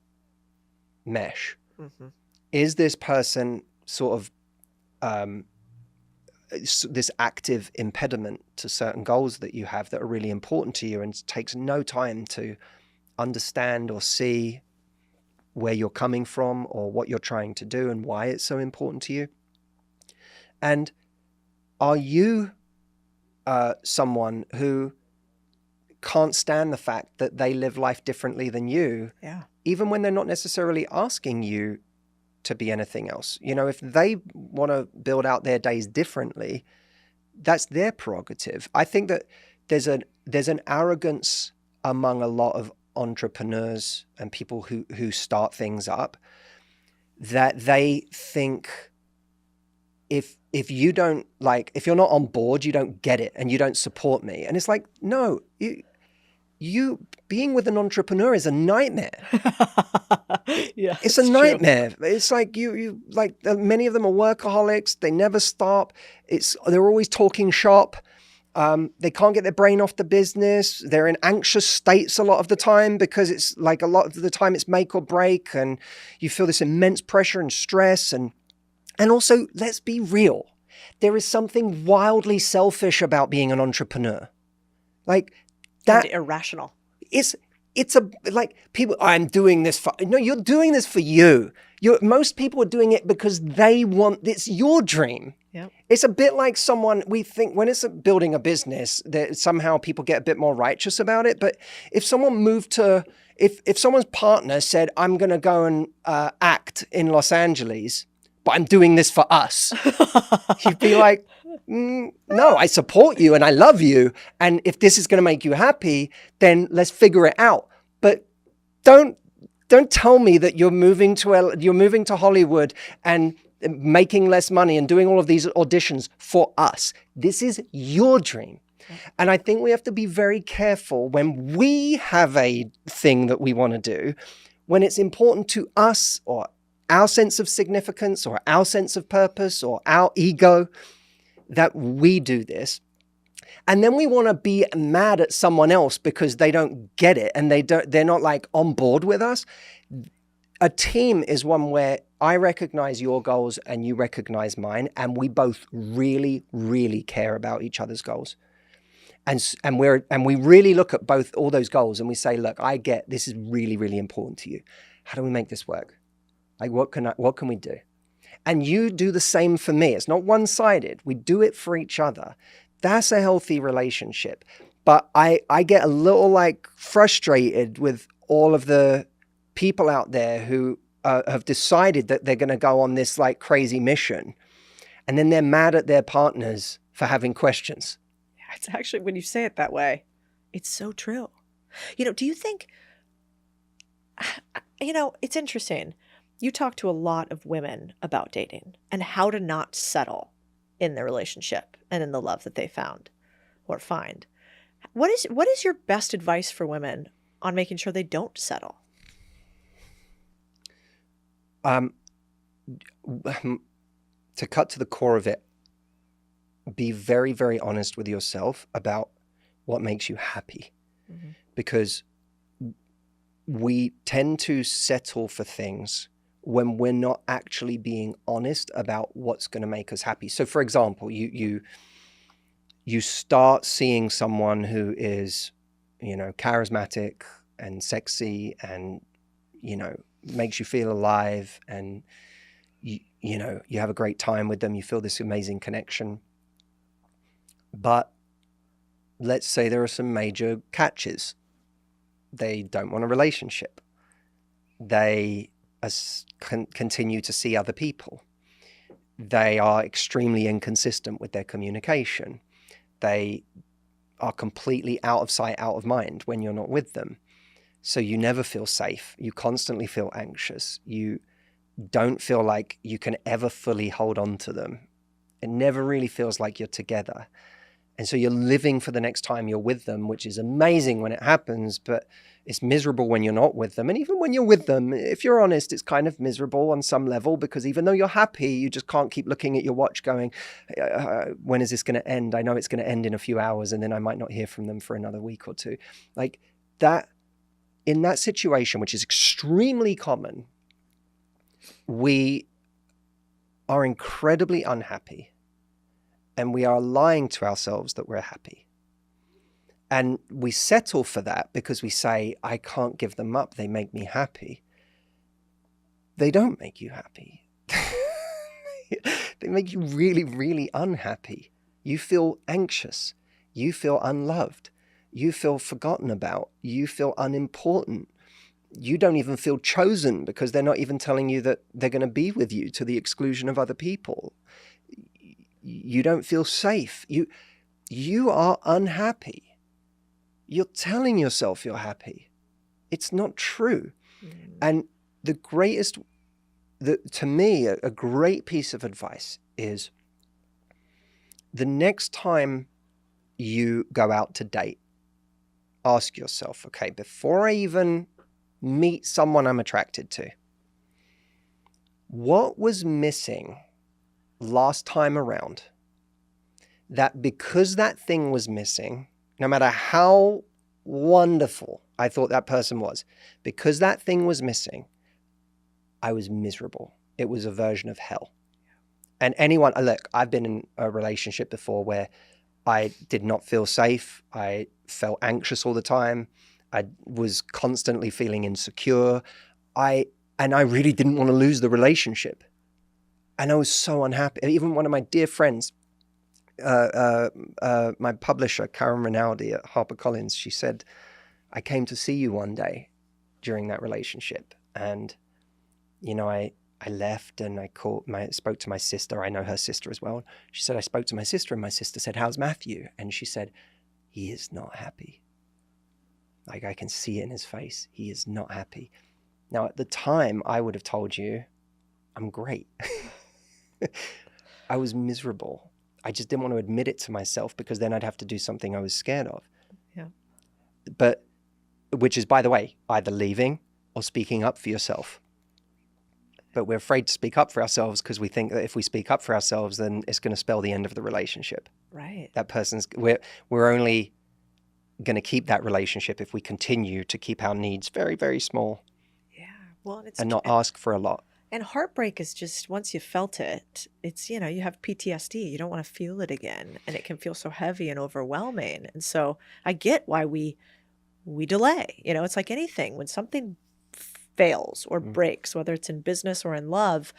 mesh? Mm-hmm. Is this person sort of this active impediment to certain goals that you have that are really important to you and takes no time to understand or see where you're coming from or what you're trying to do and why it's so important to you? And are you someone who can't stand the fact that they live life differently than you, even when they're not necessarily asking you to be anything else? You know, if they want to build out their days differently, that's their prerogative. I think that there's an arrogance among a lot of entrepreneurs and people who start things up that they think if you don't, like, if you're not on board, you don't get it and you don't support me. And it's like, no, you being with an entrepreneur is a nightmare. Yeah, it's a nightmare. True. It's like you like, many of them are workaholics. They never stop. They're always talking shop. They can't get their brain off the business. They're in anxious states a lot of the time because it's like a lot of the time it's make or break, and you feel this immense pressure and stress. And also, let's be real. There is something wildly selfish about being an entrepreneur. Like that. And irrational. It's like people, I'm doing this for, no, you're doing this for you. Most people are doing it because they want, it's your dream. Yep. It's a bit like someone, we think when it's building a business, that somehow people get a bit more righteous about it. But if someone moved to, if someone's partner said, I'm going to go and act in Los Angeles, but I'm doing this for us, you'd be like, no, I support you and I love you. And if this is going to make you happy, then let's figure it out. But don't tell me that you're moving to Hollywood and making less money and doing all of these auditions for us. This is your dream. And I think we have to be very careful when we have a thing that we want to do, when it's important to us or our sense of significance or our sense of purpose or our ego, that we do this. And then we want to be mad at someone else because they don't get it and they're not like on board with us. A team is one where I recognize your goals and you recognize mine, and we both really, really care about each other's goals. And we really look at all those goals and we say, look, I get this is really, really important to you. How do we make this work? Like, what can we do? And you do the same for me. It's not one-sided. We do it for each other. That's a healthy relationship. But I get a little like frustrated with all of the people out there who have decided that they're going to go on this like crazy mission, and then they're mad at their partners for having questions. Yeah, it's actually, when you say it that way, it's so true. You know, do you think, it's interesting. You talk to a lot of women about dating and how to not settle in their relationship and in the love that they found or find. What is your best advice for women on making sure they don't settle? To cut to the core of it, be very, very honest with yourself about what makes you happy. Mm-hmm. Because we tend to settle for things when we're not actually being honest about what's going to make us happy. So for example, you start seeing someone who is, charismatic and sexy and, makes you feel alive, and you have a great time with them. You feel this amazing connection. But let's say there are some major catches. They don't want a relationship. They continue to see other people. They are extremely inconsistent with their communication. They are completely out of sight, out of mind when you're not with them. So you never feel safe. You constantly feel anxious. You don't feel like you can ever fully hold on to them. It never really feels like you're together. And so you're living for the next time you're with them, which is amazing when it happens, but it's miserable when you're not with them. And even when you're with them, if you're honest, it's kind of miserable on some level, because even though you're happy, you just can't keep looking at your watch going, when is this going to end? I know it's going to end in a few hours, and then I might not hear from them for another week or two. Like that, in that situation, which is extremely common, we are incredibly unhappy. And we are lying to ourselves that we're happy. And we settle for that because we say, I can't give them up. They make me happy. They don't make you happy. They make you really, really unhappy. You feel anxious. You feel unloved. You feel forgotten about. You feel unimportant. You don't even feel chosen because they're not even telling you that they're going to be with you to the exclusion of other people. You don't feel safe. You are unhappy. You're telling yourself you're happy. It's not true. And to me, a great piece of advice is the next time you go out to date, ask yourself, okay, before I even meet someone I'm attracted to, what was missing last time around, that because that thing was missing, no matter how wonderful I thought that person was, because that thing was missing, I was miserable. It was a version of hell. And look, I've been in a relationship before where I did not feel safe. I felt anxious all the time. I was constantly feeling insecure. And I really didn't want to lose the relationship. And I was so unhappy. Even one of my dear friends, my publisher, Karen Rinaldi at HarperCollins, she said, I came to see you one day during that relationship. And, I left and I spoke to my sister. I know her sister as well. She said, I spoke to my sister, and my sister said, how's Matthew? And she said, he is not happy. Like, I can see it in his face. He is not happy. Now, at the time, I would have told you, I'm great. I was miserable. I just didn't want to admit it to myself because then I'd have to do something I was scared of. Yeah. But, which is, by the way, either leaving or speaking up for yourself. But we're afraid to speak up for ourselves because we think that if we speak up for ourselves, then it's going to spell the end of the relationship. Right. We're only going to keep that relationship if we continue to keep our needs very, very small. Yeah. Well, and not ask for a lot. And heartbreak is just, once you felt it, it's, you have PTSD. You don't want to feel it again. And it can feel so heavy and overwhelming. And so I get why we delay. It's like anything. When something fails or breaks, whether it's in business or in love,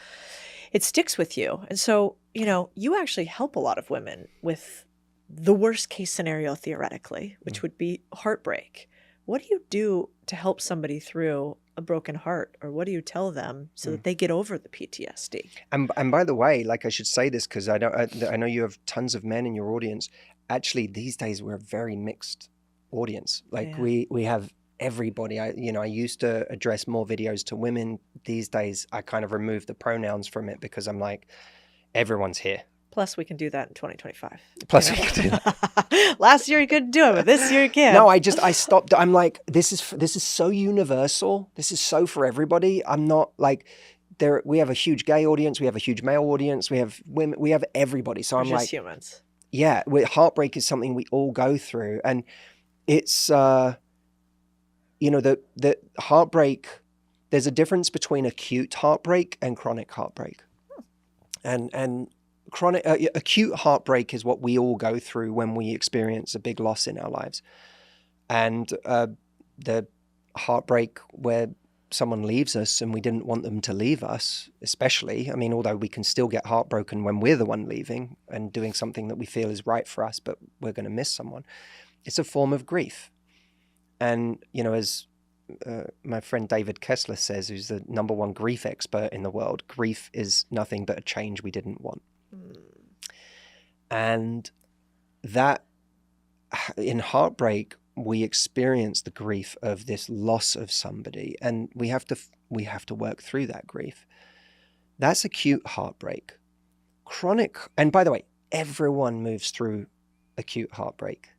it sticks with you. And so, you actually help a lot of women with the worst case scenario, theoretically, which would be heartbreak. What do you do to help somebody through a broken heart, or what do you tell them so that they get over the PTSD? And by the way, like, I should say this because I know you have tons of men in your audience. Actually, these days we're a very mixed audience. Like, we have everybody. I used to address more videos to women. These days I kind of removed the pronouns from it because I'm like, everyone's here. Plus, we can do that in 2025. Plus, we can do that. Last year you couldn't do it, but this year you can. No, I stopped. I'm like, this is so universal. This is so for everybody. I'm not like, we have a huge gay audience. We have a huge male audience. We have women. We have everybody. So I'm like, humans. Yeah, heartbreak is something we all go through. And it's, the heartbreak, there's a difference between acute heartbreak and chronic heartbreak. And chronic, acute heartbreak is what we all go through when we experience a big loss in our lives. And the heartbreak where someone leaves us and we didn't want them to leave us, especially, I mean, although we can still get heartbroken when we're the one leaving and doing something that we feel is right for us, but we're going to miss someone. It's a form of grief. And, as my friend David Kessler says, who's the #1 grief expert in the world, grief is nothing but a change we didn't want. And that, in heartbreak, we experience the grief of this loss of somebody, and we have to work through that grief. That's acute heartbreak. Chronic, and by the way, everyone moves through acute heartbreak.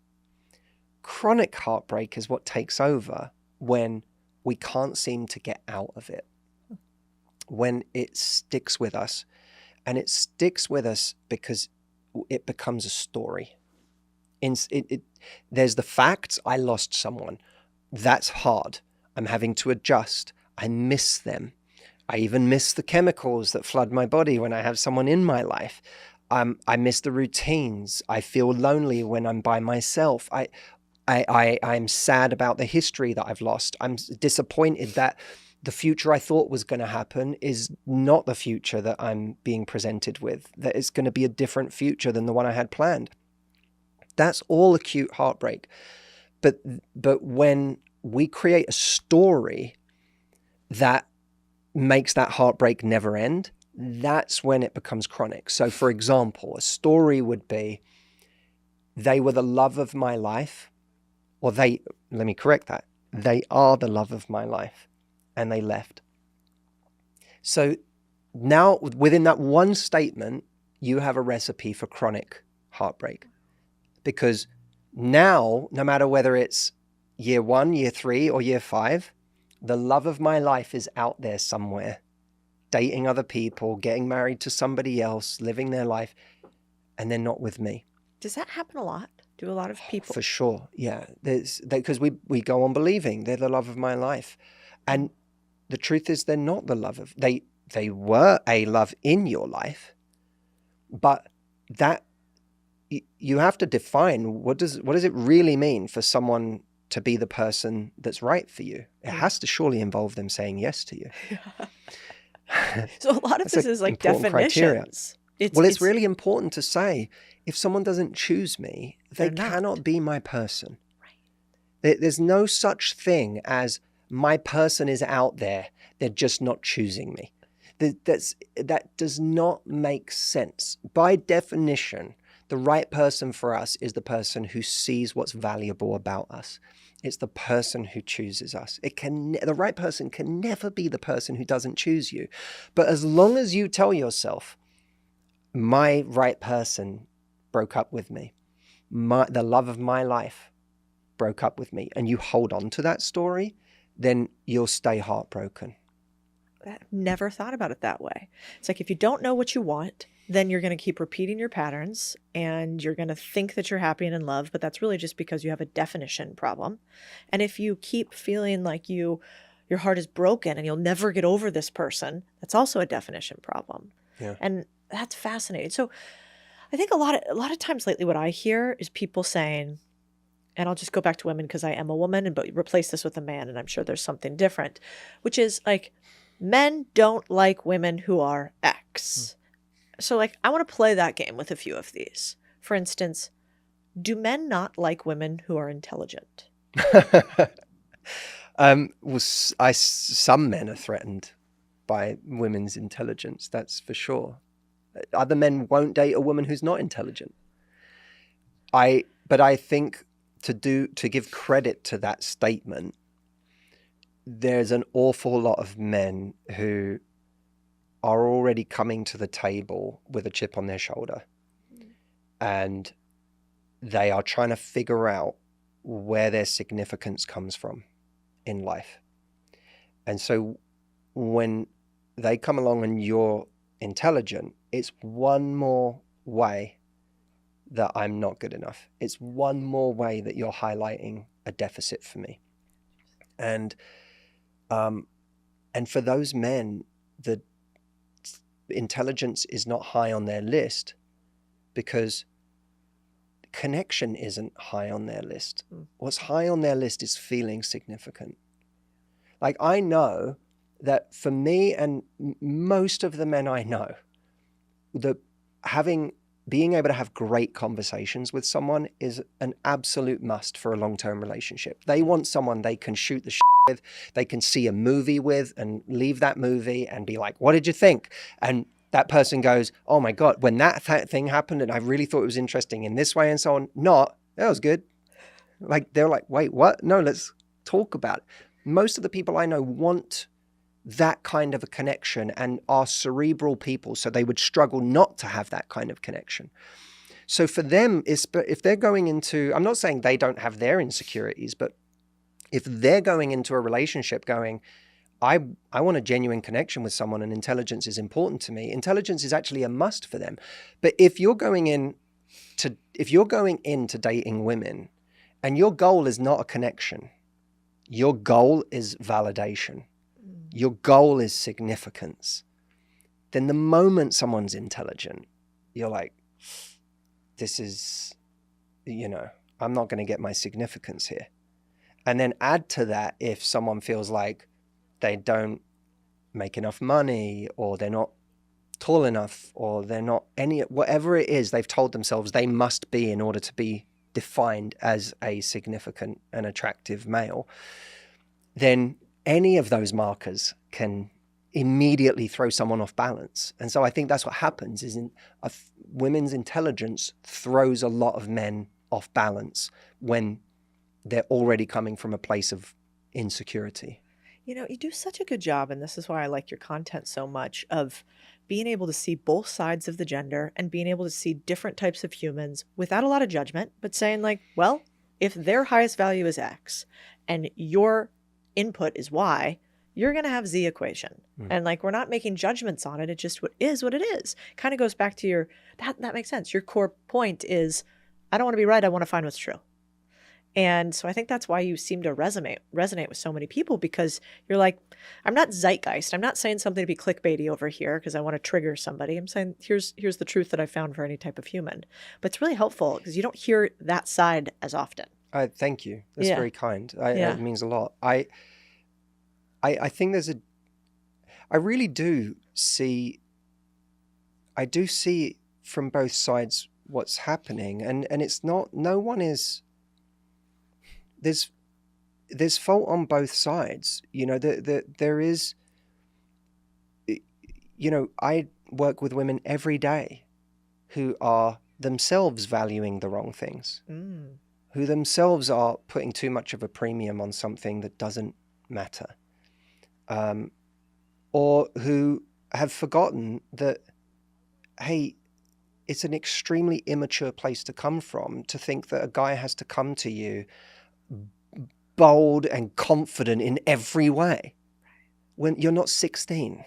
Chronic heartbreak is what takes over when we can't seem to get out of it, when it sticks with us. And it sticks with us because it becomes a story. There's the facts. I lost someone. That's hard. I'm having to adjust. I miss them. I even miss the chemicals that flood my body when I have someone in my life. I miss the routines. I feel lonely when I'm by myself. I'm sad about the history that I've lost. I'm disappointed that the future I thought was going to happen is not the future that I'm being presented with, that it's going to be a different future than the one I had planned. That's all acute heartbreak. But when we create a story that makes that heartbreak never end, that's when it becomes chronic. So for example, a story would be, they were the love of my life, or let me correct that, they are the love of my life, and they left. So now within that one statement, you have a recipe for chronic heartbreak. Because now, no matter whether it's year 1, year 3, or year 5, the love of my life is out there somewhere, dating other people, getting married to somebody else, living their life, and they're not with me. Does that happen a lot? Do a lot of people? For sure, yeah. Because we go on believing they're the love of my life. And the truth is they're not the love of... They were a love in your life, but that... You have to define what does it really mean for someone to be the person that's right for you. It has to surely involve them saying yes to you. So a lot of this is like definitions. It's really important to say, if someone doesn't choose me, they cannot be my person. Right. There's no such thing as my person is out there, they're just not choosing me. That does not make sense. By definition, the right person for us is the person who sees what's valuable about us. It's the person who chooses us. The right person can never be the person who doesn't choose you. But as long as you tell yourself, my right person broke up with me, the love of my life broke up with me, and you hold on to that story, then you'll stay heartbroken. I've never thought about it that way. It's like, if you don't know what you want, then you're going to keep repeating your patterns, and you're going to think that you're happy and in love, but that's really just because you have a definition problem. And if you keep feeling like your heart is broken and you'll never get over this person, that's also a definition problem. Yeah. And that's fascinating. So I think a lot of times lately what I hear is people saying, and I'll just go back to women because I am a woman, but replace this with a man, and I'm sure there's something different, which is like, men don't like women who are X. So like, I want to play that game with a few of these. For instance, do men not like women who are intelligent? Some men are threatened by women's intelligence, that's for sure. Other men won't date a woman who's not intelligent. But I think to give credit to that statement, there's an awful lot of men who are already coming to the table with a chip on their shoulder. and they are trying to figure out where their significance comes from in life. And so when they come along and you're intelligent, it's one more way that I'm not good enough. It's one more way that you're highlighting a deficit for me. And for those men, the intelligence is not high on their list because connection isn't high on their list. What's high on their list is feeling significant. Like, I know that for me and most of the men I know, being able to have great conversations with someone is an absolute must for a long-term relationship. They want someone they can shoot the shit with, they can see a movie with and leave that movie and be like, what did you think? And that person goes, oh my God, when that thing happened and I really thought it was interesting in this way and so on. Not, that was good. Like, they're like, wait, what? No, let's talk about it. Most of the people I know want that kind of a connection and are cerebral people, so they would struggle not to have that kind of connection. So for them, if they're going into, I'm not saying they don't have their insecurities, but if they're going into a relationship going, I want a genuine connection with someone and intelligence is important to me, intelligence is actually a must for them. But if you're going into dating women and your goal is not a connection, your goal is validation, your goal is significance, then the moment someone's intelligent, you're like, this is, I'm not going to get my significance here. And then add to that, if someone feels like they don't make enough money, or they're not tall enough, or they're not whatever it is they've told themselves they must be in order to be defined as a significant and attractive male, then any of those markers can immediately throw someone off balance. And so I think that's what happens is women's intelligence throws a lot of men off balance when they're already coming from a place of insecurity. You do such a good job, and this is why I like your content so much, of being able to see both sides of the gender and being able to see different types of humans without a lot of judgment, but saying like, well, if their highest value is X and your input is Y, you're going to have Z equation. And like, we're not making judgments on it. It just is what it is. Kind of goes back to that makes sense. Your core point is, I don't want to be right. I want to find what's true. And so I think that's why you seem to resonate with so many people, because you're like, I'm not zeitgeist. I'm not saying something to be clickbaity over here because I want to trigger somebody. I'm saying, here's the truth that I found for any type of human. But it's really helpful because you don't hear that side as often. Thank you. That's very kind. It means a lot. I think I really do see from both sides what's happening, and it's not, no one is, there's fault on both sides. There is, I work with women every day who are themselves valuing the wrong things, who themselves are putting too much of a premium on something that doesn't matter. Or who have forgotten that, hey, it's an extremely immature place to come from, to think that a guy has to come to you bold and confident in every way when you're not 16.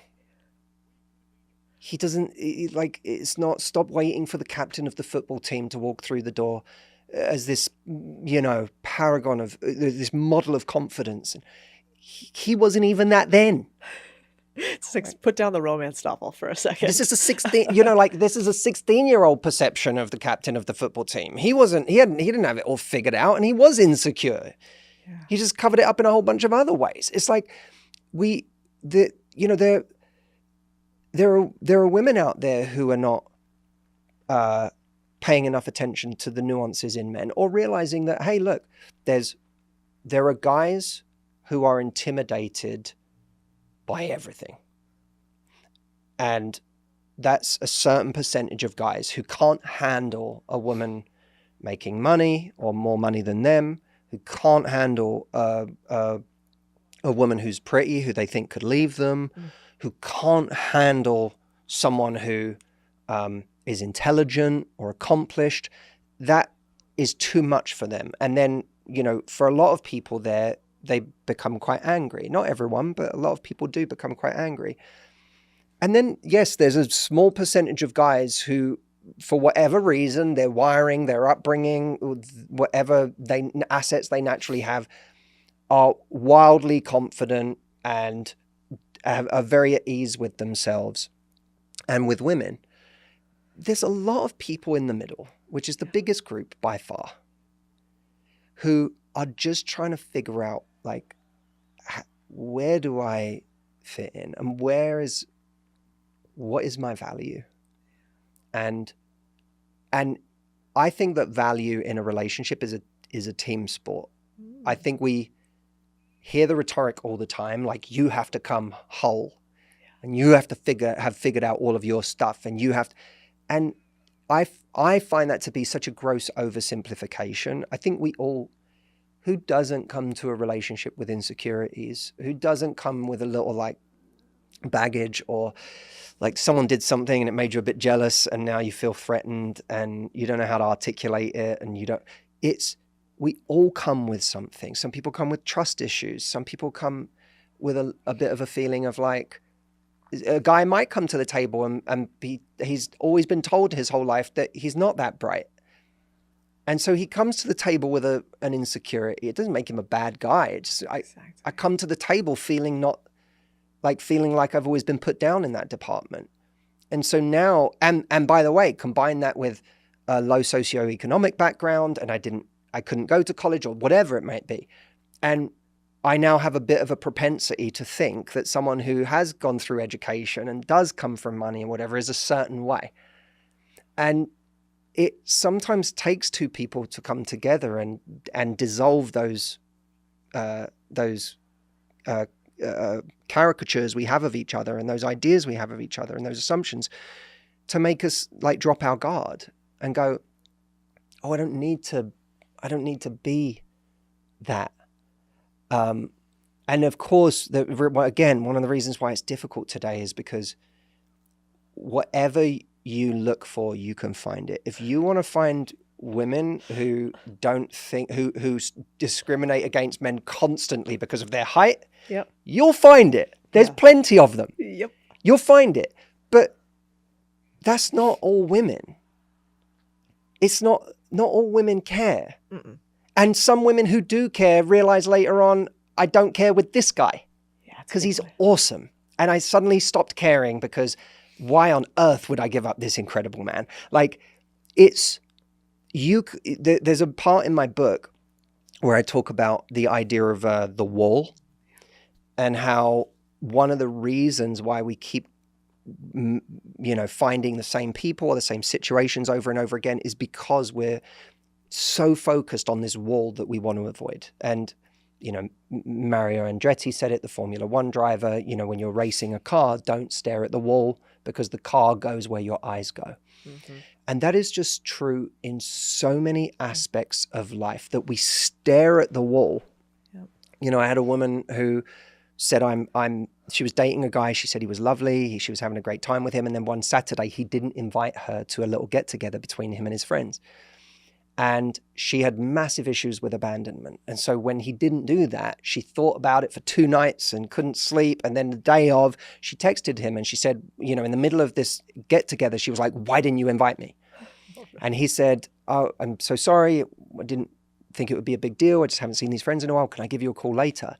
He doesn't, it's not, stop waiting for the captain of the football team to walk through the door as this, paragon of this model of confidence. He wasn't even that then. It's like, put down the romance novel for a second. This is a 16-year-old perception of the captain of the football team. He didn't have it all figured out, and he was insecure. Yeah. He just covered it up in a whole bunch of other ways. It's like there are women out there who are not paying enough attention to the nuances in men, or realizing that, hey, look, there are guys who are intimidated by everything. And that's a certain percentage of guys who can't handle a woman making money or more money than them, who can't handle a woman who's pretty, who they think could leave them, who can't handle someone who is intelligent or accomplished, that is too much for them. And then, you know, for a lot of people there, they become quite angry. Not everyone, but a lot of people do become quite angry. And then, yes, there's a small percentage of guys who, for whatever reason, their wiring, their upbringing, whatever assets they naturally have, are wildly confident and are very at ease with themselves and with women. There's a lot of people in the middle, which is the biggest group by far, who are just trying to figure out, like, where do I fit in, and what is my value? And I think that value in a relationship is a team sport. I think we hear the rhetoric all the time, like, you have to come whole, and you have to have figured out all of your stuff, and you have to, and I find that to be such a gross oversimplification. I think we all, who doesn't come to a relationship with insecurities, who doesn't come with a little, like, baggage, or like someone did something and it made you a bit jealous and now you feel threatened and you don't know how to articulate it, and we all come with something. Some people come with trust issues. Some people come with a bit of a feeling of, like, a guy might come to the table and he's always been told his whole life that he's not that bright. And so he comes to the table with an insecurity. It doesn't make him a bad guy. I come to the table feeling like I've always been put down in that department. And so now, and by the way, combine that with a low socioeconomic background, and I couldn't go to college or whatever it might be. And I now have a bit of a propensity to think that someone who has gone through education and does come from money and whatever is a certain way. And it sometimes takes two people to come together and dissolve those caricatures we have of each other, and those ideas we have of each other, and those assumptions, to make us, like, drop our guard and go, oh, I don't need to be that. And of course, again, one of the reasons why it's difficult today is because whatever you look for, you can find it. If you want to find women who who discriminate against men constantly because of their height, Yep. You'll find it. There's plenty of them. Yep. You'll find it. But that's not all women. It's not all women care. Mm-mm. And some women who do care realize later on, I don't care with this guy because he's awesome. And I suddenly stopped caring because why on earth would I give up this incredible man? Like, there's a part in my book where I talk about the idea of the wall, and how one of the reasons why we keep, finding the same people or the same situations over and over again is because we're so focused on this wall that we want to avoid. And, Mario Andretti said it, the Formula One driver, when you're racing a car, don't stare at the wall because the car goes where your eyes go. Mm-hmm. And that is just true in so many aspects of life, that we stare at the wall. Yep. I had a woman who said she was dating a guy. She said he was lovely. She was having a great time with him. And then one Saturday, he didn't invite her to a little get together between him and his friends. And she had massive issues with abandonment. And so when he didn't do that, she thought about it for 2 nights and couldn't sleep. And then the day of, she texted him and she said, in the middle of this get together, she was like, why didn't you invite me? And he said, oh, I'm so sorry. I didn't think it would be a big deal. I just haven't seen these friends in a while. Can I give you a call later?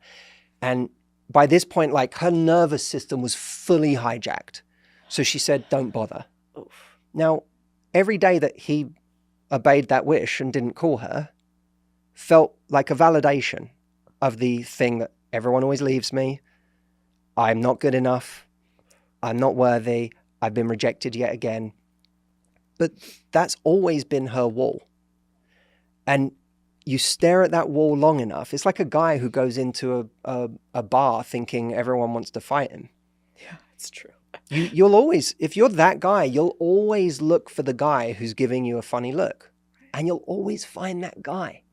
And by this point, like, her nervous system was fully hijacked. So she said, don't bother. Oof. Now, every day that he obeyed that wish and didn't call her felt like a validation of the thing that everyone always leaves me. I'm not good enough. I'm not worthy. I've been rejected yet again. But that's always been her wall. And you stare at that wall long enough. It's like a guy who goes into a bar thinking everyone wants to fight him. Yeah, it's true. You'll always, if you're that guy, you'll always look for the guy who's giving you a funny look. And you'll always find that guy.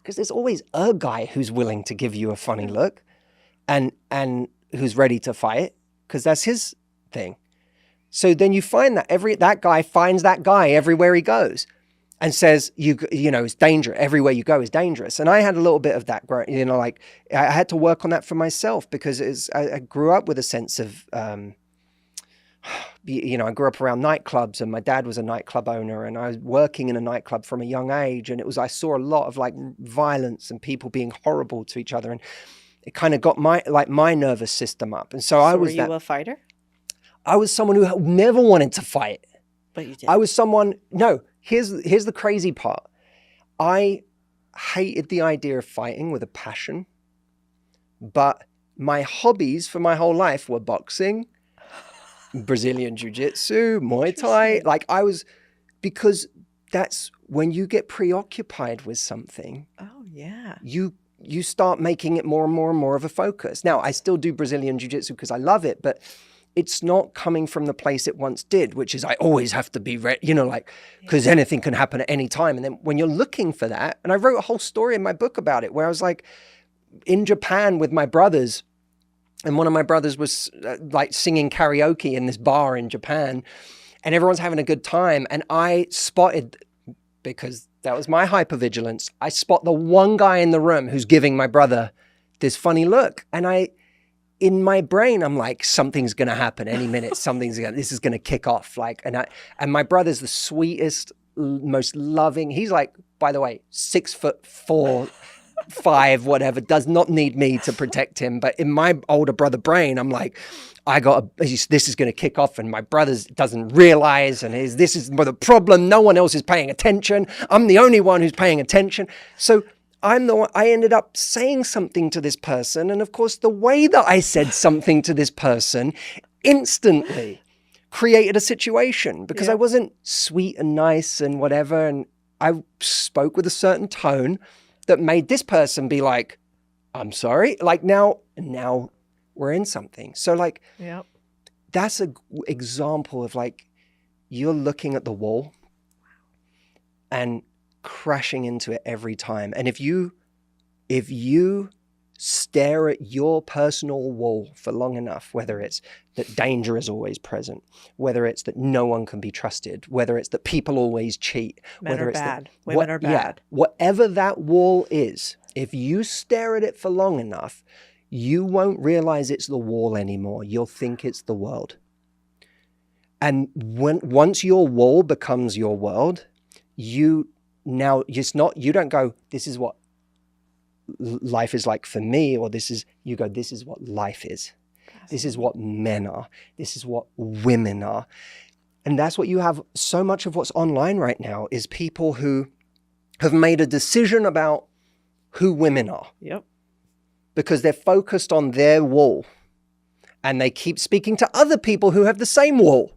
Because there's always a guy who's willing to give you a funny look and who's ready to fight, because that's his thing. So then you find that that guy finds that guy everywhere he goes and says, you know, it's dangerous. Everywhere you go is dangerous. And I had a little bit of that, you know, like I had to work on that for myself because I grew up with a sense of, you know, I grew up around nightclubs and my dad was a nightclub owner and I was working in a nightclub from a young age. And I saw a lot of like violence and people being horrible to each other. And it kind of got my nervous system up. And so I was were you a fighter? I was someone who never wanted to fight. But you did. I was someone, no, here's the crazy part. I hated the idea of fighting with a passion, but my hobbies for my whole life were boxing, Brazilian jiu-jitsu, Muay Thai. Like because that's when you get preoccupied with something. Oh, yeah. You start making it more and more and more of a focus. Now, I still do Brazilian jiu-jitsu because I love it, but it's not coming from the place it once did, which is I always have to be ready, you know, like, because anything can happen at any time. And then when you're looking for that, and I wrote a whole story in my book about it, where I was like in Japan with my brothers, and one of my brothers was like singing karaoke in this bar in Japan, and everyone's having a good time. And I spotted, because that was my hypervigilance, I spot the one guy in the room who's giving my brother this funny look. And in my brain, I'm like, something's going to happen any minute. This is going to kick off. Like, and my brother's the sweetest, most loving. He's like, by the way, 6'4", 5, whatever, does not need me to protect him. But in my older brother brain, I'm like, this is going to kick off, and my brother doesn't realize, and this is the problem. No one else is paying attention. I'm the only one who's paying attention. So I'm the one. I ended up saying something to this person, and of course, the way that I said something to this person instantly created a situation because I wasn't sweet and nice and whatever, and I spoke with a certain tone that made this person be like, "I'm sorry." Like now we're in something. So like, that's an example of like you're looking at the wall and crashing into it every time. And if you stare at your personal wall for long enough, whether it's that danger is always present, whether it's that no one can be trusted, whether it's that people always cheat, Women are bad. Whatever that wall is, if you stare at it for long enough, you won't realize it's the wall anymore. You'll think it's the world. And once your wall becomes your world, you don't go, this is what life is like for me, or this is what life is. This is what men are. This is what women are. And that's what you have. So much of what's online right now is people who have made a decision about who women are. Yep. Because they're focused on their wall. And they keep speaking to other people who have the same wall.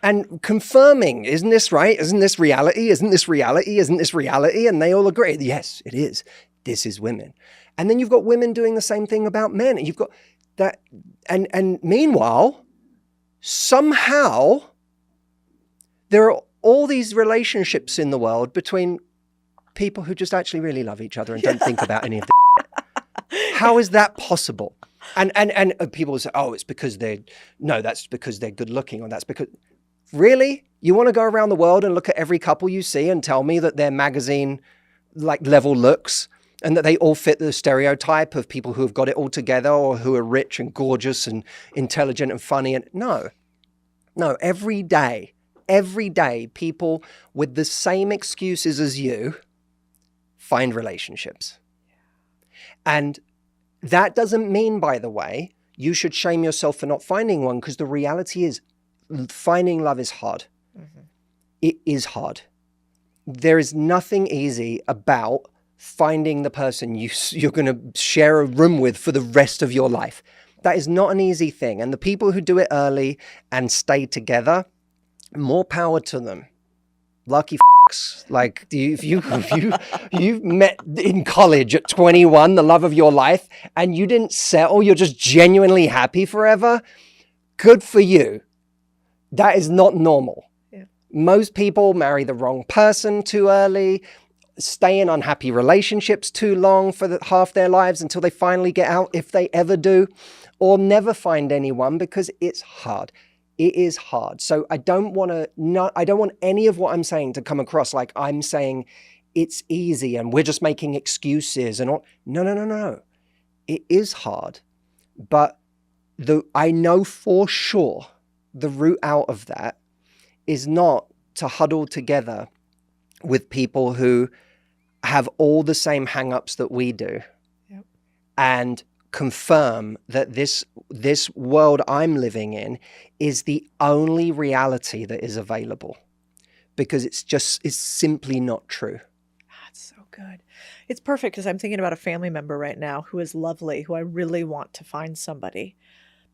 And confirming, isn't this right? Isn't this reality? Isn't this reality? Isn't this reality? And they all agree, yes, it is. This is women. And then you've got women doing the same thing about men. And you've got that. And meanwhile, somehow, there are all these relationships in the world between people who just actually really love each other and don't think about any of that. How is that possible? And people say, oh, it's because that's because they're good looking, or that's because... Really? You want to go around the world and look at every couple you see and tell me that their magazine like level looks and that they all fit the stereotype of people who have got it all together or who are rich and gorgeous and intelligent and funny? And no, every day, people with the same excuses as you find relationships. And that doesn't mean, by the way, you should shame yourself for not finding one, because the reality is finding love is hard. Mm-hmm. It is hard. There is nothing easy about finding the person you're going to share a room with for the rest of your life. That is not an easy thing. And the people who do it early and stay together, more power to them. Lucky f***s. Like, if you've met in college at 21, the love of your life, and you didn't settle, you're just genuinely happy forever, good for you. That is not normal. Yeah. Most people marry the wrong person too early, stay in unhappy relationships too long for half their lives until they finally get out, if they ever do, or never find anyone because it's hard. It is hard. So I don't want any of what I'm saying to come across like I'm saying it's easy and we're just making excuses and all. No. It is hard. But I know for sure the route out of that is not to huddle together with people who have all the same hang-ups that we do. Yep. And confirm that this world I'm living in is the only reality that is available, because it's simply not true. That's so good. It's perfect because I'm thinking about a family member right now who is lovely, who I really want to find somebody,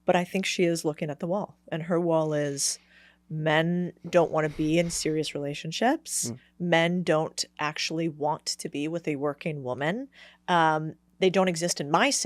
but I think she is looking at the wall, and her wall is men don't want to be in serious relationships. Men don't actually want to be with a working woman. They don't exist in my city.